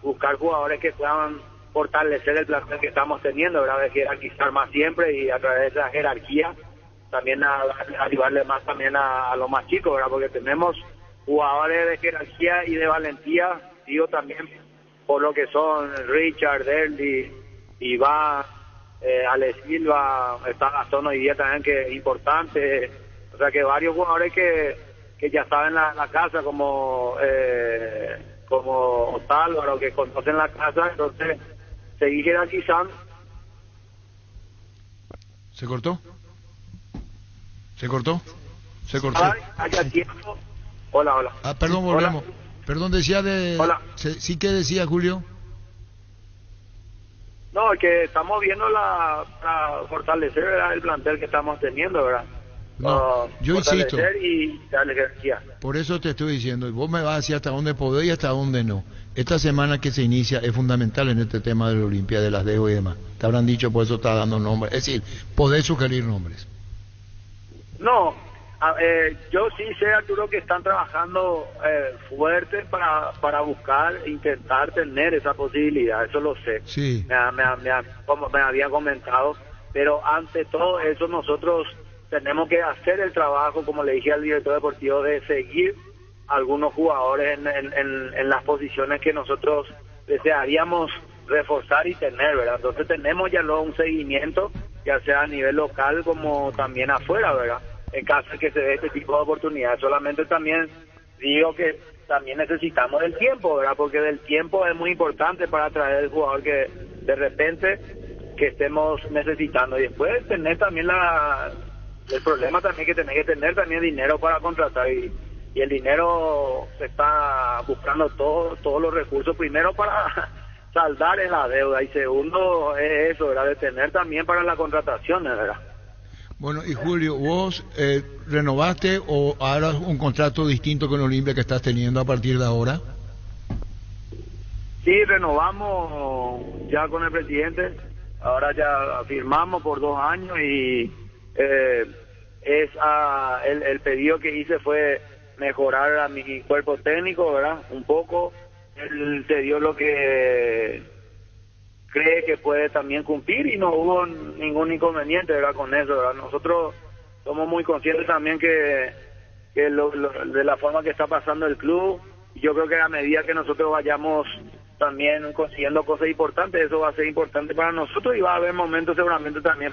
buscar jugadores que puedan fortalecer el plantel que estamos teniendo, ¿verdad? De jerarquizar más siempre, y a través de esa jerarquía también a ayudarle más también a los más chicos, ¿verdad? Porque tenemos jugadores de jerarquía y de valentía, digo también por lo que son Richard, Derli, Iván, Ale Silva, está Gastón hoy día también, que es importante. O sea que varios jugadores que ya saben la casa, como Otálvaro, que conocen la casa, entonces seguir jerarquizando. ¿Se cortó? Haya tiempo. Hola. Perdón, volvemos. Hola. Perdón, decía Hola. ¿Sí que decía, Julio? No, que estamos viendo la fortalecer, ¿verdad?, el plantel que estamos teniendo, ¿verdad? No, yo insisto. Y darle jerarquía. Por eso te estoy diciendo, y vos me vas a decir hasta dónde podés y hasta dónde no. Esta semana que se inicia es fundamental en este tema de la Olimpia, de las deudas y demás. Te habrán dicho, por eso está dando nombres. Es decir, podés sugerir nombres. No, yo sí sé, Arturo, que están trabajando fuerte para buscar, intentar tener esa posibilidad, eso lo sé. Sí. Como me habían comentado, pero ante todo eso nosotros tenemos que hacer el trabajo, como le dije al director deportivo, de seguir algunos jugadores en las posiciones que nosotros desearíamos reforzar y tener, ¿verdad? Entonces tenemos ya luego un seguimiento, ya sea a nivel local como también afuera, ¿verdad? En caso de que se dé este tipo de oportunidades. Solamente también digo que también necesitamos del tiempo, ¿verdad? Porque del tiempo es muy importante para atraer al jugador que de repente que estemos necesitando. Y después tener también el problema también que tenés que tener también dinero para contratar, y el dinero se está buscando todos los recursos, primero para saldar en la deuda, y segundo es eso, ¿verdad? De tener también para las contrataciones, ¿verdad? Bueno, y Julio, ¿vos renovaste o ahora un contrato distinto con Olimpia que estás teniendo a partir de ahora? Sí, renovamos ya con el presidente, ahora ya firmamos por 2 años y el pedido que hice fue mejorar a mi cuerpo técnico, ¿verdad? Un poco. Él te dio lo que cree que puede también cumplir y no hubo ningún inconveniente, ¿verdad? Con eso, ¿verdad? Nosotros somos muy conscientes también que de la forma que está pasando el club, y yo creo que a medida que nosotros vayamos también consiguiendo cosas importantes, eso va a ser importante para nosotros y va a haber momentos seguramente también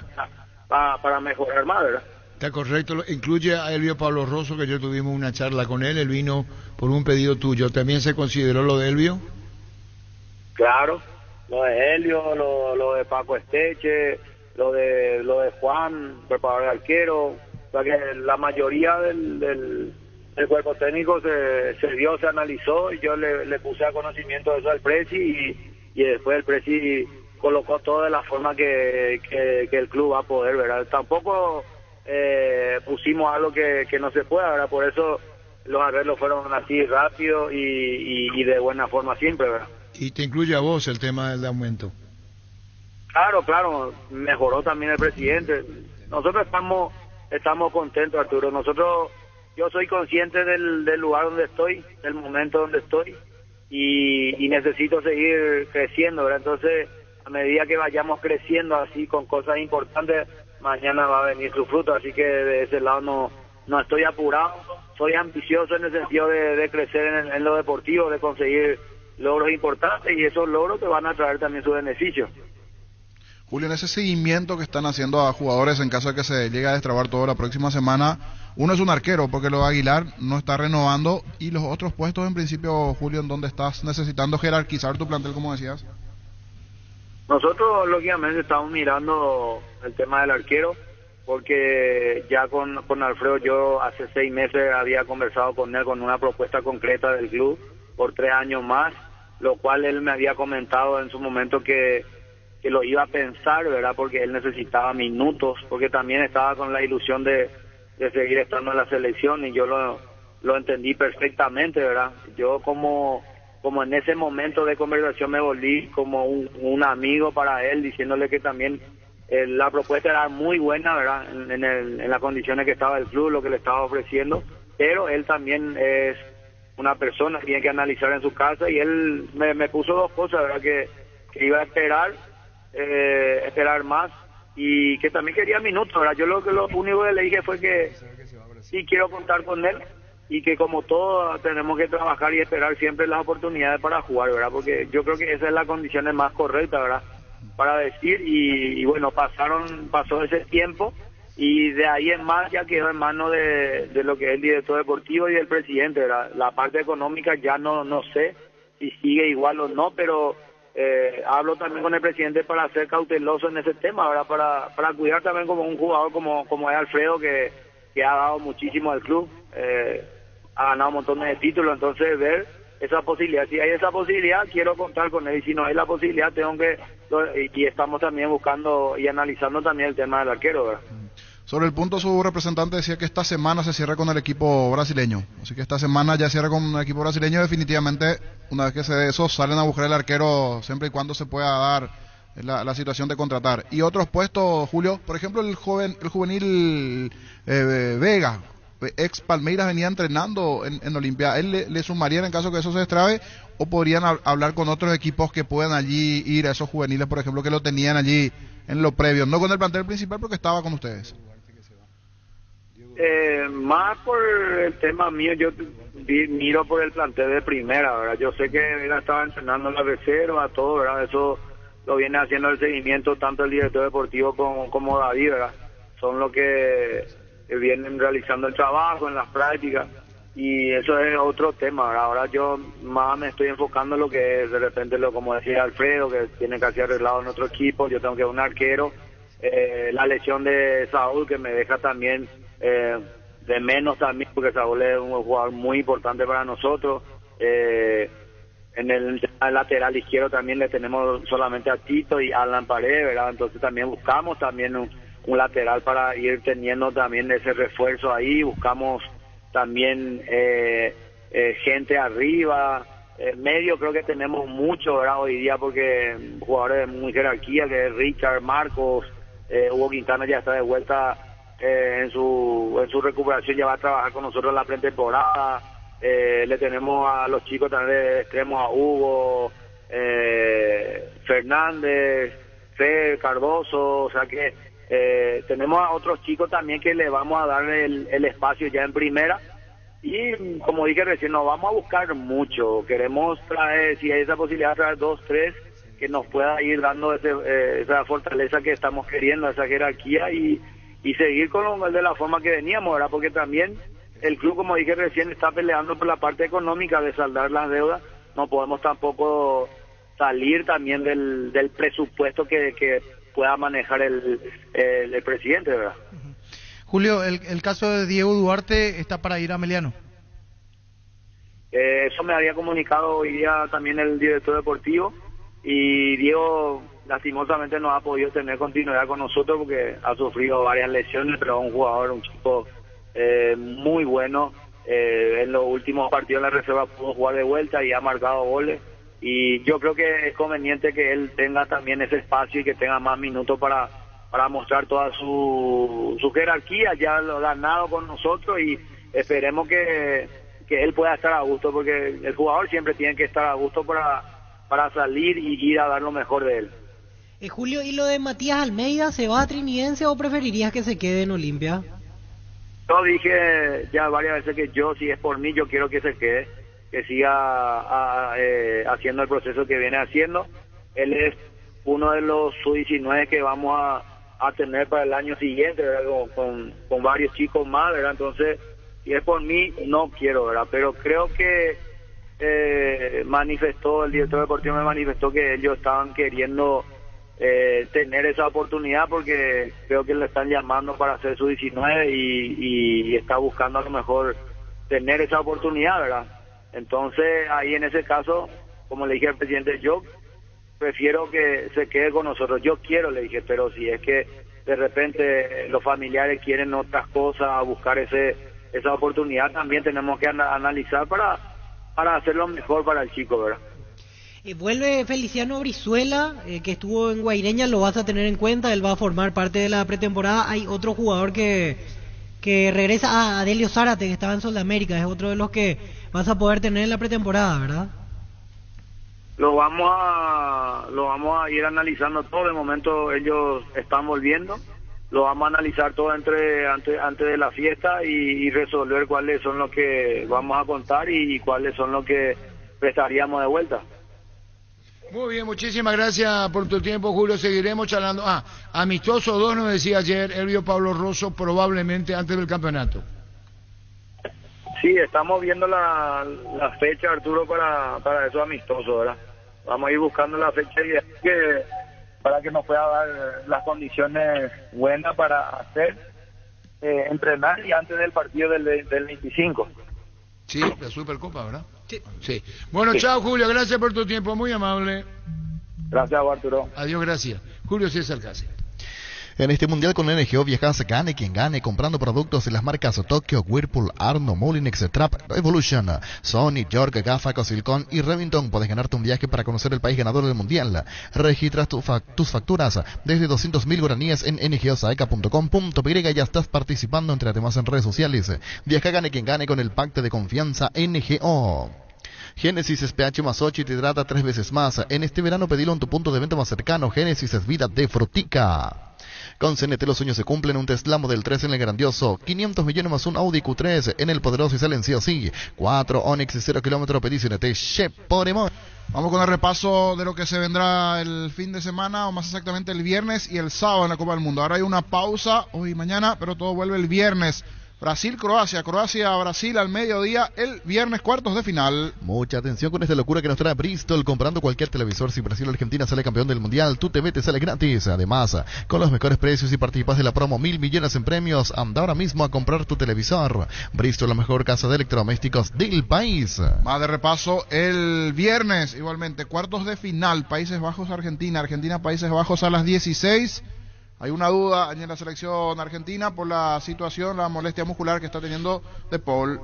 para mejorar más, ¿verdad? Está correcto, incluye a Elvio Pablo Rosso, que yo tuvimos una charla con él vino por un pedido tuyo. ¿También se consideró lo de Elvio? Claro, lo de Elvio, lo de Paco Esteche, lo de Juan, preparador de arquero, o sea que la mayoría del cuerpo técnico se vio, se analizó, y yo le puse a conocimiento de eso al Presi, y después el Presi colocó todo de la forma que el club va a poder, ¿verdad? Tampoco pusimos algo que no se pueda, ¿verdad? Por eso los arreglos fueron así rápido y de buena forma siempre, ¿verdad? Y te incluye a vos el tema del aumento. Claro, mejoró también el presidente. Nosotros estamos contentos, Arturo. Yo soy consciente del lugar donde estoy, del momento donde estoy, y necesito seguir creciendo, ¿verdad? Entonces, a medida que vayamos creciendo así con cosas importantes, mañana va a venir su fruto, así que de ese lado no estoy apurado, soy ambicioso en el sentido de crecer en lo deportivo, de conseguir logros importantes, y esos logros te van a traer también sus beneficios. Julio, en ese seguimiento que están haciendo a jugadores en caso de que se llegue a destrabar todo la próxima semana, uno es un arquero, porque lo de Aguilar no está renovando, y los otros puestos en principio, Julio, en donde estás necesitando jerarquizar tu plantel, como decías. Nosotros lógicamente estamos mirando el tema del arquero, porque ya con Alfredo yo hace 6 meses había conversado con él con una propuesta concreta del club por 3 años más, lo cual él me había comentado en su momento que lo iba a pensar, ¿verdad? Porque él necesitaba minutos, porque también estaba con la ilusión de seguir estando en la selección, y yo lo entendí perfectamente, ¿verdad? Yo como en ese momento de conversación me volví como un amigo para él, diciéndole que también la propuesta era muy buena, ¿verdad? En las condiciones que estaba el club, lo que le estaba ofreciendo, pero él también es una persona que tiene que analizar en su casa, y él me puso 2 cosas, ¿verdad? Que iba a esperar más, y que también quería minutos, ¿verdad? Yo lo único que le dije fue que sí quiero contar con él, y que como todos tenemos que trabajar y esperar siempre las oportunidades para jugar, ¿verdad? Porque yo creo que esa es la condición más correcta, ¿verdad? Para decir, y bueno, pasó ese tiempo, y de ahí en más ya quedó en manos de lo que es el director deportivo y del presidente, ¿verdad? La parte económica ya no sé si sigue igual o no, pero hablo también con el presidente para ser cauteloso en ese tema, ¿verdad? Para cuidar también como un jugador como es Alfredo, que ha dado muchísimo al club, ha ganado un montón de títulos, entonces ver esa posibilidad, si hay esa posibilidad quiero contar con él, y si no hay la posibilidad y estamos también buscando y analizando también el tema del arquero, ¿verdad? Sobre el punto, su representante decía que esta semana se cierra con el equipo brasileño, así que esta semana ya cierra con el equipo brasileño. Definitivamente, una vez que se dé eso, salen a buscar el arquero siempre y cuando se pueda dar la situación de contratar. Y otros puestos, Julio, por ejemplo el juvenil Vega, ex Palmeiras, venía entrenando en Olimpia. ¿Él le sumarían en caso que eso se destrabe, o podrían hablar con otros equipos que puedan allí ir a esos juveniles, por ejemplo, que lo tenían allí en lo previo, no con el plantel principal porque estaba con ustedes? Más por el tema mío, yo miro por el plantel de primera, ¿verdad? Yo sé que él estaba entrenando en la reserva, todo, ¿verdad? Eso lo viene haciendo el seguimiento tanto el director deportivo como David, ¿verdad? Son los que vienen realizando el trabajo en las prácticas, y eso es otro tema, ¿verdad? Ahora yo más me estoy enfocando en lo que es de repente, como decía Alfredo, que tiene que hacer arreglado en otro equipo. Yo tengo que un arquero, la lesión de Saúl, que me deja también de menos también, porque Saúl es un jugador muy importante para nosotros. En el lateral izquierdo también le tenemos solamente a Tito y Alan Paredes, ¿verdad? Entonces también buscamos también un lateral para ir teniendo también ese refuerzo ahí. Buscamos también gente arriba. Medio creo que tenemos mucho, ¿verdad? Hoy día, porque jugadores de muy jerarquía, que es Richard, Marcos, Hugo Quintana ya está de vuelta en su recuperación, ya va a trabajar con nosotros en la pretemporada. Le tenemos a los chicos también de extremos, a Hugo, Fernández, Fer, Cardoso, o sea que tenemos a otros chicos también que le vamos a dar el espacio ya en primera. Y como dije recién, nos vamos a buscar mucho. Queremos traer, si hay esa posibilidad, traer 2, 3 que nos pueda ir dando esa fortaleza que estamos queriendo, esa jerarquía, y seguir con de la forma que veníamos, ¿verdad? Porque también el club, como dije recién, está peleando por la parte económica de saldar las deudas. No podemos tampoco salir también del presupuesto que pueda manejar el presidente, ¿verdad? Julio, el caso de Diego Duarte está para ir a Meliano. Eso me había comunicado hoy día también el director deportivo, y Diego lastimosamente no ha podido tener continuidad con nosotros porque ha sufrido varias lesiones, pero es un jugador, un chico muy bueno. En los últimos partidos de la reserva pudo jugar de vuelta y ha marcado goles, y yo creo que es conveniente que él tenga también ese espacio y que tenga más minutos para mostrar toda su jerarquía. Ya lo ha ganado con nosotros y esperemos que él pueda estar a gusto, porque el jugador siempre tiene que estar a gusto para salir y ir a dar lo mejor de él. Julio, ¿y lo de Matías Almeida, se va a Trinidense o preferirías que se quede en Olimpia? Yo dije ya varias veces que yo, si es por mí, yo quiero que se quede, que siga haciendo el proceso que viene haciendo. Él es uno de los sub-19 que vamos a tener para el año siguiente, ¿verdad? Con varios chicos más, ¿verdad? Entonces, si es por mí, no quiero, ¿verdad? Pero creo que el director deportivo me manifestó que ellos estaban queriendo tener esa oportunidad, porque creo que le están llamando para hacer su 19 y está buscando a lo mejor tener esa oportunidad, ¿verdad? Entonces ahí en ese caso, como le dije al presidente, yo prefiero que se quede con nosotros. Yo quiero, le dije, pero si es que de repente los familiares quieren otras cosas, buscar esa oportunidad, también tenemos que analizar para hacerlo mejor para el chico, ¿verdad? Vuelve Feliciano Brizuela, que estuvo en Guaireña, lo vas a tener en cuenta, él va a formar parte de la pretemporada. Hay otro jugador que regresa, Adelio Zárate, que estaba en Sudamérica, es otro de los que vas a poder tener en la pretemporada, ¿verdad? Lo vamos a ir analizando todo. De momento ellos están volviendo, lo vamos a analizar todo antes de la fiesta y resolver cuáles son los que vamos a contar y cuáles son los que prestaríamos de vuelta. Muy bien, muchísimas gracias por tu tiempo, Julio. Seguiremos charlando. Amistoso 2 nos decía ayer Elvio Pablo Rosso, probablemente antes del campeonato. Sí, estamos viendo la fecha, Arturo, para esos amistosos, ¿verdad? Vamos a ir buscando la fecha para que nos pueda dar las condiciones buenas para hacer, entrenar, y antes del partido del 25. Sí, la Supercopa, ¿verdad? Sí. Bueno, sí. Chao, Julio, gracias por tu tiempo, muy amable. Gracias, Arturo. Adiós, gracias. Julio César Cáceres. En este mundial con NGO viajas, gane quien gane, comprando productos de las marcas Tokyo, Whirlpool, Arno, Molinex, Trap, Revolution, Sony, York, Gafa, Cosilcon y Remington. Puedes ganarte un viaje para conocer el país ganador del mundial. Registras tus facturas desde 200.000 guaraníes en ngosaeca.com.py y ya estás participando, entre además en redes sociales. Viaja, gane quien gane con el pacto de confianza NGO. Génesis es pH más 8 y te hidrata 3 veces más. En este verano pedilo en tu punto de venta más cercano. Génesis es vida de frutica. Con CNT los sueños se cumplen, un Tesla Model 3 en el grandioso, 500 millones más un Audi Q3 en el poderoso y salen sí o sí, 4 Onix 0 kilómetros, pedí CNT, Cheporemón. Vamos con el repaso de lo que se vendrá el fin de semana, o más exactamente el viernes y el sábado en la Copa del Mundo. Ahora hay una pausa hoy y mañana, pero todo vuelve el viernes. Brasil-Croacia, Croacia-Brasil al mediodía, el viernes, cuartos de final. Mucha atención con esta locura que nos trae Bristol. Comprando cualquier televisor, si Brasil o Argentina sale campeón del mundial, tu TV te sale gratis. Además, con los mejores precios y participas de la promo 1.000 millones en premios, anda ahora mismo a comprar tu televisor. Bristol, la mejor casa de electrodomésticos del país. Más de repaso el viernes, igualmente, cuartos de final, Países Bajos-Argentina, Argentina-Países Bajos a las 16. Hay una duda en la selección argentina por la situación, la molestia muscular que está teniendo De Paul.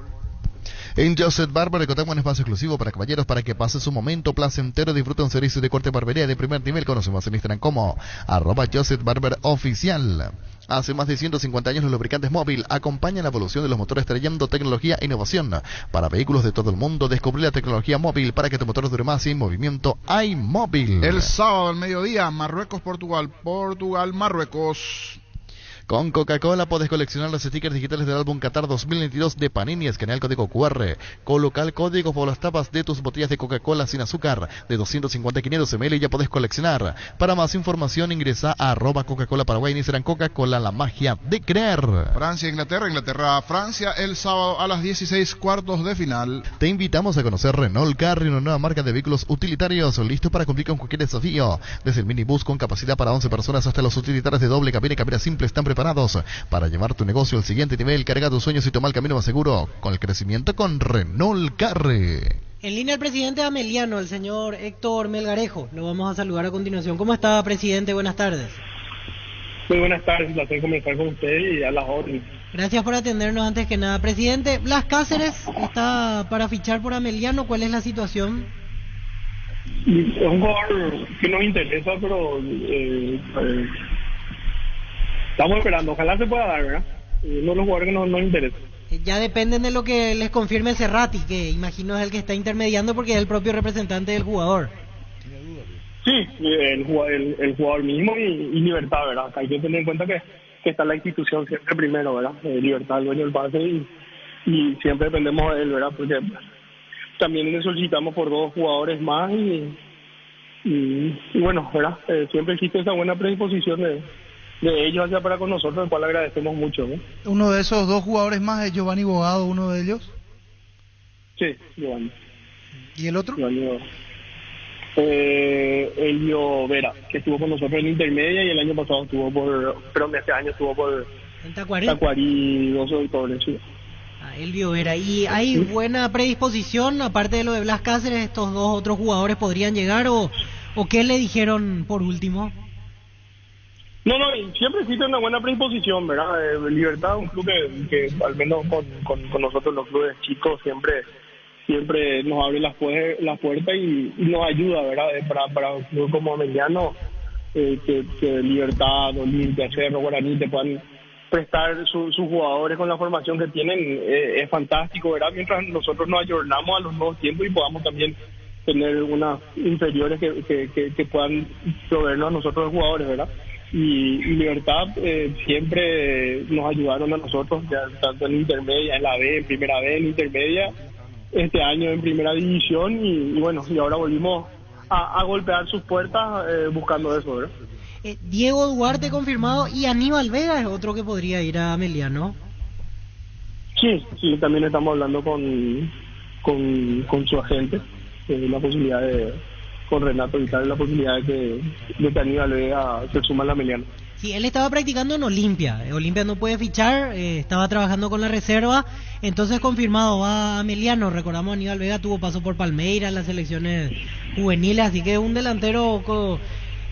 En Joseph Barber contamos un espacio exclusivo para caballeros para que pases un momento placentero. Disfruta un servicio de corte de barbería de primer nivel. Conocemos en Instagram como @JosephBarberOficial. Hace más de 150 años los lubricantes Móvil acompañan la evolución de los motores, trayendo tecnología e innovación para vehículos de todo el mundo. Descubrí la tecnología Móvil para que tu motor dure más y en movimiento hay Móvil. El sábado al mediodía, Marruecos-Portugal, Portugal-Marruecos. Con Coca-Cola podés coleccionar los stickers digitales del álbum Qatar 2022 de Panini. Escanea el código QR. Coloca el código por las tapas de tus botellas de Coca-Cola sin azúcar de 250 a 500 ml y ya podés coleccionar. Para más información ingresa a @Coca-Cola Paraguay en Instagram. Coca-Cola, la magia de creer. Francia-Inglaterra, Inglaterra-Francia el sábado a las 16, cuartos de final. Te invitamos a conocer Renault Carry, una nueva marca de vehículos utilitarios listo para cumplir con cualquier desafío. Desde el minibús con capacidad para 11 personas hasta los utilitarios de doble cabina y cabina simple están preparados para llevar tu negocio al siguiente nivel. Carga tus sueños y toma el camino más seguro con el crecimiento con Renault Carry. En línea el presidente de Ameliano, el señor Héctor Melgarejo. Lo vamos a saludar a continuación. ¿Cómo está, presidente? Buenas tardes. Muy buenas tardes, un placer conversar con usted y a las órdenes. Gracias por atendernos antes que nada. Presidente, Blas Cáceres está para fichar por Ameliano. ¿Cuál es la situación? Es un jugador que nos interesa, pero estamos esperando. Ojalá se pueda dar, ¿verdad? Uno de los jugadores que nos interesa. Ya dependen de lo que les confirme Cerrati, que imagino es el que está intermediando porque es el propio representante del jugador. Sí, el jugador mismo y Libertad, ¿verdad? Hay que tener en cuenta que está la institución siempre primero, ¿verdad? Libertad, el dueño del pase y siempre dependemos de él, ¿verdad? Porque también le solicitamos por 2 jugadores más y bueno, ¿verdad? Siempre existe esa buena predisposición de ellos hacia para con nosotros, el cual agradecemos mucho, ¿no? Uno de esos 2 jugadores más es Giovanni Bogado, uno de ellos. Sí, Giovanni. ¿Y el otro? Giovanni Bogado. Elio Vera, que estuvo con nosotros en intermedia y el año pasado este año estuvo por Tacuarí, 2 auditores, sí. Elvio Vera. ¿Y hay buena predisposición, aparte de lo de Blas Cáceres, estos 2 otros jugadores podrían llegar o qué le dijeron por último? No, siempre existe una buena predisposición, ¿verdad? Libertad, un club que al menos con nosotros los clubes chicos siempre nos abre las puertas y nos ayuda, ¿verdad? Para un club como Ameliano, que Libertad, Olimpia, Cerro, Guaraní te puedan prestar sus jugadores con la formación que tienen, es fantástico, ¿verdad? Mientras nosotros nos ayornamos a los nuevos tiempos y podamos también tener unas inferiores que puedan proveernos a nosotros los jugadores, ¿verdad? Y Libertad siempre nos ayudaron a nosotros, ya tanto en intermedia, en la B, en primera B, en intermedia, este año en primera división y bueno, y ahora volvimos a golpear sus puertas buscando eso, ¿verdad? Diego Duarte confirmado y Aníbal Vega es otro que podría ir a Ameliano. Sí, también estamos hablando con su agente, la posibilidad con Renato Vital, la posibilidad de que Aníbal Vega se suma a la Ameliano. Sí, él estaba practicando en Olimpia. Olimpia no puede fichar, estaba trabajando con la reserva, entonces confirmado va a Ameliano. Recordamos, Aníbal Vega tuvo paso por Palmeiras, las selecciones juveniles, así que es un delantero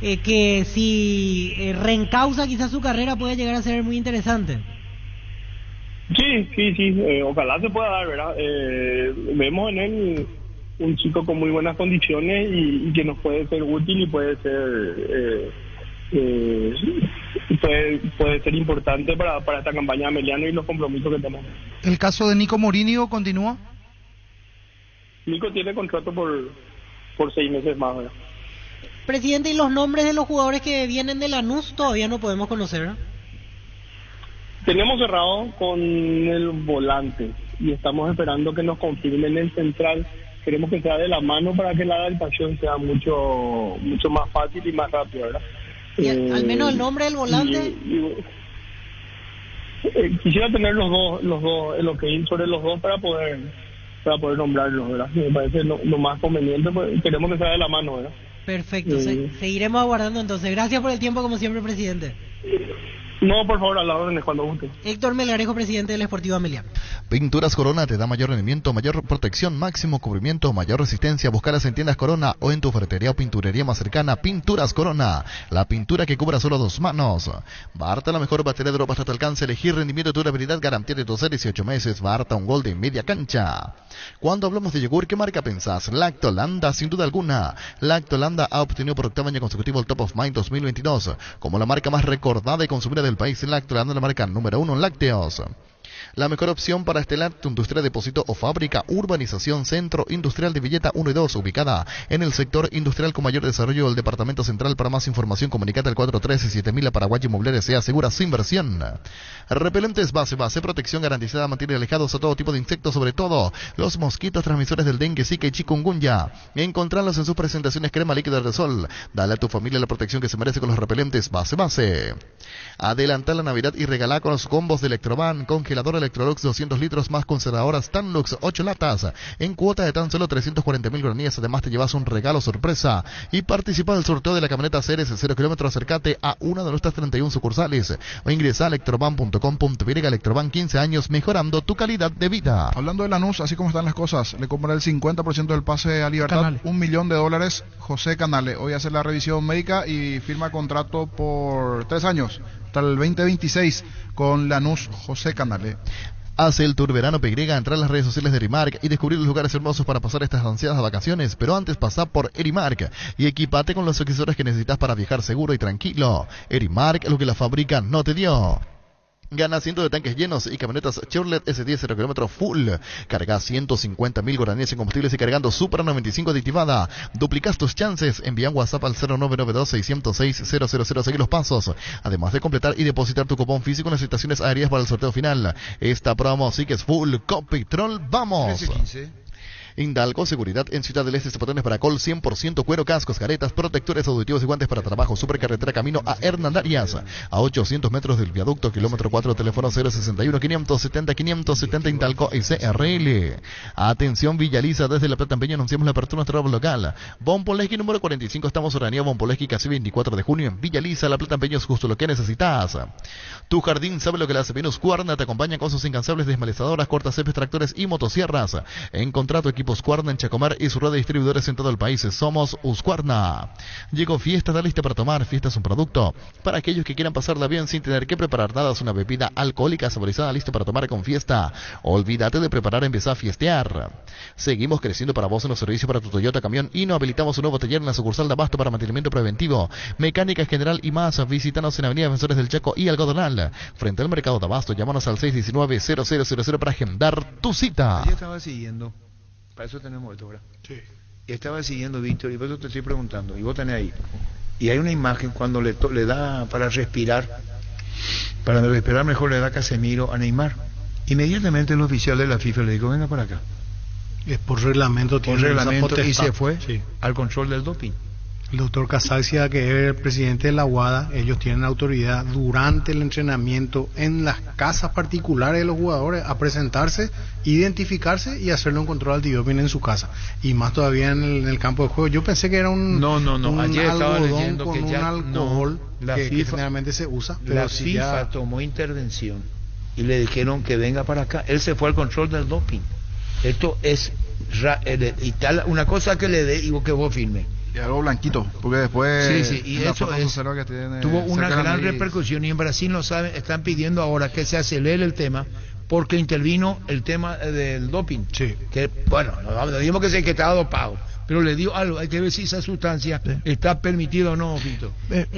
que si reencausa quizás su carrera puede llegar a ser muy interesante. Sí, ojalá se pueda dar, ¿verdad? Vemos en él un chico con muy buenas condiciones y que nos puede ser útil y puede ser puede ser importante para esta campaña de Ameliano y los compromisos que tenemos. ¿El caso de Nico Morínigo continúa? Nico tiene contrato por 6 meses más, ¿verdad? Presidente, ¿y los nombres de los jugadores que vienen de Lanús todavía no podemos conocer? Tenemos cerrado con el volante y estamos esperando que nos confirmen el central. Queremos que sea de la mano para que la adaptación sea mucho más fácil y más rápida, ¿verdad? ¿Y al menos el nombre del volante? Quisiera tener los dos, el ok sobre los dos para poder nombrarlos, ¿verdad? Me parece lo más conveniente, pues queremos que sea de la mano, ¿verdad? Perfecto, seguiremos aguardando entonces. Gracias por el tiempo, como siempre, presidente. No, por favor, a las órdenes cuando guste. Héctor Melgarejo, presidente del Sportivo Ameliano. Pinturas Corona te da mayor rendimiento, mayor protección, máximo cubrimiento, mayor resistencia. Búscalas en tiendas Corona o en tu ferretería o pinturería más cercana. Pinturas Corona, la pintura que cubra solo 2 manos. Barta, la mejor batería de Europa hasta tu alcance. Elegir rendimiento, durabilidad, garantía de 12 a 18 meses. Barta, un gol de media cancha. Cuando hablamos de yogur, ¿qué marca pensás? Lactolanda, sin duda alguna. Lactolanda ha obtenido por 8º año consecutivo el Top of Mind 2022 como la marca más recordada y consumida del país. Lactolanda, la marca número 1 en lácteos. La mejor opción para Estelar, tu industria, depósito o fábrica, urbanización, centro industrial de Villeta 1 y 2, ubicada en el sector industrial con mayor desarrollo del departamento central. Para más información, comunicate al 413-7000 a Paraguay Inmobiliaria, se asegura su inversión. Repelentes base, protección garantizada, mantiene alejados a todo tipo de insectos, sobre todo los mosquitos transmisores del dengue, zika y chikungunya. Encontrarlos en sus presentaciones crema líquida de sol. Dale a tu familia la protección que se merece con los repelentes base. Adelanta la Navidad y regala con los combos de Electroban, congelador Electrolux 200 litros más conservadoras Tanlux 8 latas en cuota de tan solo 340.000 guaraníes. Además te llevas un regalo sorpresa y participa del sorteo de la camioneta Ceres 0 km. Acércate a una de nuestras 31 sucursales o ingresa a electroban.com.py. Electroban, 15 años mejorando tu calidad de vida. Hablando de Lanús, así como están las cosas, le comprará el 50% del pase a Libertad, Canale. $1 millón, José Canale. Hoy hace la revisión médica y firma contrato por 3 años, hasta el 2026 con Lanús. José Canale. Hace el Tour Verano Pegrega, entrar a las redes sociales de Erimark y descubrir los lugares hermosos para pasar estas ansiadas vacaciones. Pero antes pasa por Erimark y equipate con los accesorios que necesitas para viajar seguro y tranquilo. Erimark, lo que la fábrica no te dio. Gana cientos de tanques llenos y camionetas Chevrolet S10 0 km full. Carga 150.000 guaraníes en combustibles y cargando Supra 95 aditivada. Duplicas tus chances. Envía un WhatsApp al 0992-606-000. Seguir los pasos. Además de completar y depositar tu cupón físico en las estaciones aéreas para el sorteo final. Esta promo sí que es full. Copetrol, vamos. 13-15. Indalco, seguridad en Ciudad del Este, zapatones para Col, 100% cuero, cascos, caretas, protectores auditivos y guantes para trabajo. Supercarretera camino a Hernandarias, a 800 metros del viaducto, kilómetro 4, teléfono 061-570-570, Indalco SRL. Atención Villaliza, desde La Plata Empeño anunciamos la apertura de nuestro local. Bonpoleski número 45, estamos en Avenida Bonpoleski, casi 24 de junio en Villaliza. La Plata Empeño es justo lo que necesitas. Tu jardín sabe lo que le hace bien. Husqvarna te acompaña con sus incansables desmalezadoras, cortacepes, tractores y motosierras. Encontrá tu equipo Husqvarna en Chacomar y su red de distribuidores en todo el país. Somos Husqvarna. Llegó Fiesta, está lista para tomar. Fiesta es un producto para aquellos que quieran pasarla bien sin tener que preparar nada. Es una bebida alcohólica saborizada lista para tomar con Fiesta. Olvídate de preparar, empezá a fiestear. Seguimos creciendo para vos en los servicios para tu Toyota Camión y no habilitamos un nuevo taller en la sucursal de Abasto para mantenimiento preventivo, mecánica general y más. Visítanos en Avenida Defensores del Chaco y Algodonal, frente al mercado de Abasto. Llámanos al 619-0000 para agendar tu cita. Yo estaba siguiendo. Para eso tenemos esto, ¿verdad? Sí. Y estaba siguiendo, Víctor, y por eso te estoy preguntando. Y vos tenés ahí. Y hay una imagen cuando le da para respirar mejor le da Casemiro a Neymar. Inmediatamente el oficial de la FIFA le dijo, venga para acá. Es por reglamento. Por reglamento, y se fue al control del doping. El doctor Casaxia, que es el presidente de la UADA, ellos tienen autoridad durante el entrenamiento en las casas particulares de los jugadores a presentarse, identificarse y hacerle un control antidoping en su casa. Y más todavía en el campo de juego. Yo pensé que era un ayer estaba leyendo con que un alcohol que generalmente se usa. Pero la FIFA tomó intervención y le dijeron que venga para acá. Él se fue al control del doping. Esto es y tal, una cosa que le dé y que vos firme. Y algo blanquito, porque después y eso tuvo una gran repercusión. Y en Brasil no saben, están pidiendo ahora que se acelere el tema porque intervino el tema del doping. Que bueno, no digamos que estaba dopado, pero le dio algo. Hay que ver si esa sustancia está permitida o no, Víctor.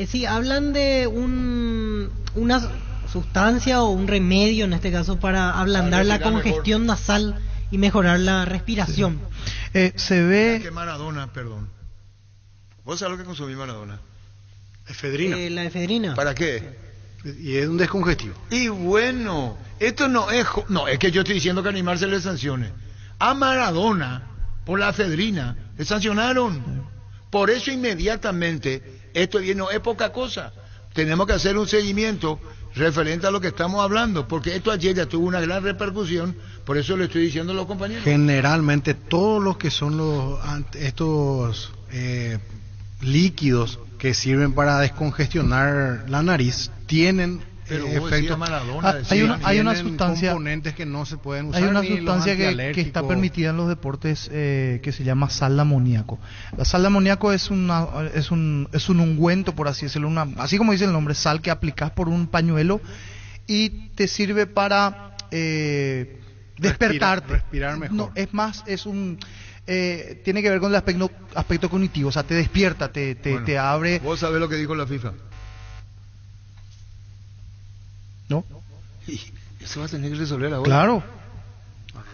Sí, hablan de una sustancia o un remedio en este caso para ablandar la congestión nasal y mejorar la respiración. Se ve que Maradona, perdón. ¿Vos sabés lo que consumí Maradona? Efedrina. La efedrina. ¿Para qué? Y es un descongestivo. Y bueno, esto no es... No, es que yo estoy diciendo que a Neymar se le sancione. A Maradona, por la efedrina, le sancionaron. Por eso inmediatamente, esto no es poca cosa. Tenemos que hacer un seguimiento referente a lo que estamos hablando, porque esto ayer ya tuvo una gran repercusión, por eso le estoy diciendo a los compañeros. Generalmente todos los que son estos líquidos que sirven para descongestionar la nariz tienen efectos. Hay una sustancia, componentes que no se pueden usar. hay una sustancia que está permitida en los deportes que se llama sal de amoníaco. La sal de amoníaco es un ungüento, por así decirlo, así como dice el nombre, sal que aplicas por un pañuelo y te sirve para despertarte. Respirar mejor. No, es más, tiene que ver con el aspecto cognitivo, o sea, te despierta, te abre. ¿Vos sabés lo que dijo la FIFA? ¿No? Y eso va a tener que resolver ahora. Claro.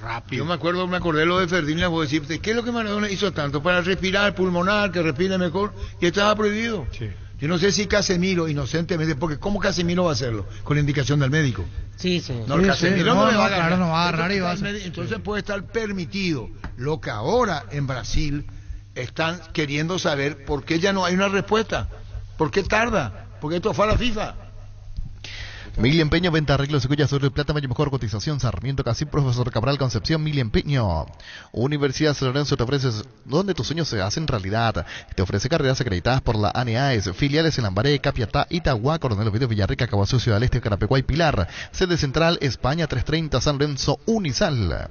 Rápido. Yo me acordé lo de Ferdinand, vos decís, ¿qué es lo que Maradona hizo tanto? Para respirar, pulmonar, que respire mejor, y estaba prohibido. Sí. Yo no sé si Casemiro, inocentemente, porque ¿cómo Casemiro va a hacerlo? Con la indicación del médico. Sí. No, Casemiro no le va a agarrar. Claro, no va a agarrar y va a hacer. Entonces puede estar permitido. Lo que ahora en Brasil están queriendo saber por qué ya no hay una respuesta. ¿Por qué tarda? Porque esto fue a la FIFA. Mili Empeño, venta arreglos y cuellas sobre plata, mayor mejor cotización. Sarmiento Casi, Profesor Cabral Concepción, Mili Empeño. Universidad San Lorenzo te ofrece donde tus sueños se hacen realidad. Te ofrece carreras acreditadas por la ANEAES, filiales en Lambaré, Capiatá, Itagua, Coronel Ovidio, Villarrica, Caguazú, Ciudad del Este, Carapecuá y Pilar. Sede central, España 330, San Lorenzo, Unisal.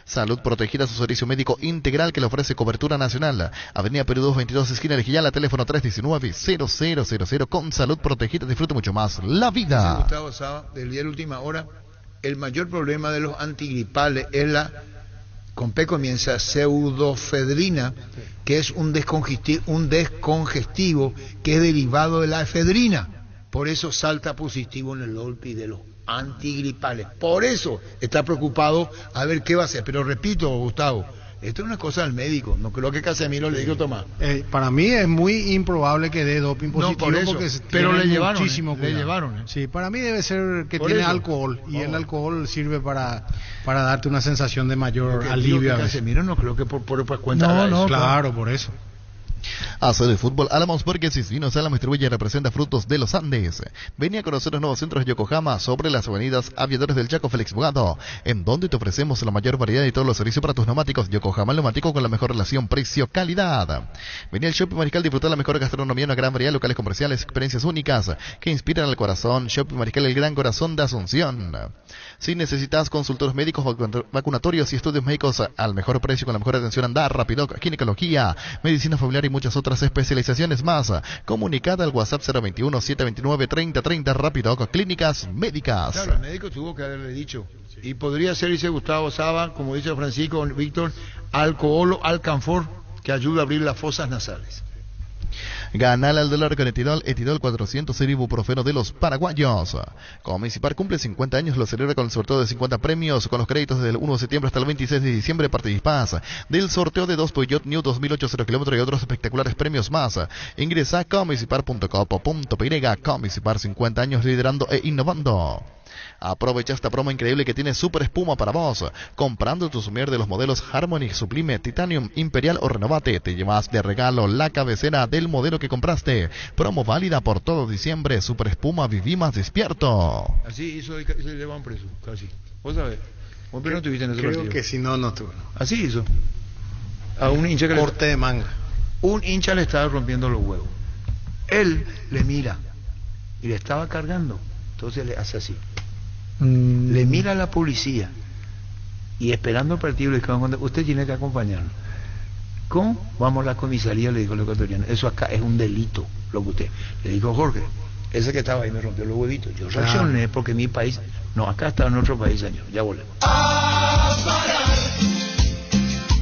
Salud Protegida, su servicio médico integral que le ofrece cobertura nacional. Avenida Perú 222, esquina de Gijala, teléfono 319-0000. Con Salud Protegida disfruta mucho más la vida. Gustavo Saba, del día de la última hora, el mayor problema de los antigripales es con P comienza, pseudofedrina, que es un descongestivo que es derivado de la efedrina. Por eso salta positivo en el OLPI de los antigripales. Por eso está preocupado a ver qué va a hacer. Pero repito, Gustavo, esto es una cosa del médico. No creo que Casemiro le diga Tomás. Para mí es muy improbable que dé doping positivo. No, por eso. Porque pero le llevaron. Muchísimo Le llevaron. Sí, para mí debe ser que Por tiene eso. alcohol. Y el alcohol sirve para darte una sensación de mayor alivio. Casemiro no creo que por cuenta No, de no, eso. claro, por eso. Hacer el fútbol Álamos Burgues y Vinos Álamos distribuye y representa frutos de los Andes. Venía a conocer los nuevos centros de Yokohama sobre las avenidas Aviadores del Chaco, Félix Bogado, en donde te ofrecemos la mayor variedad y todos los servicios para tus neumáticos. Yokohama, el neumático con la mejor relación precio-calidad. Venía al Shopping Mariscal, disfrutar la mejor gastronomía, una gran variedad de locales comerciales, experiencias únicas que inspiran al corazón. Shopping Mariscal, el gran corazón de Asunción. Si necesitas consultores médicos, vacunatorios y estudios médicos al mejor precio, con la mejor atención, andar, Rapidoc, ginecología, medicina familiar y muchas otras especializaciones más. Comunicada al WhatsApp 021-729-3030, Rapidoc, clínicas médicas. Claro, el médico tuvo que haberle dicho. Y podría ser, dice Gustavo Saba, como dice Francisco Víctor, alcohol o alcanfor, que ayuda a abrir las fosas nasales. Ganale al dólar con Etidol 400 el ibuprofeno de los paraguayos. Comicipar cumple 50 años, lo celebra con el sorteo de 50 premios, con los créditos desde el 1 de septiembre hasta el 26 de diciembre. Participas del sorteo de 2 Peugeot New 2008 0 km y otros espectaculares premios más. Ingresa a comicipar.com.py. Comicipar, 50 años liderando e innovando. Aprovecha esta promo increíble que tiene super espuma para vos. Comprando tu sumer de los modelos Harmony, Sublime, Titanium, Imperial o Renovate, te llevas de regalo la cabecera del modelo que compraste. Promo válida por todo diciembre. Super espuma, viví más despierto. Así hizo y se llevan preso, casi. ¿Vos sabés? ¿Vos no estuviste en ese Creo partido? que si no estuve. Así hizo. A un hincha que corte de manga. Un hincha le estaba rompiendo los huevos. Él le mira y le estaba cargando. Entonces le hace así. Le mira a la policía y esperando el partido le dijo: usted tiene que acompañarnos. ¿Cómo? Vamos a la comisaría, le dijo el ecuatoriano. Eso acá es un delito, lo que usted. Le dijo Jorge, ese que estaba ahí me rompió los huevitos. Yo reaccioné porque mi país, no, acá está en otro país, señor. Ya volvemos. A parar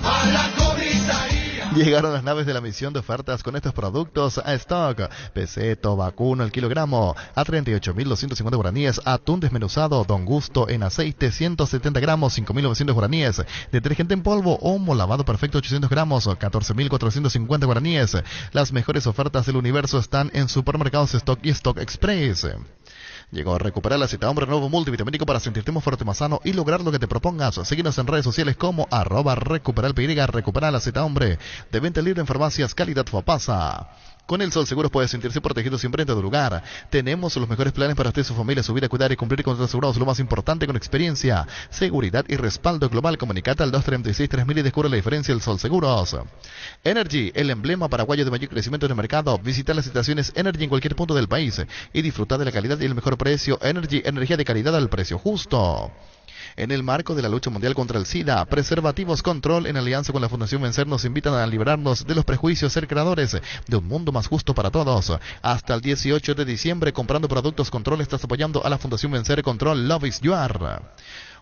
a la comisaría. Llegaron las naves de la misión de ofertas con estos productos a stock. Peseto, vacuno, el kilogramo a 38.250 guaraníes. Atún desmenuzado, Don Gusto en aceite, 170 gramos, 5.900 guaraníes. Detergente en polvo, Omo lavado perfecto, 800 gramos, 14.450 guaraníes. Las mejores ofertas del universo están en Supermercados Stock y Stock Express. Llegó a recuperar la cita hombre nuevo multivitamínico para sentirte más fuerte, más sano y lograr lo que te propongas. Síguenos en redes sociales como @recuperalpy, recupera la cita hombre. De venta libre en farmacias, calidad Fapasa. Con el Sol Seguros puede sentirse protegido siempre en todo lugar. Tenemos los mejores planes para usted y su familia, su vida, cuidar y cumplir con sus asegurados. Lo más importante, con experiencia, seguridad y respaldo global. Comunicate al 236-3000 y descubre la diferencia del Sol Seguros. Energy, el emblema paraguayo de mayor crecimiento en el mercado. Visita las estaciones Energy en cualquier punto del país y disfruta de la calidad y el mejor precio. Energy, energía de calidad al precio justo. En el marco de la lucha mundial contra el SIDA, Preservativos Control, en alianza con la Fundación Vencer, nos invitan a librarnos de los prejuicios, ser creadores de un mundo más justo para todos. Hasta el 18 de diciembre, comprando productos Control, estás apoyando a la Fundación Vencer. Control, Love is Your.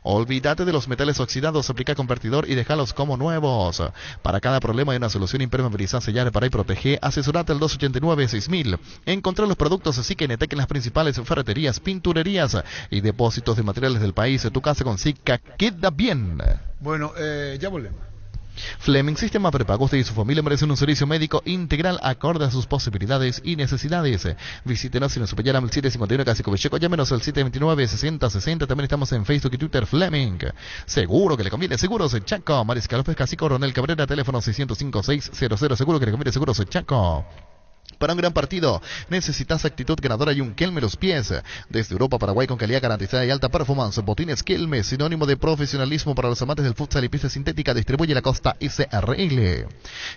Olvídate de los metales oxidados, aplica convertidor y déjalos como nuevos. Para cada problema hay una solución. Impermeabilizar, sellar, para y proteger. Asesorate al 289-6000. Encontrar los productos Sica y Netec en las principales ferreterías, pinturerías y depósitos de materiales del país. Tu casa con Sica queda bien. Bueno, ya volvemos. Fleming Sistema Prepago. Usted y su familia merecen un servicio médico integral acorde a sus posibilidades y necesidades. Visítenos en Supeyara 751 Casico Becheco. Llámenos al 729-6060. También estamos en Facebook y Twitter. Fleming, seguro que le conviene. Seguros Chaco. Mariscal López Casico, Ronel Cabrera, teléfono 605-600. Seguro que le conviene. Seguros Chaco. Para un gran partido necesitas actitud ganadora y un Kelme los pies. Desde Europa, Paraguay, con calidad garantizada y alta performance. Botines Kelme, sinónimo de profesionalismo para los amantes del futsal y pista sintética. Distribuye la Costa SRL.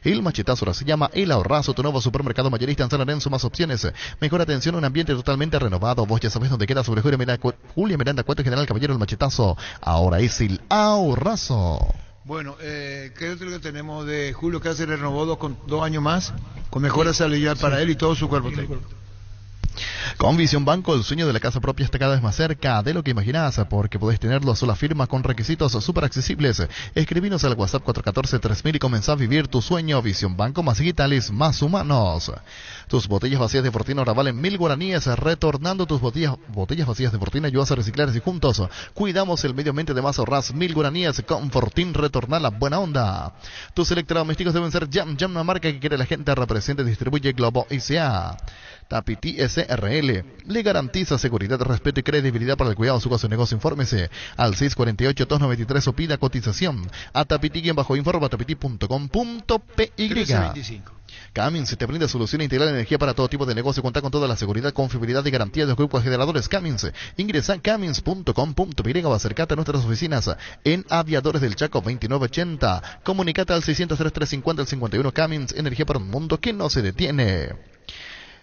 El machetazo ahora se llama El Ahorrazo, tu nuevo supermercado mayorista en San Lorenzo. Más opciones, mejor atención, un ambiente totalmente renovado. Vos ya sabés dónde queda, sobre Julia Miranda 4, General Caballero. El machetazo ahora es El Ahorrazo. Bueno, creo que tenemos de Julio Cáceres, renovó 2 años más, con mejora salarial para él y todo su cuerpo técnico. Con Visión Banco, el sueño de la casa propia está cada vez más cerca de lo que imaginás, porque podés tenerlo a sola firma con requisitos súper accesibles. Escribinos al WhatsApp 414-3000 y comenzá a vivir tu sueño. Visión Banco, más digitales, más humanos. Tus botellas vacías de Fortina ahora valen 1000 guaraníes. Retornando tus botellas vacías de Fortina, ayudas a reciclar y juntos cuidamos el medio ambiente. De más ahorras 1000 guaraníes con Fortín. Retorna la buena onda. Tus electrodomésticos deben ser Jam, una marca que quiere la gente. Representa y distribuye Globo ICA. Tapiti SRL le garantiza seguridad, respeto y credibilidad para el cuidado de su casa o negocio. Infórmese al 648-293 o pida cotización a tapiti-informa tapiti.com.py. Cummins te brinda solución integral de energía para todo tipo de negocio. Cuenta con toda la seguridad, confiabilidad y garantía de los grupos generadores Cummins. Ingresa a cummins.com.py o acercate a nuestras oficinas en Aviadores del Chaco 2980. Comunicate al 603-350-51. Cummins, energía para un mundo que no se detiene.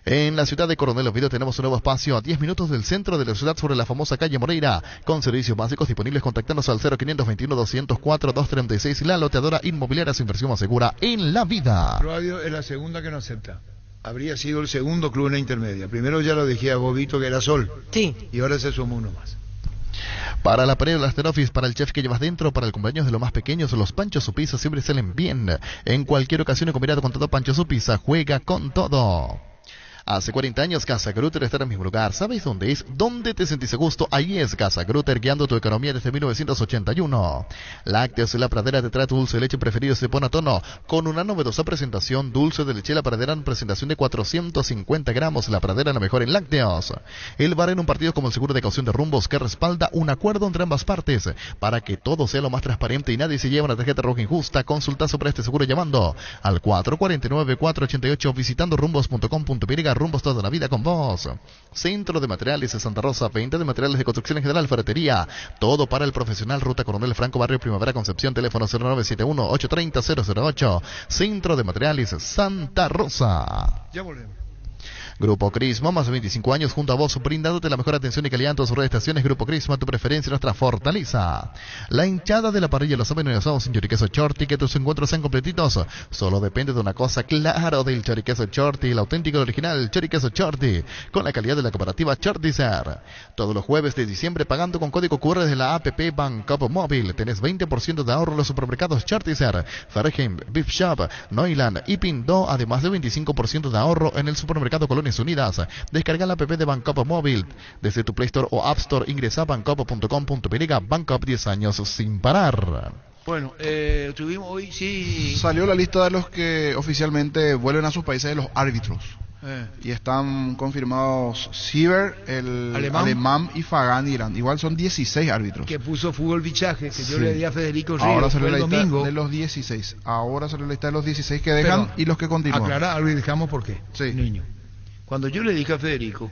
En la ciudad de Coronel Oviedo tenemos un nuevo espacio a 10 minutos del centro de la ciudad, sobre la famosa calle Moreira, con servicios básicos disponibles. Contactanos al 0521-204-236. La loteadora inmobiliaria, su inversión más segura en la vida. Proadio es la segunda que no acepta. Habría sido el segundo club en la intermedia. Primero ya lo dejé a Bobito, que era Sol. Sí. Y ahora se sumó uno más. Para la pared del After Office, para el chef que llevas dentro, para el cumpleaños de los más pequeños, los panchos su pizza siempre salen bien. En cualquier ocasión, combinado con todo, pancho su pizza juega con todo. Hace 40 años Casa Grutter está en el mismo lugar. ¿Sabéis dónde es? ¿Dónde te sentís a gusto? Ahí es Casa Grutter, guiando tu economía desde 1981. Lácteos La Pradera te trae tu dulce de leche preferido. Se pone a tono con una novedosa presentación. Dulce de leche La Pradera en presentación de 450 gramos. La Pradera, la mejor en lácteos. El bar en un partido como el seguro de caución de Rumbos, que respalda un acuerdo entre ambas partes para que todo sea lo más transparente y nadie se lleve una tarjeta roja injusta. Consulta sobre este seguro llamando al 449-488, visitando rumbos.com.py. Rumbos, toda la vida con vos. Centro de Materiales de Santa Rosa, venta de materiales de construcción en general, ferretería, todo para el profesional. Ruta Coronel Franco, Barrio Primavera, Concepción, teléfono 0971-830-008. Centro de Materiales Santa Rosa. Ya volvemos. Grupo Crisma, más de 25 años junto a vos, brindándote la mejor atención y calidad en todas sus estaciones. Grupo Crisma, tu preferencia, nuestra fortaleza. La hinchada de la parrilla lo saben y lo somos en Choriqueso Shorty, que tus encuentros sean completitos. Solo depende de una cosa, claro, del Choriqueso Shorty, el auténtico original Choriqueso Shorty, con la calidad de la cooperativa Shortizer. Todos los jueves de diciembre, pagando con código QR desde la app Bancopo Móvil, tenés 20% de ahorro en los supermercados Shortizer, Farheim, Beef Shop, Neuland y Pindo, además de 25% de ahorro en el supermercado Colonias Unidas. Descarga la app de Bancopo Móvil desde tu Play Store o App Store. Ingresa a bancopo.com.py. Bancopo, 10 años sin parar. Bueno, tuvimos hoy, sí. Salió la lista de los que oficialmente vuelven a sus países de los árbitros. Y están confirmados Siever, el alemán y Fagan Irán. Igual son 16 árbitros. Que puso fútbol fichaje, que yo le di a Federico Ríos. Ahora salió la el lista domingo de los 16. Ahora salió la lista de los 16 que dejan. Pero, y los que continúan. Aclarar, dejamos por qué. Sí. Niño. Cuando yo le dije a Federico,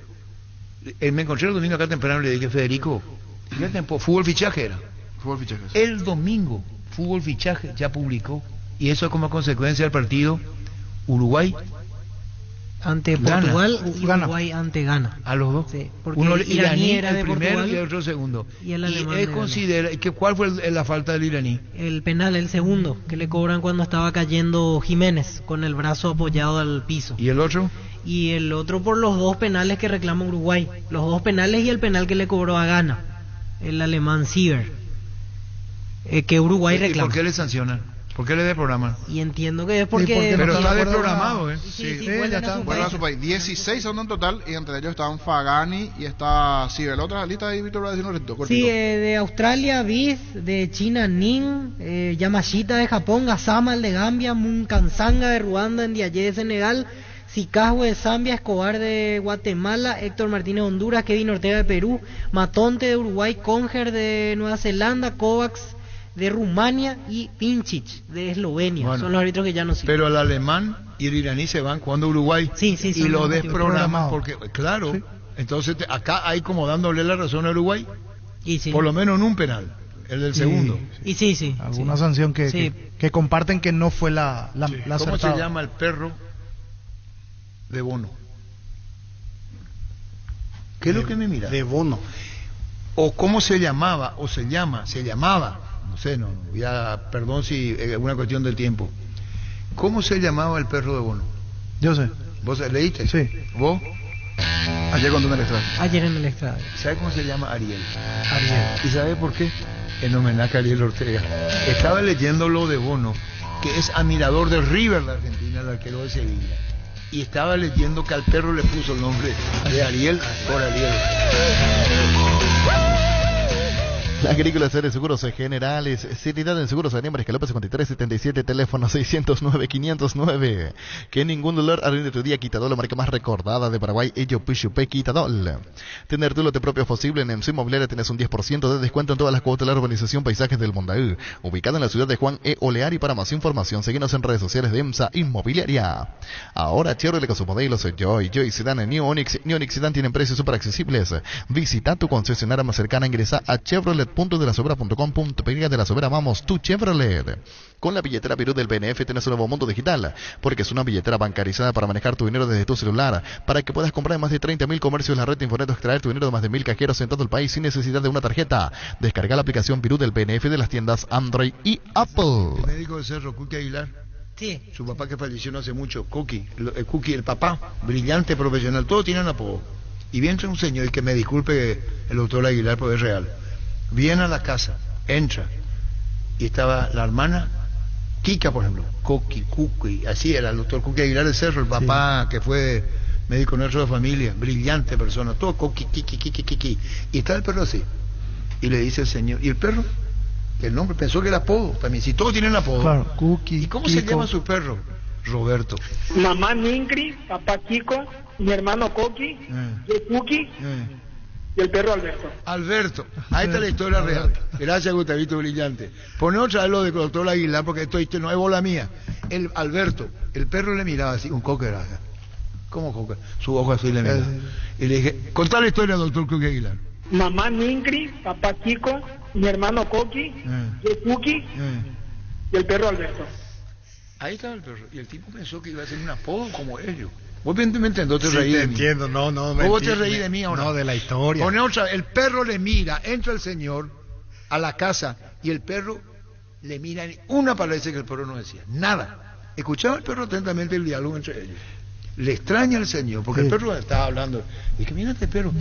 me encontré el domingo acá temprano y le dije, Federico, fíjate, fútbol fichaje era. Fútbol fichaje. Sí. El domingo, fútbol fichaje ya publicó, y eso como consecuencia del partido Uruguay ante Portugal y Uruguay ante Ghana. A los dos. Sí, porque uno el iraní era de el primero Portugal y el otro segundo. Y el alemán. Y considera que ¿cuál fue la falta del iraní? El penal, el segundo, que le cobran cuando estaba cayendo Jiménez con el brazo apoyado al piso. ¿Y el otro? Y el otro por los dos penales que reclama Uruguay. Los dos penales y el penal que le cobró a Ghana, el alemán Siever, que Uruguay reclama. ¿Y por qué le sancionan? ¿Por qué le deprograman? Y entiendo que es porque... Pero está desprogramado, Sí, ya está. Vuelven a su país. 16 son en total y entre ellos están Fagani y está Siever. La otra lista ahí, Víctor, va a decir un cortito. Sí, de Australia, Biz, de China, Nin, Yamashita de Japón, Gasama, el de Gambia, Munkansanga de Ruanda, Ndiaye de Senegal, Sicahue de Zambia, Escobar de Guatemala, Héctor Martínez de Honduras, Kevin Ortega de Perú, Matonte de Uruguay, Conger de Nueva Zelanda, Kovacs de Rumania y Pinchich de Eslovenia. Bueno, son los árbitros que ya no siguen. Pero el alemán y el iraní se van jugando a Uruguay y lo desprograman porque, claro, sí. Entonces acá hay como dándole la razón a Uruguay, y sí. Por lo menos en un penal, el del segundo. Y sí. Alguna sanción que comparten que no fue la ¿Cómo acertada? se llama el perro de Bono? ¿Qué es lo que me mira? De Bono. O cómo se llamaba, o se llamaba, no sé, ya, perdón si es una cuestión del tiempo. ¿Cómo se llamaba el perro de Bono? Yo sé. ¿Vos leíste? Sí. ¿Vos? Ayer cuando en el extra. Ayer en el extra. ¿Sabe cómo se llama? Ariel. ¿Y sabe por qué? En homenaje a Ariel Ortega. Estaba leyendo lo de Bono, que es admirador del River de Argentina, el arquero de Sevilla. Y estaba leyendo que al perro le puso el nombre de Ariel por Ariel. La Agrícola de Seguros Generales, seriedad en seguros de animales, Escalope 5377, teléfono 609-509. Que ningún dolor arruine tu día. Quitadol, la marca más recordada de Paraguay, ello Pichupe Quitadol. Tener tu lote propio es posible. En su inmobiliaria tenés un 10% de descuento en todas las cuotas de la urbanización Paisajes del Mondaú, ubicada en la ciudad de Juan E. Oleari. Para más información, seguinos en redes sociales de EMSA Inmobiliaria. Ahora Chevrolet con sus modelos Joy Sedan, New Onix Sedan tienen precios súper accesibles. Visita tu concesionaria más cercana, ingresa a chevrolet.delasobra.com.py. De la Sobera, vamos, tu Chevrolet. Con la billetera Virú del BNF tenés un nuevo mundo digital, porque es una billetera bancarizada para manejar tu dinero desde tu celular, para que puedas comprar en más de 30.000 comercios de la red de Infonet o extraer tu dinero de más de 1.000 cajeros en todo el país sin necesidad de una tarjeta. Descarga la aplicación Virú del BNF de las tiendas Android y Apple. El médico de Cerro, Cookie Aguilar. Sí. Su papá que falleció no hace mucho, Cookie, el papá, brillante profesional, todos tienen apodo. Y viene un señor, y que me disculpe el doctor Aguilar, porque es real. Viene a la casa, entra, y estaba la hermana Kika, por ejemplo, Cookie, así era el doctor Cookie Aguilar de Cerro, el papá que fue médico nuestro de familia, brillante persona, todo Cookie, Kiki. Y está el perro así, y le dice el señor, ¿y el perro? El nombre, pensó que era apodo, también, si todos tienen apodo. Claro, Cookie. ¿Y cómo se llama su perro? Roberto. Mamá Nincri, papá Kiko, mi hermano Coqui, yo Cookie y el perro Alberto. Ahí está la historia real. Gracias, Gustavito, brillante. Pone otra vez lo de doctor Aguilar, porque esto no es bola mía. El Alberto, el perro le miraba así, un cocker. ¿Cómo cocker? Su ojo así le miraba. Y le dije, contá la historia, doctor Cookie Aguilar. Mamá Nincri, papá Kiko, mi hermano Coqui, yo Cookie y el perro Alberto. Ahí estaba el perro. Y el tipo pensó que iba a ser un apodo como ellos. Vos me entendés, te Sí, reí te de mí. entiendo, no, Vos te reí de mí ahora. No, de la historia. Pone otra, el perro le mira, entra el señor a la casa y el perro le mira, una palabra que el perro no decía, nada. Escuchaba el perro atentamente el diálogo entre ellos. Le extraña al señor, porque el perro estaba hablando, y que mira este perro,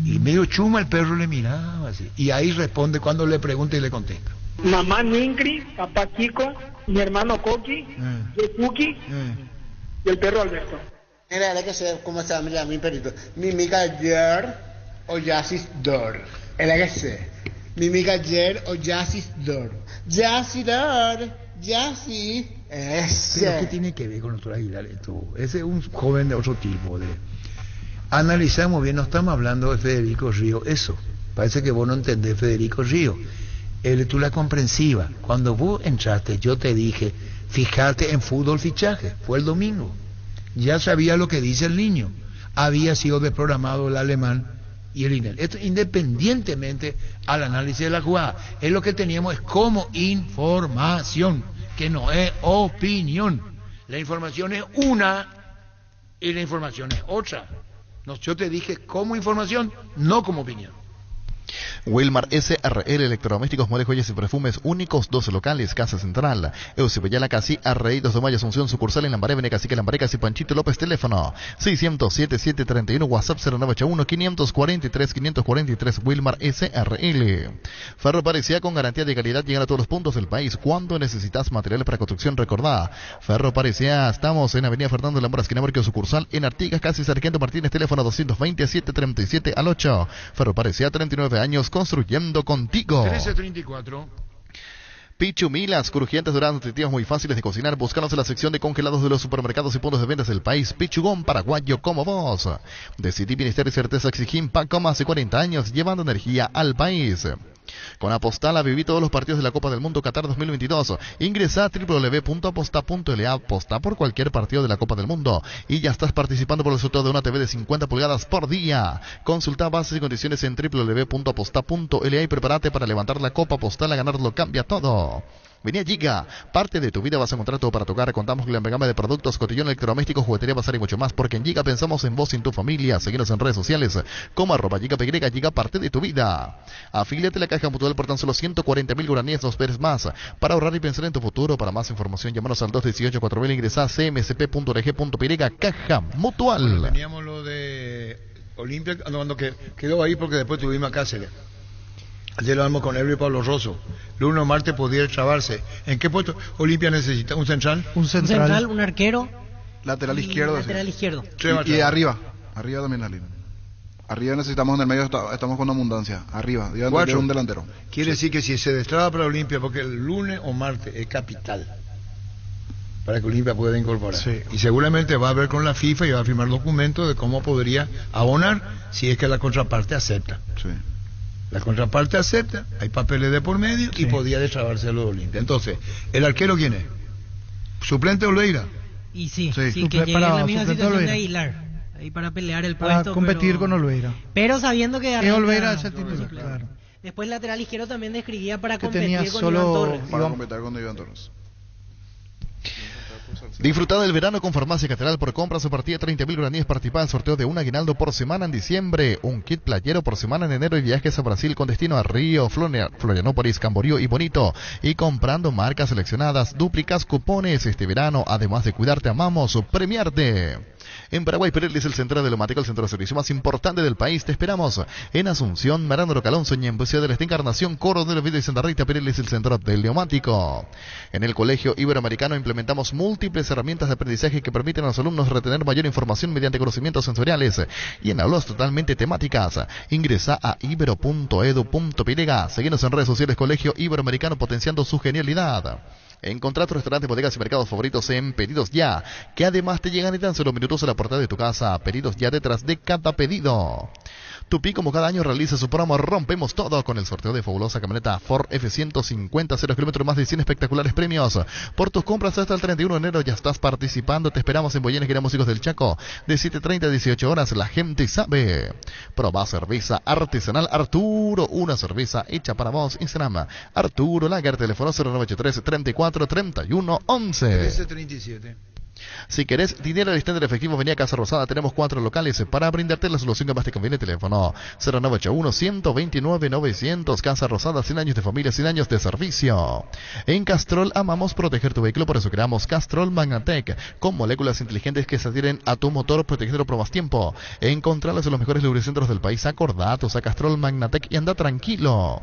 y medio chuma el perro le miraba así, y ahí responde cuando le pregunta y le contesta. Mamá Nincri, papá Kiko, mi hermano Coqui, yo Cookie y el perro Alberto. Mira, hay que sé cómo se llama mi perrito. Mimica Yer o Yasis Dor. El que sé. Mimica Yer o Yasis Dor. Yasis Dor. Yasis. Pero ¿qué tiene que ver con otro Aguilar esto? Ese es un joven de otro tipo. Analizamos bien, no estamos hablando de Federico Río. Eso, parece que vos no entendés Federico Río. Él es la comprensiva. Cuando vos entraste, yo te dije, fíjate en fútbol fichaje. Fue el domingo. Ya sabía lo que dice el niño. Había sido desprogramado el alemán y el INEL. Esto independientemente al análisis de la jugada. Es lo que teníamos es como información, que no es opinión. La información es una y la información es otra. No, yo te dije como información, no como opinión. Wilmar SRL Electrodomésticos, muebles, joyas y perfumes únicos, 12 locales, Casa Central, Eusebio Casi, Arrey, 2 de Mayo, Asunción, sucursal en Lambaré, Cacique, Lambaré, Casi, Panchito López, teléfono 607-731, WhatsApp 0981-543-543, Wilmar SRL. Ferro Parecía, con garantía de calidad, llegar a todos los puntos del país. Cuando necesitas materiales para construcción, recordá, Ferro Parecía, estamos en Avenida Fernando Lambra, esquina Marquio, sucursal en Artigas, Casi, Sargento Martínez, teléfono 220-737-8. Ferro Parecía, 39 años construyendo contigo. 1334. Pichu Milas, crujientes, dorados, nutritivos, muy fáciles de cocinar. Búscanos en la sección de congelados de los supermercados y puntos de ventas del país. Pichugón paraguayo como vos. Decidí bienestar y certeza exigín Paco, más de 40 años, llevando energía al país. Con Apostala viví todos los partidos de la Copa del Mundo Qatar 2022. Ingresa a www.aposta.la, aposta por cualquier partido de la Copa del Mundo y ya estás participando por el sorteo de una TV de 50 pulgadas por día. Consulta bases y condiciones en www.aposta.la y prepárate para levantar la Copa Apostala, ganarlo cambia todo. Vení a Giga, parte de tu vida vas a encontrar todo para tocar. Contamos con la gama de productos, cotillón, electrodomésticos, juguetería, bazar y mucho más, porque en Giga pensamos en vos y en tu familia. Seguinos en redes sociales como @GigaPY, Giga, parte de tu vida. Afíliate a la Caja Mutual por tan solo 140.000 guaraníes, 2 veces más, para ahorrar y pensar en tu futuro. Para más información, llámanos al 218-4000, ingresa a cmsp.org.py, Caja Mutual. Bueno, teníamos lo de Olimpia, cuando quedó ahí porque después tuvimos a Cáceres. Ayer lo hablamos con Ebro y Pablo Rosso. Lunes o martes podía trabarse. ¿En qué puesto Olimpia necesita? ¿Un central? Un central, un arquero. Lateral izquierdo. Lateral sí. izquierdo. Y arriba también la línea. Arriba necesitamos, en el medio estamos con abundancia. Arriba, de un delantero. Quiere decir que si se destraba para Olimpia, porque el lunes o martes es capital para que Olimpia pueda incorporar. Sí. Y seguramente va a ver con la FIFA y va a firmar documentos de cómo podría abonar si es que la contraparte acepta. Sí. La contraparte acepta, hay papeles de por medio y podía destrabarse lo de Olimpia. Entonces, ¿el arquero quién es? ¿Suplente Oleira? Y sí, que llegue en la misma situación de Aguilar. Ahí para pelear el puesto. Para competir con Oleira. Pero sabiendo que Oleira es el titular, claro. Después lateral izquierdo también describía para que competir con Iván Torres. Para competir con Iván Torres. Disfruta del verano con Farmacia Catedral. Por compras a partir de 30.000 guaraníes. Participa en el sorteo de un aguinaldo por semana en diciembre, un kit playero por semana en enero y viajes a Brasil con destino a Río, Florianópolis, Camboriú y Bonito. Y comprando marcas seleccionadas, duplicas cupones este verano. Además de cuidarte, amamos premiarte. En Paraguay, Pirelli es el centro de neumático, el centro de servicio más importante del país. Te esperamos en Asunción, Marandro Calonso, Ñembucía de la Encarnación, Coro de la Vida y Santa Rita. Pirelli es el centro del neumático. En el Colegio Iberoamericano implementamos múltiples herramientas de aprendizaje que permiten a los alumnos retener mayor información mediante conocimientos sensoriales y en aulas totalmente temáticas. Ingresa a ibero.edu.py. Seguinos en redes sociales Colegio Iberoamericano, potenciando su genialidad. Encontrá tus restaurantes, bodegas y mercados favoritos en Pedidos Ya, que además te llegan en tan solo minutos a la puerta de tu casa. Pedidos Ya, detrás de cada pedido. Tupi, como cada año, realiza su programa Rompemos Todo con el sorteo de fabulosa camioneta Ford F-150, 0 kilómetros, más de 100 espectaculares premios. Por tus compras hasta el 31 de enero ya estás participando. Te esperamos en Boyenes, Queremos Hijos del Chaco, de 7:30 a 18 horas. La gente sabe. Proba cerveza artesanal Arturo, una cerveza hecha para vos. Instagram, Arturo Lager, teléfono 0983 34 31 11. 1337. Si querés dinero al instante en efectivo, vení a Casa Rosada. Tenemos 4 locales para brindarte la solución que más te conviene. Teléfono 0981-129-900. Casa Rosada, 100 años de familia, 100 años de servicio. En Castrol amamos proteger tu vehículo, por eso creamos Castrol Magnatec, con moléculas inteligentes que se adhieren a tu motor, protegiéndolo por más tiempo. Encontralos en los mejores lubricentros del país. Acordatos a Castrol Magnatec y anda tranquilo.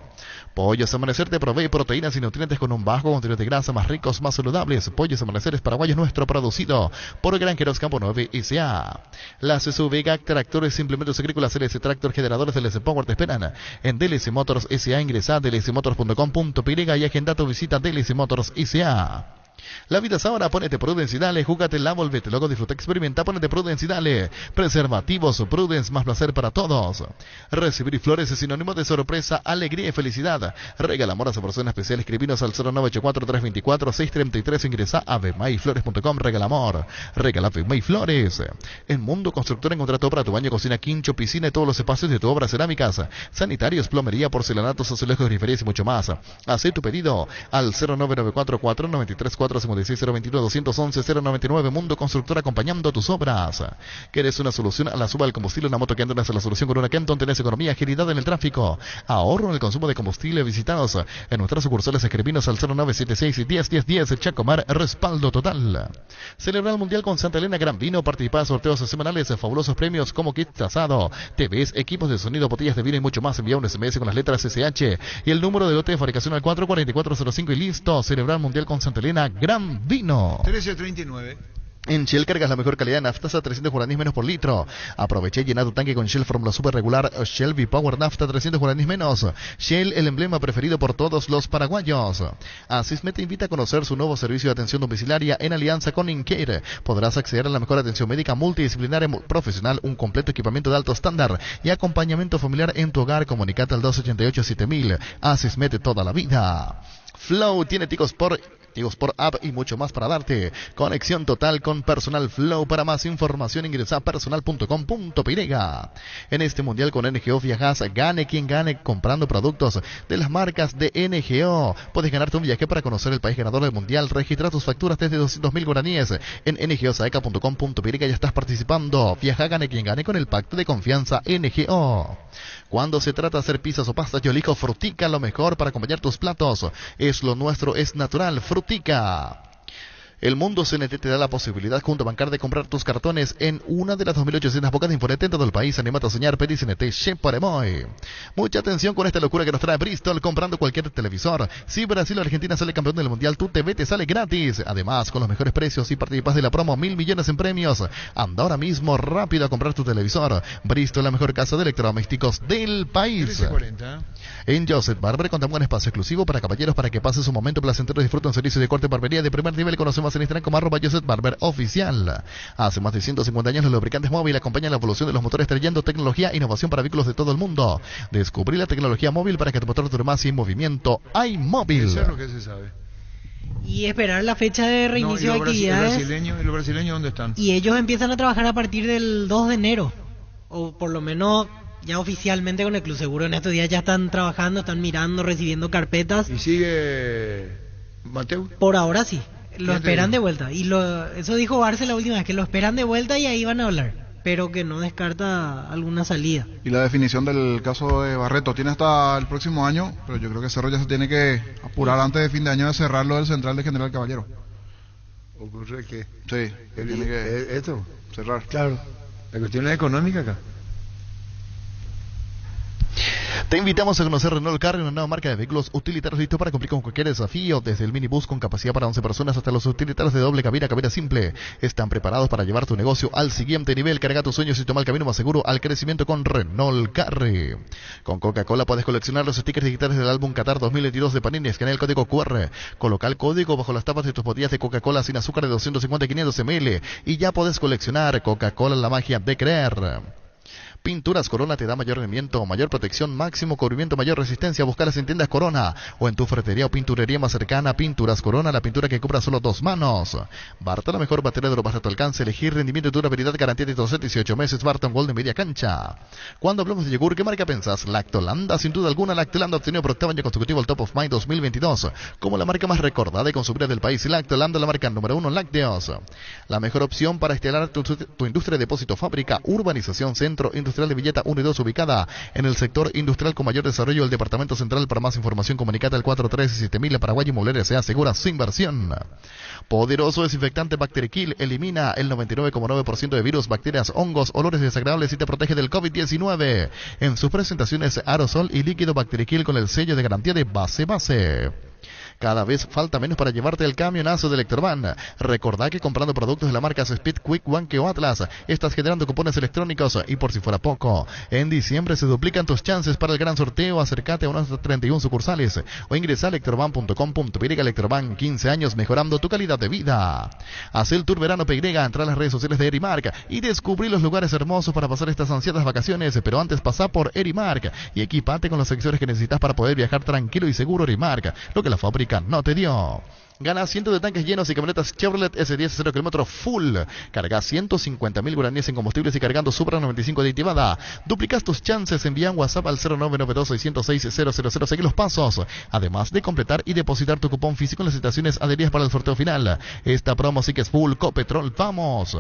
Pollos Amanecer te provee proteínas y nutrientes con un bajo contenido de grasa, más ricos, más saludables. Pollos Amanecer es paraguayo nuestro, producido por Granjeros Campo 9 S.A. Las SUV GAC, tractores, implementos agrícolas, LS Tractor, generadores LS Power te esperan en DLC Motors S.A. Ingresa a dlcmotors.com.py y agenda tu visita a DLC Motors S.A. La vida es ahora, ponete Prudence y dale, júgatela, volvete loco, disfruta, experimenta, ponete Prudence y dale. Preservativos Prudence, más placer para todos. Recibir flores es sinónimo de sorpresa, alegría y felicidad. Regala amor a su persona especial, escribinos al 0984-324-633, ingresa a vmayflores.com, regala amor, regala Vemay Flores. En Mundo Constructor encontrá todo para tu baño, cocina, quincho, piscina y todos los espacios de tu obra, cerámicas, sanitarios, plomería, porcelanatos, azulejos, griferías y mucho más. Haz tu pedido al 0994-493-456-021, 211-099, Mundo Constructor, acompañando tus obras. ¿Quieres una solución a la suba del combustible? Una moto Kenton es la solución. Con una Kenton tenés economía, agilidad en el tráfico, ahorro en el consumo de combustible. Visitanos en nuestras sucursales, escribinos al 0976 y 101010. Chacomar, respaldo total. Celebrar el Mundial con Santa Elena Gran Vino. Participar en sorteos semanales, fabulosos premios como kit asado, TVs, equipos de sonido, botellas de vino y mucho más. Envía un SMS con las letras SH y el número de lote de fabricación al 44405 y listo. Celebrar el Mundial con Santa Elena Gran Vino. 1339. En Shell cargas la mejor calidad de naftas a 300 guaraníes menos por litro. Aprovecha y llena tu tanque con Shell Fórmula Super Regular, Shell V-Power Nafta 300 guaraníes menos. Shell, el emblema preferido por todos los paraguayos. Asisme te invita a conocer su nuevo servicio de atención domiciliaria en alianza con InCare. Podrás acceder a la mejor atención médica multidisciplinaria profesional, un completo equipamiento de alto estándar y acompañamiento familiar en tu hogar. Comunicate al 288-7000. Asisme toda la vida. Flow tiene Tigo Sport App y mucho más para darte. Conexión total con Personal Flow. Para más información ingresa a personal.com.py. En este mundial con NGO viajas, gane quien gane comprando productos de las marcas de NGO. Puedes ganarte un viaje para conocer el país ganador del mundial. Registra tus facturas desde 200.000 guaraníes en ngosaeca.com.py. Ya estás participando. Viaja, gane quien gane con el pacto de confianza NGO. Cuando se trata de hacer pizzas o pastas, yo elijo Frutica, lo mejor para acompañar tus platos. Es lo nuestro, es natural. Frutica. El Mundo CNT te da la posibilidad junto a Bancar de comprar tus cartones en una de las 2.800 bocas de Infonet en todo el país. Anímate a soñar, pedí CNT, Cheparemoy. Mucha atención con esta locura que nos trae Bristol comprando cualquier televisor. Si Brasil o Argentina sale campeón del Mundial, tu TV te sale gratis. Además, con los mejores precios y participas de la promo 1.000 millones en premios. Anda ahora mismo rápido a comprar tu televisor. Bristol, la mejor casa de electrodomésticos del país. 1340. En Joseph Barber contamos un espacio exclusivo para caballeros para que pases un momento placentero y disfruten un servicio de corte y barbería de primer nivel. Conocemos en Instagram como @Joseph Barber Oficial. Hace más de 150 años los lubricantes móvil acompañan la evolución de los motores, trayendo tecnología e innovación para vehículos de todo el mundo. Descubrí la tecnología móvil para que tu motor dure más y en movimiento. Hay móvil. Eso es lo que se sabe. Y esperar la fecha de reinicio de actividades. ¿Y los brasileños dónde están? Y ellos empiezan a trabajar a partir del 2 de enero. O por lo menos ya oficialmente con el Club Seguro. En estos días ya están trabajando, están mirando, recibiendo carpetas. ¿Y sigue Mateo? Por ahora sí. Lo esperan de vuelta. Y eso dijo Barce la última vez, que lo esperan de vuelta y ahí van a hablar. Pero que no descarta alguna salida. Y la definición del caso de Barreto tiene hasta el próximo año, pero yo creo que Cerro ya se tiene que apurar antes de fin de año de cerrarlo del central de General Caballero. ¿Ocurre qué? Sí, que tiene que esto cerrar. Claro. La cuestión es económica acá. Te invitamos a conocer Renault Carry, una nueva marca de vehículos utilitarios listo para cumplir con cualquier desafío, desde el minibús con capacidad para 11 personas hasta los utilitarios de doble cabina simple. Están preparados para llevar tu negocio al siguiente nivel. Carga tus sueños y toma el camino más seguro al crecimiento con Renault Carry. Con Coca-Cola puedes coleccionar los stickers digitales del álbum Qatar 2022 de Panini. Escanea el código QR. Coloca el código bajo las tapas de tus botellas de Coca-Cola sin azúcar de 250 y 500 ml y ya podés coleccionar Coca-Cola, la magia de creer. Pinturas Corona te da mayor rendimiento, mayor protección, máximo cubrimiento, mayor resistencia. Búscalas en tiendas Corona o en tu ferretería o pinturería más cercana. Pinturas Corona, la pintura que cubra solo 2 manos. Barton, la mejor batería de lo más a tu alcance. Elegir rendimiento, durabilidad, garantía de 18 meses. Barton Gold de media cancha. Cuando hablamos de yogur, ¿qué marca pensás? Lactolanda, sin duda alguna. Lactolanda obtenido por octavo año consecutivo el Top of Mind 2022 como la marca más recordada y consumida del país. Lactolanda, la marca número 1 lácteos. La mejor opción para instalar tu industria de depósito fábrica. Urbanización Centro Industrial de Villeta 1 y 2, ubicada en el sector industrial con mayor desarrollo del Departamento Central. Para más información, comunicate al 437.000. Paraguay Inmobiliaria se asegura su inversión. Poderoso desinfectante Bacterikill elimina el 99,9% de virus, bacterias, hongos, olores desagradables y te protege del COVID-19. En sus presentaciones aerosol y líquido Bacterikill con el sello de garantía de base. Cada vez falta menos para llevarte el camionazo de Electroban. Recordá que comprando productos de la marca Speed, Quick, Wanke o Atlas, estás generando cupones electrónicos y por si fuera poco, en diciembre se duplican tus chances para el gran sorteo. Acércate a unas 31 sucursales o ingresa a electroban.com.py. Electroban, 15 años mejorando tu calidad de vida. Haz el tour verano PY, entra a las redes sociales de Erimark y descubrí los lugares hermosos para pasar estas ansiadas vacaciones, pero antes pasá por Erimark y equipate con los accesorios que necesitas para poder viajar tranquilo y seguro. Erimark, lo que la fábrica no te dio. Gana cientos de tanques llenos y camionetas Chevrolet S10 0 km full. Carga 150.000 guaraníes en combustibles y cargando Supra 95 aditivada. Duplicas tus chances. Envía un WhatsApp al 0992-606-000. Seguí los pasos. Además de completar y depositar tu cupón físico en las estaciones adheridas para el sorteo final. Esta promo sí que es full. Copetrol, vamos.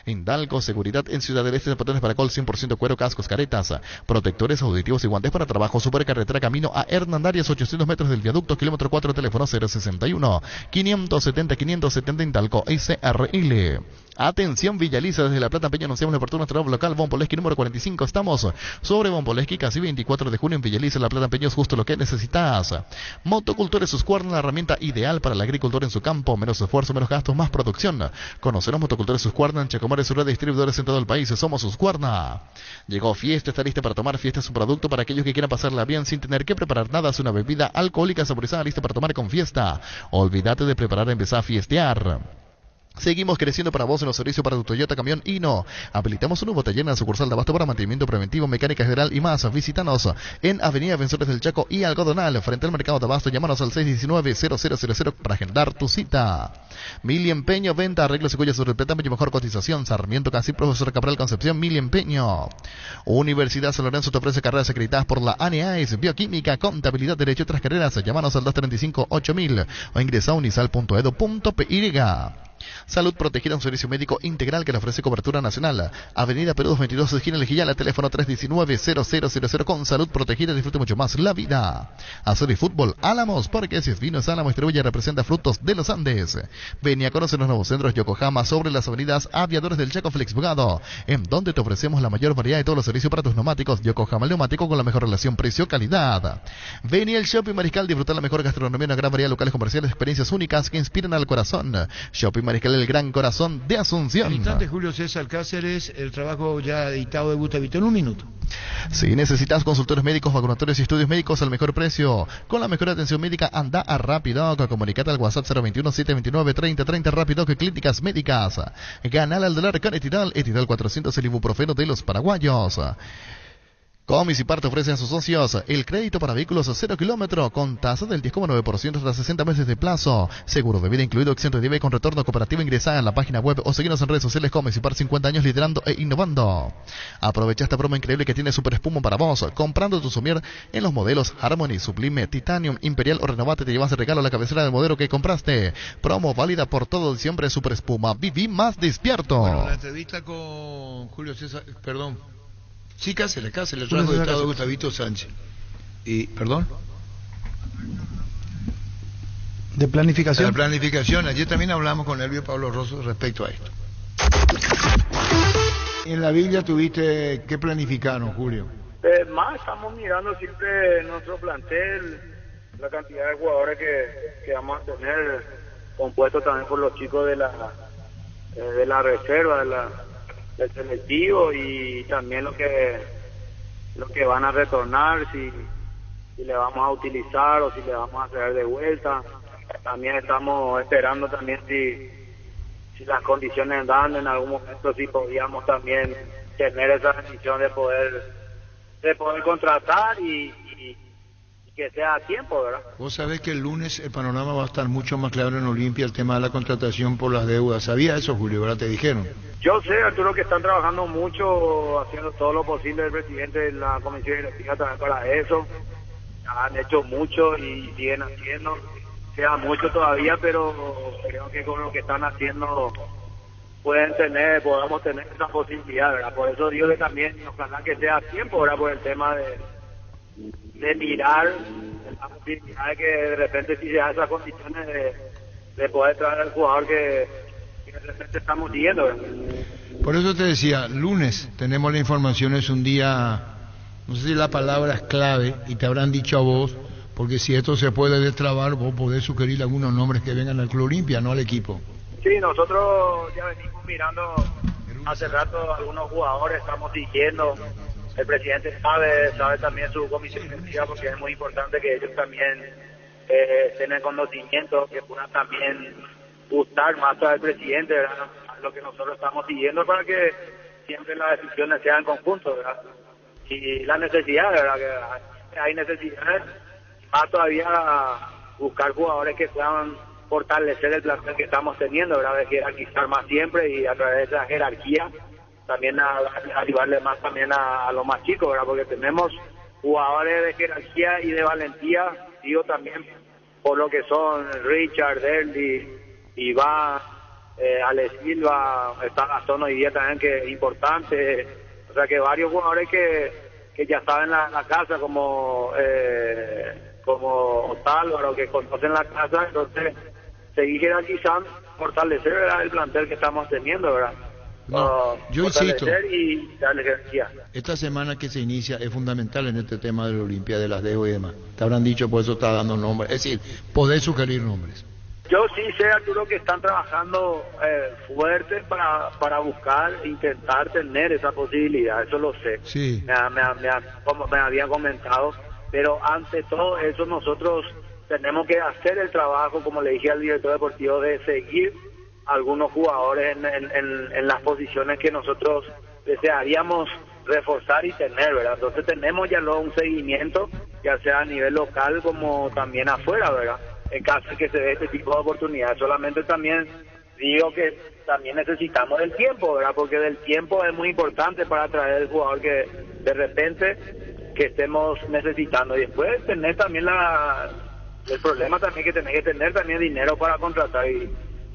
Indalco, seguridad en Ciudad del Este, patrones para Col 100% cuero, cascos, caretas, protectores auditivos y guantes para trabajo. Supercarretera camino a Hernandarias, 800 metros del viaducto, kilómetro 4, teléfono 061 570 Indalco SRL. Atención Villaliza, desde La Plata Peña anunciamos la apertura de nuestro nuevo local Bomboleski número 45. Estamos sobre Bomboleski, casi 24 de junio en Villaliza, La Plata Peña, es justo lo que necesitas. Motocultores Husqvarna, la herramienta ideal para el agricultor en su campo. Menos esfuerzo, menos gastos, más producción. Conoceremos Motocultores Husqvarna en Chacomar y su red de distribuidores en todo el país. Somos Husqvarna. Llegó Fiesta, está lista para tomar. Fiesta es un producto para aquellos que quieran pasarla bien sin tener que preparar nada. Es una bebida alcohólica saborizada lista para tomar con Fiesta. Olvídate de preparar, empezar a fiestear. Seguimos creciendo para vos en los servicios para tu Toyota Camión Hino. Habilitamos un nuevo taller en la sucursal de Abasto para mantenimiento preventivo, mecánica general y más. Visítanos en Avenida Vencedores del Chaco y Algodonal, frente al mercado de Abasto. Llámanos al 619-0000 para agendar tu cita. Mil y Empeño, venta, arreglos y cuellos sobre el pretambio y mejor cotización. Sarmiento Casi, Profesor Cabral Concepción, Mil y Empeño. Universidad San Lorenzo te ofrece carreras acreditadas por la ANEAES, Bioquímica, Contabilidad, Derecho y otras carreras. Llámanos al 235-8000 o ingresa a unisal.edu.py. Salud Protegida, un servicio médico integral que le ofrece cobertura nacional. Avenida Perú 222, esquina Lejillala, teléfono 319-0000. Con Salud Protegida disfrute mucho más la vida. Azul y Fútbol Álamos, porque si es vino es Álamos, distribuye y representa frutos de los Andes. Ven y a conocer los nuevos centros Yokohama sobre las avenidas Aviadores del Chaco, Félix Bogado, en donde te ofrecemos la mayor variedad de todos los servicios para tus neumáticos. Yokohama, el neumático con la mejor relación precio-calidad. Ven y el Shopping Mariscal, disfrutar la mejor gastronomía, una gran variedad de locales comerciales, experiencias únicas que inspiran al corazón. Shopping Mariscal, el gran corazón de Asunción. Al instante, Julio César Cáceres, el trabajo ya editado de Gustavito en un minuto. Si necesitas consultores médicos, vacunatorios y estudios médicos al mejor precio, con la mejor atención médica, anda a Rapidoc. Comunicate al WhatsApp 021-729-3030. Rapidoc Clínicas Médicas. Ganal al dólar con Etidal 400, el ibuprofeno de los paraguayos. Comisipar te ofrece a sus socios el crédito para vehículos a 0 kilómetro con tasa del 10,9% hasta 60 meses de plazo. Seguro de vida incluido, exento de IVA y con retorno cooperativo. Ingresá en la página web o seguinos en redes sociales. Comisipar, 50 años liderando e innovando. Aprovecha esta promo increíble que tiene Super Espuma para vos. Comprando tu somier en los modelos Harmony, Sublime, Titanium, Imperial o Renovate, te llevas de regalo la cabecera del modelo que compraste. Promo válida por todo diciembre. Super Espuma, viví más despierto. Bueno, la entrevista con Julio César, perdón. Sí, Cáceres, el trabajo de Estado de Gustavito Sánchez. Y, ¿perdón? ¿De planificación? La planificación. Ayer también hablamos con Elvio Pablo Rosso respecto a esto. En la Biblia tuviste, ¿qué planificaron, Julio? Más estamos mirando siempre nuestro plantel, la cantidad de jugadores que vamos a tener, compuesto también por los chicos de la reserva, del selectivo, y también lo que van a retornar, si le vamos a utilizar o si le vamos a traer de vuelta. También estamos esperando también si las condiciones dan en algún momento, si podíamos también tener esa bendición de poder contratar y que sea a tiempo, ¿verdad? Vos sabés que el lunes el panorama va a estar mucho más claro en Olimpia, el tema de la contratación por las deudas. ¿Sabía eso, Julio? ¿Verdad? Te dijeron. Yo sé, Arturo, que están trabajando mucho, haciendo todo lo posible el presidente de la comisión directiva también para eso. Han hecho mucho y siguen haciendo. Queda mucho todavía, pero creo que con lo que están haciendo podamos tener esa posibilidad, ¿verdad? Por eso digo que también ojalá que sea a tiempo, ¿verdad? Por el tema de mirar la posibilidad de que de repente si se da esas condiciones de poder traer al jugador que de repente estamos siguiendo, ¿verdad? Por eso te decía, lunes tenemos la información, es un día, no sé si la palabra es clave, y te habrán dicho a vos, porque si esto se puede destrabar, vos podés sugerir algunos nombres que vengan al Club Olimpia, no al equipo. Sí, nosotros ya venimos mirando hace rato algunos jugadores, estamos siguiendo. El presidente sabe también su comisión directiva, porque es muy importante que ellos también tengan conocimiento, que puedan también gustar más al presidente, ¿verdad? Lo que nosotros estamos siguiendo para que siempre las decisiones sean en conjunto, ¿verdad? Y la necesidad, ¿verdad? Que hay necesidades, más todavía buscar jugadores que puedan fortalecer el plantel que estamos teniendo, ¿verdad? De jerarquizar más siempre y a través de esa jerarquía también a ayudarle más también a los más chicos, ¿verdad? Porque tenemos jugadores de jerarquía y de valentía, digo también por lo que son Richard, Derli, Iván, Ale Silva, está Gastón hoy día también, que es importante. O sea que varios jugadores que ya saben la casa, como Otálvaro, que conocen la casa, entonces seguir jerarquizando, fortalecer, ¿verdad?, el plantel que estamos teniendo, ¿verdad? No, yo insisto, y darle jerarquía. Esta semana que se inicia es fundamental en este tema de la Olimpia, de las deudas y demás. Te habrán dicho, por eso está dando nombres. Es decir, podés sugerir nombres. Yo sí sé, Arturo, que están trabajando fuerte para buscar, intentar tener esa posibilidad, eso lo sé. Sí. Como me habían comentado, pero ante todo eso nosotros tenemos que hacer el trabajo, como le dije al director deportivo, de seguir algunos jugadores en las posiciones que nosotros desearíamos reforzar y tener, ¿verdad? Entonces tenemos ya luego un seguimiento, ya sea a nivel local como también afuera, ¿verdad? En caso de que se dé este tipo de oportunidades. Solamente también digo que también necesitamos del tiempo, ¿verdad? Porque del tiempo es muy importante para traer el jugador que de repente que estemos necesitando. Y después tener también el problema también que tenés que tener también dinero para contratar, y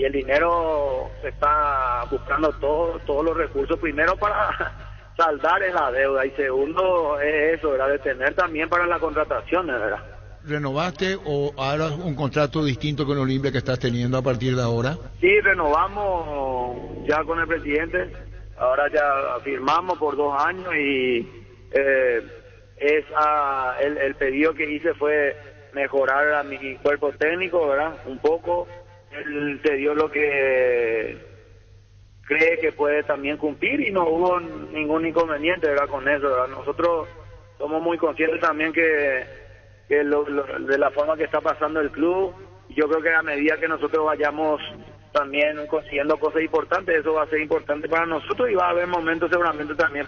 el dinero se está buscando todos los recursos, primero para saldar la deuda y segundo es eso, ¿verdad? De tener también para la contratación, ¿verdad? ¿Renovaste o harás un contrato distinto con Olimpia que estás teniendo a partir de ahora? Sí, renovamos ya con el presidente, ahora ya firmamos por 2 años y el pedido que hice fue mejorar a mi cuerpo técnico, ¿verdad? Un poco. Él te dio lo que cree que puede también cumplir y no hubo ningún inconveniente, ¿verdad? Con eso, ¿verdad? Nosotros somos muy conscientes también que de la forma que está pasando el club, yo creo que a medida que nosotros vayamos también consiguiendo cosas importantes, eso va a ser importante para nosotros y va a haber momentos seguramente también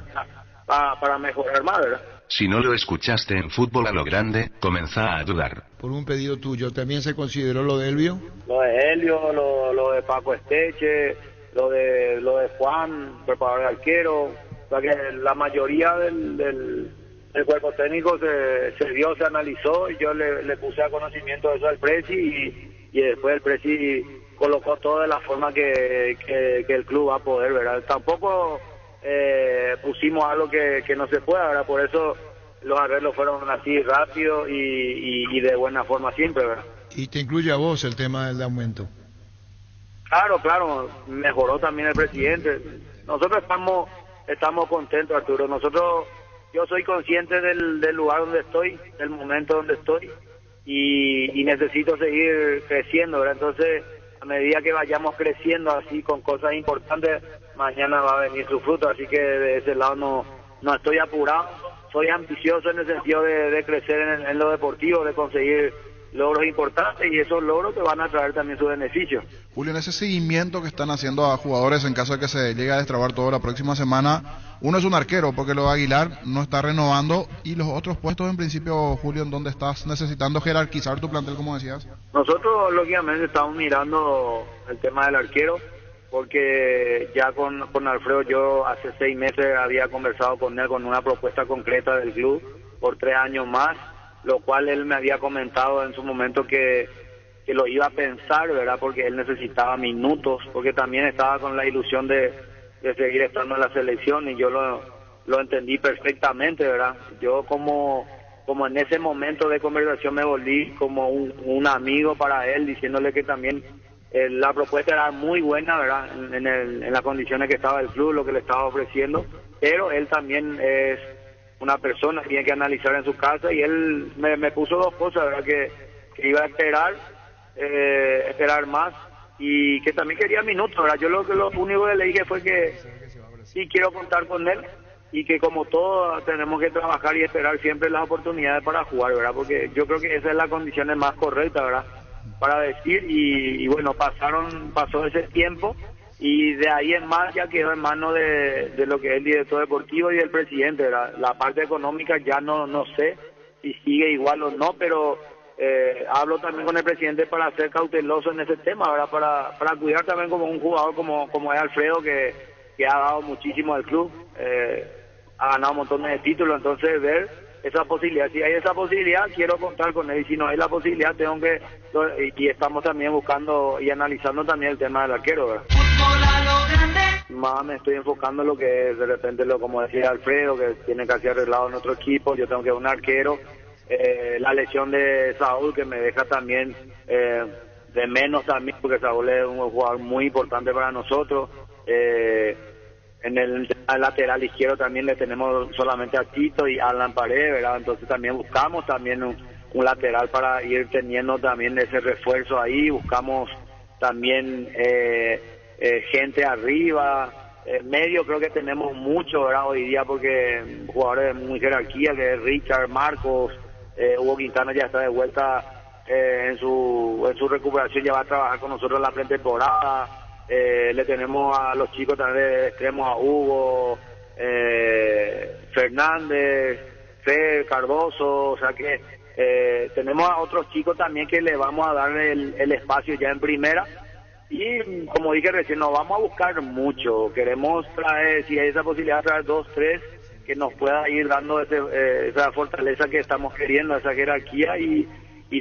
para mejorar más, ¿verdad? Si no lo escuchaste en Fútbol a lo Grande, comenzá a dudar. Por un pedido tuyo, ¿también se consideró lo de Elvio? Lo de Elvio, lo de Paco Esteche, lo de Juan, preparador de arquero, o sea que la mayoría del cuerpo técnico se vio, se analizó y yo le puse a conocimiento de eso al Presi y después el Presi colocó todo de la forma que el club va a poder, ¿verdad? Tampoco pusimos algo que no se pueda, ¿verdad? Por eso los arreglos fueron así rápido y de buena forma siempre, ¿verdad? Y te incluye a vos el tema del aumento. Claro, mejoró también el presidente. Nosotros estamos contentos, Arturo. Yo soy consciente del lugar donde estoy, del momento donde estoy y necesito seguir creciendo, ¿verdad? Entonces, a medida que vayamos creciendo así con cosas importantes, mañana va a venir su fruto, así que de ese lado no estoy apurado, soy ambicioso en el sentido de crecer en lo deportivo, de conseguir logros importantes y esos logros te van a traer también sus beneficios. Julio, en ese seguimiento que están haciendo a jugadores en caso de que se llegue a destrabar todo la próxima semana, uno es un arquero, porque lo de Aguilar no está renovando, y los otros puestos en principio, Julio, en donde estás necesitando jerarquizar tu plantel, como decías. Nosotros lógicamente estamos mirando el tema del arquero, porque ya con Alfredo yo hace 6 meses había conversado con él con una propuesta concreta del club por 3 años más, lo cual él me había comentado en su momento que lo iba a pensar, ¿verdad? Porque él necesitaba minutos, porque también estaba con la ilusión de seguir estando en la selección, y yo lo entendí perfectamente, ¿verdad? Yo como en ese momento de conversación me volví como un amigo para él, diciéndole que también la propuesta era muy buena, ¿verdad? En las condiciones que estaba el club, lo que le estaba ofreciendo, pero él también es una persona que tiene que analizar en su casa, y él me puso 2 cosas, ¿verdad? Que iba a esperar más, y que también quería minutos, ¿verdad? Yo lo único que le dije fue que sí quiero contar con él, y que como todos tenemos que trabajar y esperar siempre las oportunidades para jugar, ¿verdad? Porque yo creo que esa es la condición más correcta, ¿verdad? Para decir, y bueno, pasó ese tiempo, y de ahí en más ya quedó en manos de lo que es el director deportivo y el presidente. La parte económica ya no sé si sigue igual o no, pero hablo también con el presidente para ser cauteloso en ese tema, ¿verdad? Para cuidar también como un jugador como es Alfredo, que ha dado muchísimo al club, ha ganado montones de títulos, entonces ver esa posibilidad, si hay esa posibilidad quiero contar con él, y si no hay la posibilidad tengo que, y estamos también buscando y analizando también el tema del arquero, ¿verdad? Más me estoy enfocando en lo que es de repente, como decía Alfredo, que tiene que hacer arreglado en otro equipo, yo tengo que un arquero, la lesión de Saúl que me deja también de menos también, porque Saúl es un jugador muy importante para nosotros. En el lateral izquierdo también le tenemos solamente a Tito y Alan Paredes, ¿verdad? Entonces también buscamos también un lateral para ir teniendo también ese refuerzo ahí, buscamos también gente arriba, medio creo que tenemos mucho, ¿verdad? Hoy día, porque jugadores de muy jerarquía, que es Richard, Marcos, Hugo Quintana ya está de vuelta en su recuperación, ya va a trabajar con nosotros en la pretemporada. Le tenemos a los chicos también de extremos, a Hugo, Fernández, Fer, Cardoso, o sea que tenemos a otros chicos también que le vamos a dar el espacio ya en primera, y como dije recién, nos vamos a buscar mucho, queremos traer, si hay esa posibilidad, traer 2, 3 que nos pueda ir dando esa fortaleza que estamos queriendo, esa jerarquía, y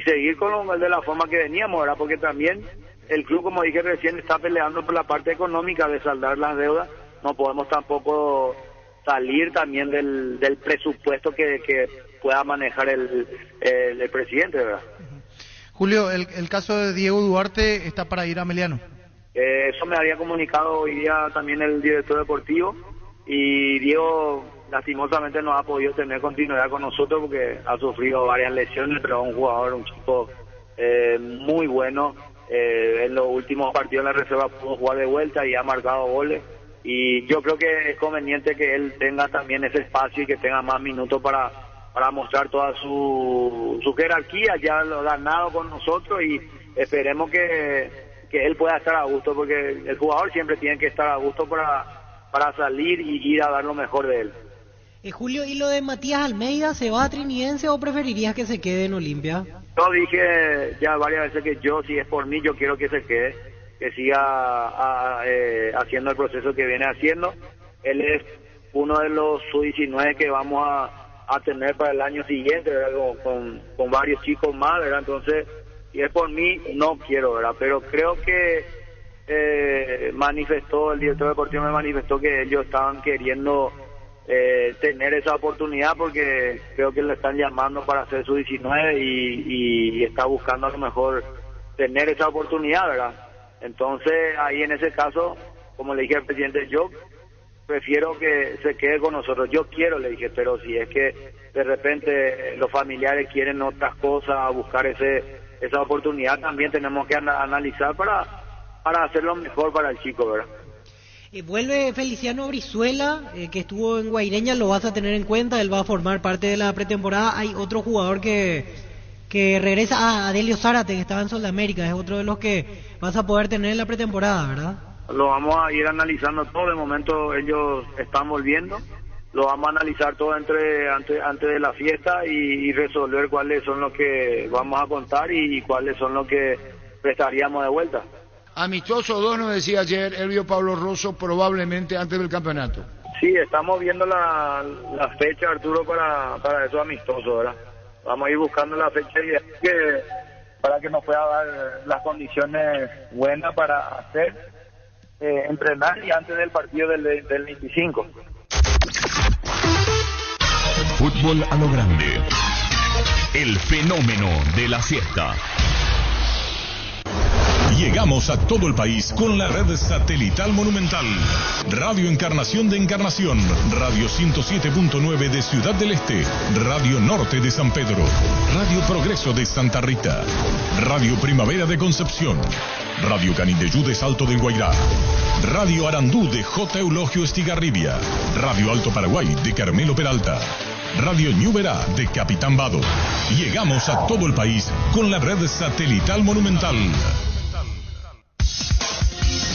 seguir con de la forma que veníamos, ¿verdad? Porque también el club, como dije recién, está peleando por la parte económica de saldar las deudas. No podemos tampoco salir también del presupuesto que pueda manejar el presidente, ¿verdad? Julio, el caso de Diego Duarte está para ir a Meliano. Eso me había comunicado hoy día también el director deportivo, y Diego lastimosamente no ha podido tener continuidad con nosotros porque ha sufrido varias lesiones, pero es un chico muy bueno. En los últimos partidos en la reserva pudo jugar de vuelta y ha marcado goles, y yo creo que es conveniente que él tenga también ese espacio y que tenga más minutos para mostrar toda su jerarquía, ya lo ha ganado con nosotros, y esperemos que él pueda estar a gusto, porque el jugador siempre tiene que estar a gusto para salir y ir a dar lo mejor de él. Julio, ¿y lo de Matías Almeida, se va a Trinidense o preferirías que se quede en Olimpia? Yo dije ya varias veces que yo, si es por mí, yo quiero que se quede, que siga haciendo el proceso que viene haciendo. Él es uno de los sub-19 que vamos a tener para el año siguiente, ¿verdad? Con varios chicos más, ¿verdad? Entonces, si es por mí, no quiero, ¿verdad? Pero creo que el director deportivo me manifestó que ellos estaban queriendo tener esa oportunidad, porque creo que le están llamando para hacer su 19 y está buscando a lo mejor tener esa oportunidad, ¿verdad? Entonces ahí en ese caso, como le dije al presidente, yo prefiero que se quede con nosotros, yo quiero, le dije, pero si es que de repente los familiares quieren otras cosas, buscar esa oportunidad, también tenemos que analizar para hacerlo mejor para el chico, ¿verdad? Vuelve Feliciano Brizuela, que estuvo en Guaireña, lo vas a tener en cuenta, él va a formar parte de la pretemporada. Hay otro jugador que que regresa a Adelio Zárate, que estaba en Sudamérica, es otro de los que vas a poder tener en la pretemporada, ¿verdad? Lo vamos a ir analizando todo. De momento ellos están volviendo. Lo vamos a analizar todo antes de la fiesta y resolver cuáles son los que vamos a contar y cuáles son los que prestaríamos de vuelta. Amistoso 2 nos decía ayer Elvio Pablo Rosso, probablemente antes del campeonato. Sí, estamos viendo la fecha, Arturo, para esos amistosos, ¿verdad? Vamos a ir buscando la fecha para que nos pueda dar las condiciones buenas para hacer, entrenar y antes del partido del 25. Fútbol a lo grande. El fenómeno de la siesta. Llegamos a todo el país con la red satelital Monumental. Radio Encarnación de Encarnación, Radio 107.9 de Ciudad del Este, Radio Norte de San Pedro, Radio Progreso de Santa Rita, Radio Primavera de Concepción, Radio Canindeyú de Salto del Guairá, Radio Arandú de J. Eulogio Estigarribia, Radio Alto Paraguay de Carmelo Peralta, Radio Ñuberá de Capitán Vado. Llegamos a todo el país con la red satelital Monumental.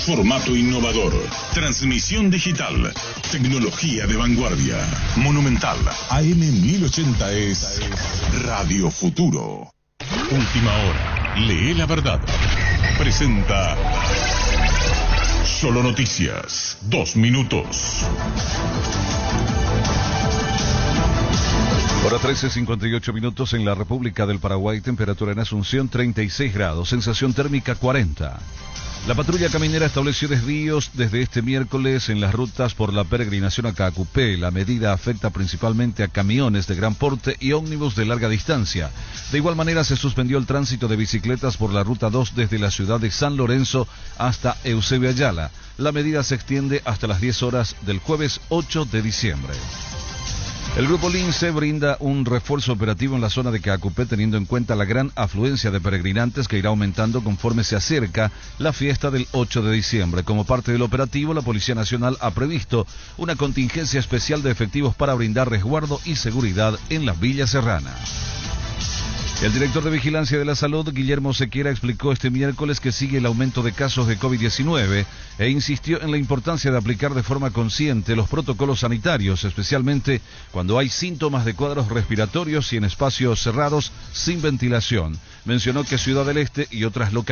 Formato innovador, transmisión digital, tecnología de vanguardia. Monumental AM 1080 es Radio Futuro. Última hora, lee la verdad. Presenta Solo Noticias, 2 minutos. Hora 13:58 minutos en la República del Paraguay, temperatura en Asunción 36 grados, sensación térmica 40. La patrulla caminera estableció desvíos desde este miércoles en las rutas por la peregrinación a Caacupé. La medida afecta principalmente a camiones de gran porte y ómnibus de larga distancia. De igual manera se suspendió el tránsito de bicicletas por la ruta 2 desde la ciudad de San Lorenzo hasta Eusebio Ayala. La medida se extiende hasta las 10 horas del jueves 8 de diciembre. El Grupo Lince brinda un refuerzo operativo en la zona de Caacupé teniendo en cuenta la gran afluencia de peregrinantes que irá aumentando conforme se acerca la fiesta del 8 de diciembre. Como parte del operativo, la Policía Nacional ha previsto una contingencia especial de efectivos para brindar resguardo y seguridad en la Villa Serrana. El director de Vigilancia de la Salud, Guillermo Sequera, explicó este miércoles que sigue el aumento de casos de COVID-19 e insistió en la importancia de aplicar de forma consciente los protocolos sanitarios, especialmente cuando hay síntomas de cuadros respiratorios y en espacios cerrados sin ventilación. Mencionó que Ciudad del Este y otras localidades